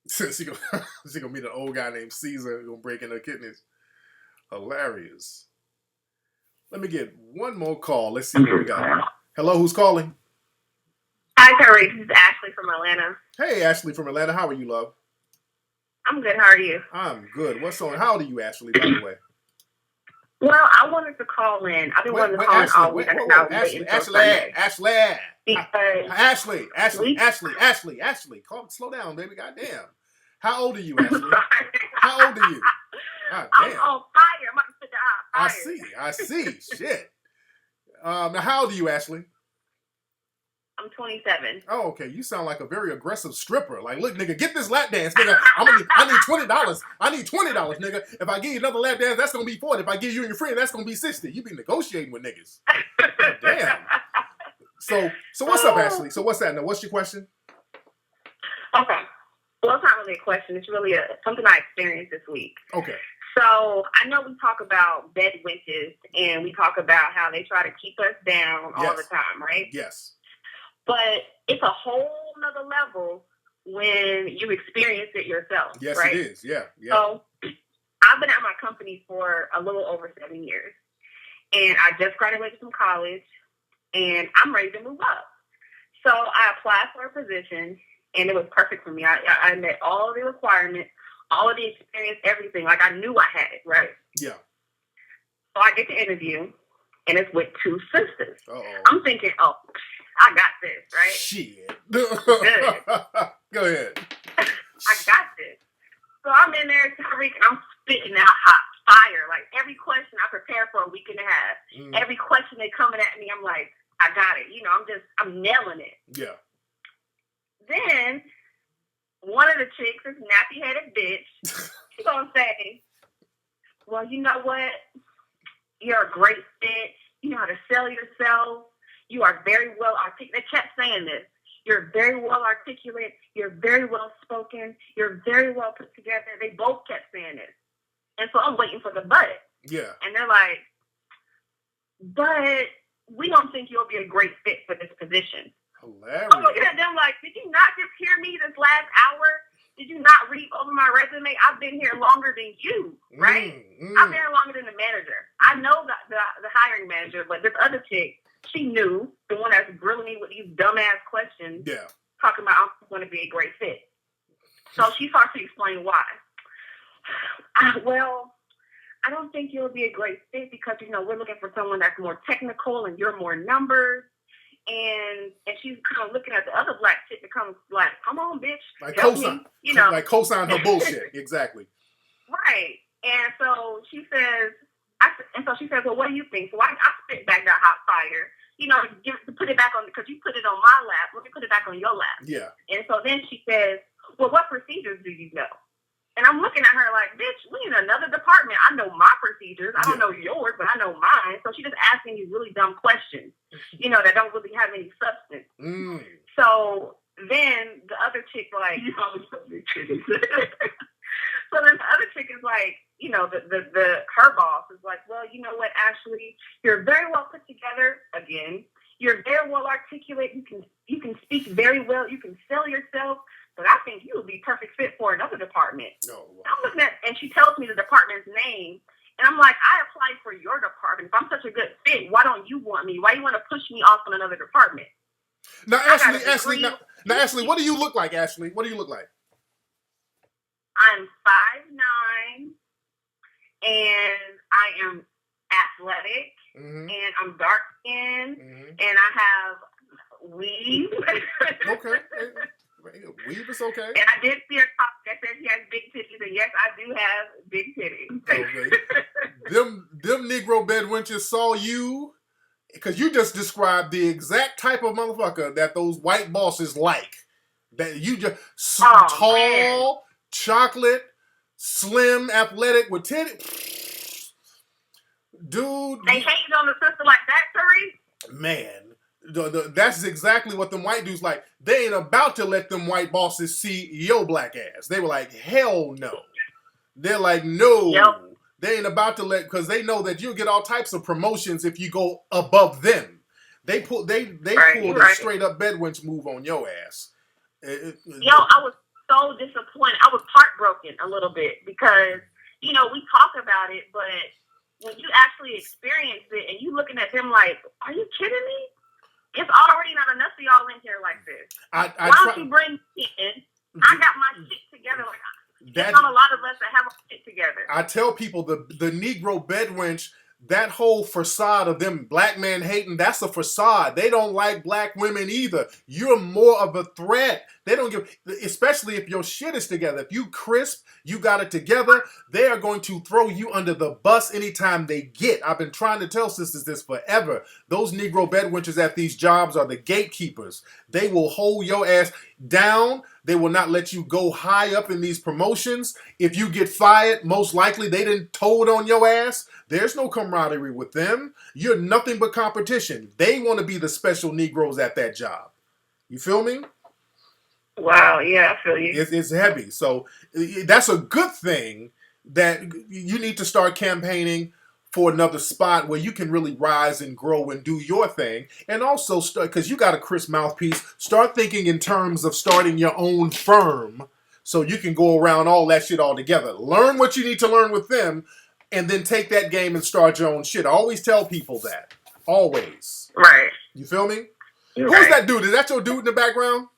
she gonna meet an old guy named Caesar who's gonna break in her kidneys. Hilarious. Let me get one more call. Let's see what we got. Hello, who's calling? Hi, Tariq. This is Ashley from Atlanta. Hey, Ashley from Atlanta. How are you, love? I'm good. How are you? I'm good. What's on? How old are you, Ashley, by the way? Well, I wanted to call in. I've been wanting to call in all week. Ashley. Slow down, baby. Goddamn. How old are you, Ashley? How old are you? God damn. I'm on fire. I'm about to sit down. I see. Shit. Now, how old are you, Ashley? I'm 27. Oh, okay. You sound like a very aggressive stripper. Like, look, nigga, get this lap dance, nigga. I need $20. I need $20, nigga. If I give you another lap dance, that's gonna be 40. If I give you and your friend, that's gonna be 60. You be negotiating with niggas. Damn. So what's up, Ashley? So what's that? Now, what's your question? Okay. Well, it's not really a question. It's really something I experienced this week. Okay. So I know we talk about bed witches and we talk about how they try to keep us down all the time, right? Yes. But it's a whole nother level when you experience it yourself. Yes, right? it is. Yeah. So I've been at my company for a little over 7 years. And I just graduated from college and I'm ready to move up. So I applied for a position and it was perfect for me. I met all of the requirements, all of the experience, everything. Like I knew I had it, right? Yeah. So I get the interview and it's with two sisters. Uh-oh. I'm thinking, oh, I got this, right? Shit. Go ahead. I got this. So I'm in there, Tariq, and I'm spitting out hot fire. Like every question I prepared for a week and a half. Every question they coming at me, I'm like, I got it. You know, I'm nailing it. Yeah. Then one of the chicks, this nappy-headed bitch, she's gonna say, well, you know what? You're a great fit. You know how to sell yourself. You are very well articulate. They kept saying this. You're very well articulate. You're very well spoken. You're very well put together. They both kept saying this. And so I'm waiting for the but. Yeah. And they're like, but we don't think you'll be a great fit for this position. Hilarious. I'm looking at them like, did you not just hear me this last hour? Did you not read over my resume? I've been here longer than you, right? I've been here longer than the manager. I know the hiring manager, but this other chick, she knew, the one that's grilling me with these dumbass questions, talking about I'm going to be a great fit. So she starts to explain why. Well, I don't think you'll be a great fit because, you know, we're looking for someone that's more technical and you're more numbers. And she's kind of looking at the other black chick that comes like, come on, bitch. Like cosign. You know. Like cosign her bullshit. Exactly. Right. And so she says, well, what do you think? So I spit back that hot fire, you know, to put it back on, because you put it on my lap. Let me put it back on your lap. Yeah. And so then she says, well, what procedures do you know? And I'm looking at her like, bitch, we in another department. I know my procedures. I don't know yours, but I know mine. So she's just asking you really dumb questions, you know, that don't really have any substance. So then the other chick, like, so then the other chick is like, you know, her boss is like, well, you know what, Ashley, you're very well put together. Again, You're very well articulate. You can speak very well. You can sell yourself. But I think you would be perfect fit for another department. Oh, wow. I'm looking at, and she tells me the department's name, and I'm like, I applied for your department. If I'm such a good fit, why don't you want me? Why you want to push me off on another department? Now, Ashley, what do you look like, Ashley? What do you look like? I'm 5'9", and I am athletic, and I'm dark skinned, and I have weave. Okay. Weave is okay. And I did see a cop that says he has big titties, and yes, I do have big titties. Okay. them Negro bed wenches saw you, because you just described the exact type of motherfucker that those white bosses like. That you just tall, chocolate, slim, athletic with titties. Dude. They hate on the sister like that, Tariq? Man. That's exactly what them white dudes like. They ain't about to let them white bosses see your black ass. They were like, hell no. They're like, no. Yep. They ain't about to let, because they know that you'll get all types of promotions if you go above them. They pulled a straight up bedwench move on your ass. I was so disappointed. I was heartbroken a little bit because, we talk about it, but when you actually experience it and you looking at them like, are you kidding me? It's already not enough of y'all in here like this. Why don't you bring me in? I got my shit together. There's not a lot of us that have our shit together. I tell people the Negro bedwench, that whole facade of them black men hating, that's a facade. They don't like black women either. You're more of a threat. They don't give, especially if your shit is together. If you crisp, you got it together, they are going to throw you under the bus anytime they get. I've been trying to tell sisters this forever. Those Negro bedwenches at these jobs are the gatekeepers. They will hold your ass down. They will not let you go high up in these promotions. If you get fired, most likely they didn't told on your ass. There's no camaraderie with them. You're nothing but competition. They want to be the special Negroes at that job. You feel me? Wow, yeah, I feel you. It's heavy. So that's a good thing that you need to start campaigning for another spot where you can really rise and grow and do your thing. And also, because you got a crisp mouthpiece, start thinking in terms of starting your own firm so you can go around all that shit all together. Learn what you need to learn with them and then take that game and start your own shit. I always tell people that. Always. Right. You feel me? You're Who's that dude? Is that your dude in the background?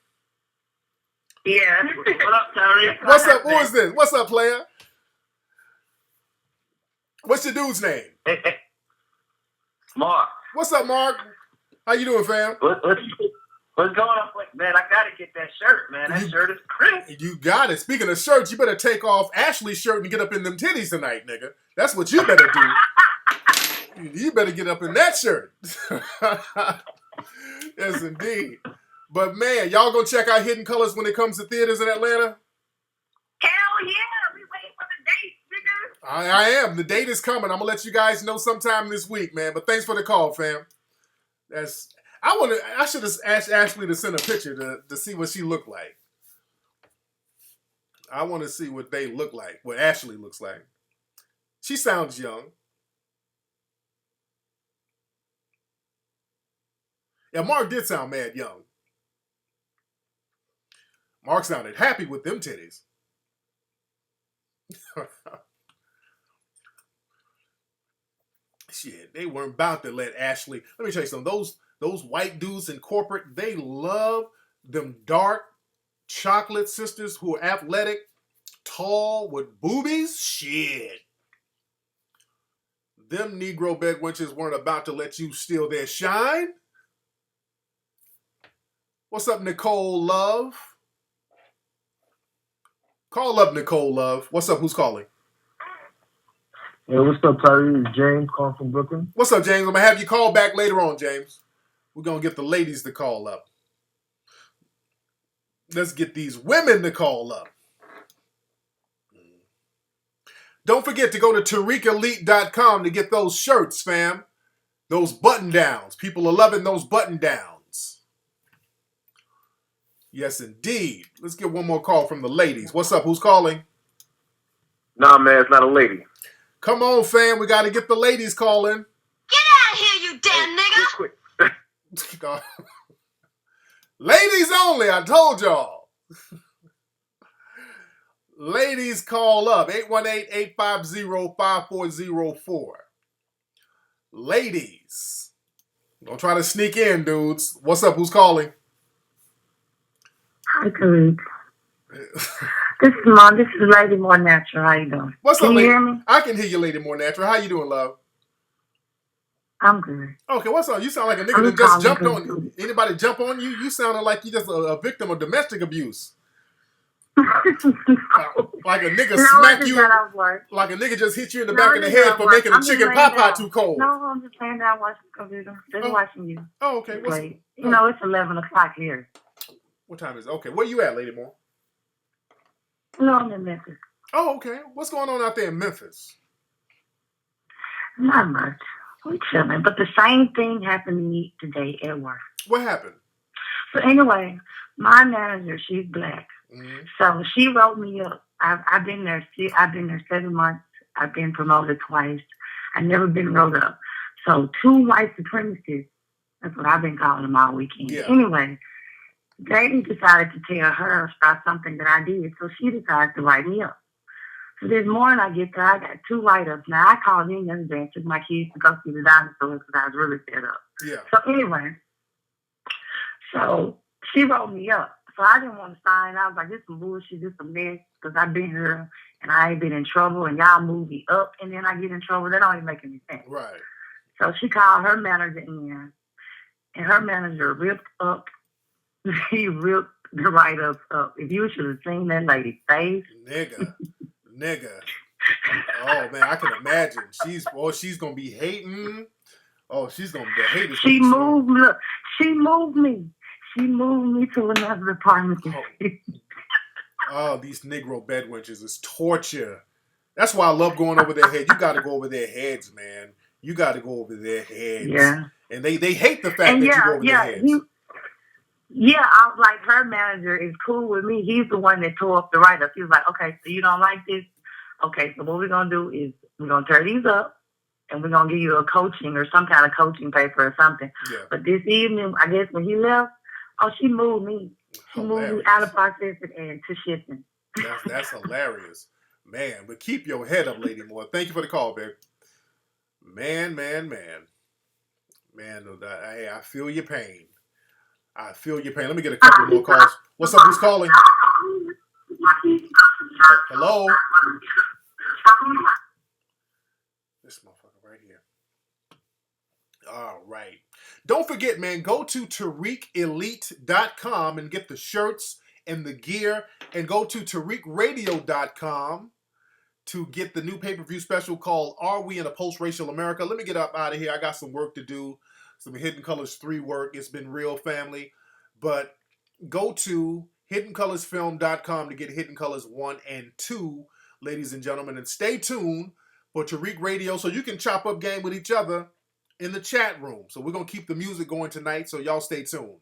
Yeah. What up, Tariq? What's up? Who is this? What's up, player? What's your dude's name? Mark. What's up, Mark? How you doing, fam? What's going on? Man, I gotta get that shirt, man. That shirt is crazy. You got it. Speaking of shirts, you better take off Ashley's shirt and get up in them titties tonight, nigga. That's what you better do. You better get up in that shirt. Yes, indeed. But man, y'all gonna check out Hidden Colors when it comes to theaters in Atlanta? Hell yeah, we waiting for the date, nigga. I am. The date is coming. I'm gonna let you guys know sometime this week, man. But thanks for the call, fam. I should have asked Ashley to send a picture to see what she looked like. I want to see what they look like, what Ashley looks like. She sounds young. Yeah, Mark did sound mad young. Mark sounded happy with them titties. Shit, they weren't about to let Ashley. Let me tell you something. Those white dudes in corporate, they love them dark chocolate sisters who are athletic, tall, with boobies. Shit. Them Negro bedwenches weren't about to let you steal their shine. What's up, Nicole Love? Call up, Nicole Love. What's up? Who's calling? Hey, what's up, Tariq? James calling from Brooklyn. What's up, James? I'm going to have you call back later on, James. We're going to get the ladies to call up. Let's get these women to call up. Don't forget to go to TariqElite.com to get those shirts, fam. Those button-downs. People are loving those button-downs. Yes, indeed. Let's get one more call from the ladies. What's up? Who's calling? Nah, man, it's not a lady. Come on, fam. We got to get the ladies calling. Get out of here, you damn nigga! Ladies only, I told y'all. Ladies, call up 818-850-5404. Ladies, don't try to sneak in, dudes. What's up? Who's calling? Hi, Tariq. This is Mom. This is Lady More Natural. How you doing? What's Can up, you lady? hear me? I can hear you, Lady More Natural. How you doing, love? I'm good. Okay, what's up? You sound like a nigga that just jumped on you. Anybody jump on you? You sounded like you just a victim of domestic abuse. Like a nigga smack you. Like a nigga just hit you in the back of the head for making a chicken pot pie too cold. No, I'm just laying down watching the computer. Just watching you. Oh, okay. You know, it's 11 o'clock here. What time is it? Okay, where you at, Lady Moore? No, I'm in Memphis. Oh, okay. What's going on out there in Memphis? Not much. We chilling. But the same thing happened to me today at work. What happened? So anyway, my manager, she's black. Mm-hmm. So she wrote me up. I've been there 7 months. I've been promoted twice. I've never been wrote up. So 2 white supremacists. That's what I've been calling them all weekend. Yeah. Anyway, they decided to tell her about something that I did. So she decided to write me up. So this morning I get there, I got 2 write-ups. Now I called in yesterday and took my kids to go see the dinosaurs because I was really fed up. Yeah. So anyway, so she wrote me up. So I didn't want to sign. I was like, this some bullshit, this some mess, because I've been here and I ain't been in trouble and y'all move me up and then I get in trouble. That don't even make any sense. Right. So she called her manager in and her manager ripped up. He ripped the write-ups up. If you should have seen that lady's face. Nigga. Oh man, I can imagine. She's gonna be hating. Oh, she's gonna be hating. She moved me. She moved me to another department. Oh, these Negro bedwenches is torture. That's why I love going over their head. You got to go over their heads, man. You got to go over their heads. Yeah. And they hate the fact that you go over their heads. I was like, her manager is cool with me. He's the one that tore up the write-up. He was like, okay, so you don't like this? Okay, so what we're going to do is we're going to tear these up and we're going to give you a coaching or some kind of coaching paper or something. Yeah. But this evening, I guess when he left, she moved me. She moved me out of processing and to shipping. That's hilarious. Man, but keep your head up, Lady Moore. Thank you for the call, babe. Man, I feel your pain. I feel your pain. Let me get a couple more calls. What's up? Who's calling? Hello? This motherfucker right here. All right. Don't forget, man, go to TariqElite.com and get the shirts and the gear. And go to TariqRadio.com to get the new pay-per-view special called Are We in a Post-Racial America? Let me get up out of here. I got some work to do. Some Hidden Colors 3 work. It's been real, family. But go to HiddenColorsFilm.com to get Hidden Colors 1 and 2, ladies and gentlemen. And stay tuned for Tariq Radio so you can chop up game with each other in the chat room. So we're going to keep the music going tonight, so y'all stay tuned.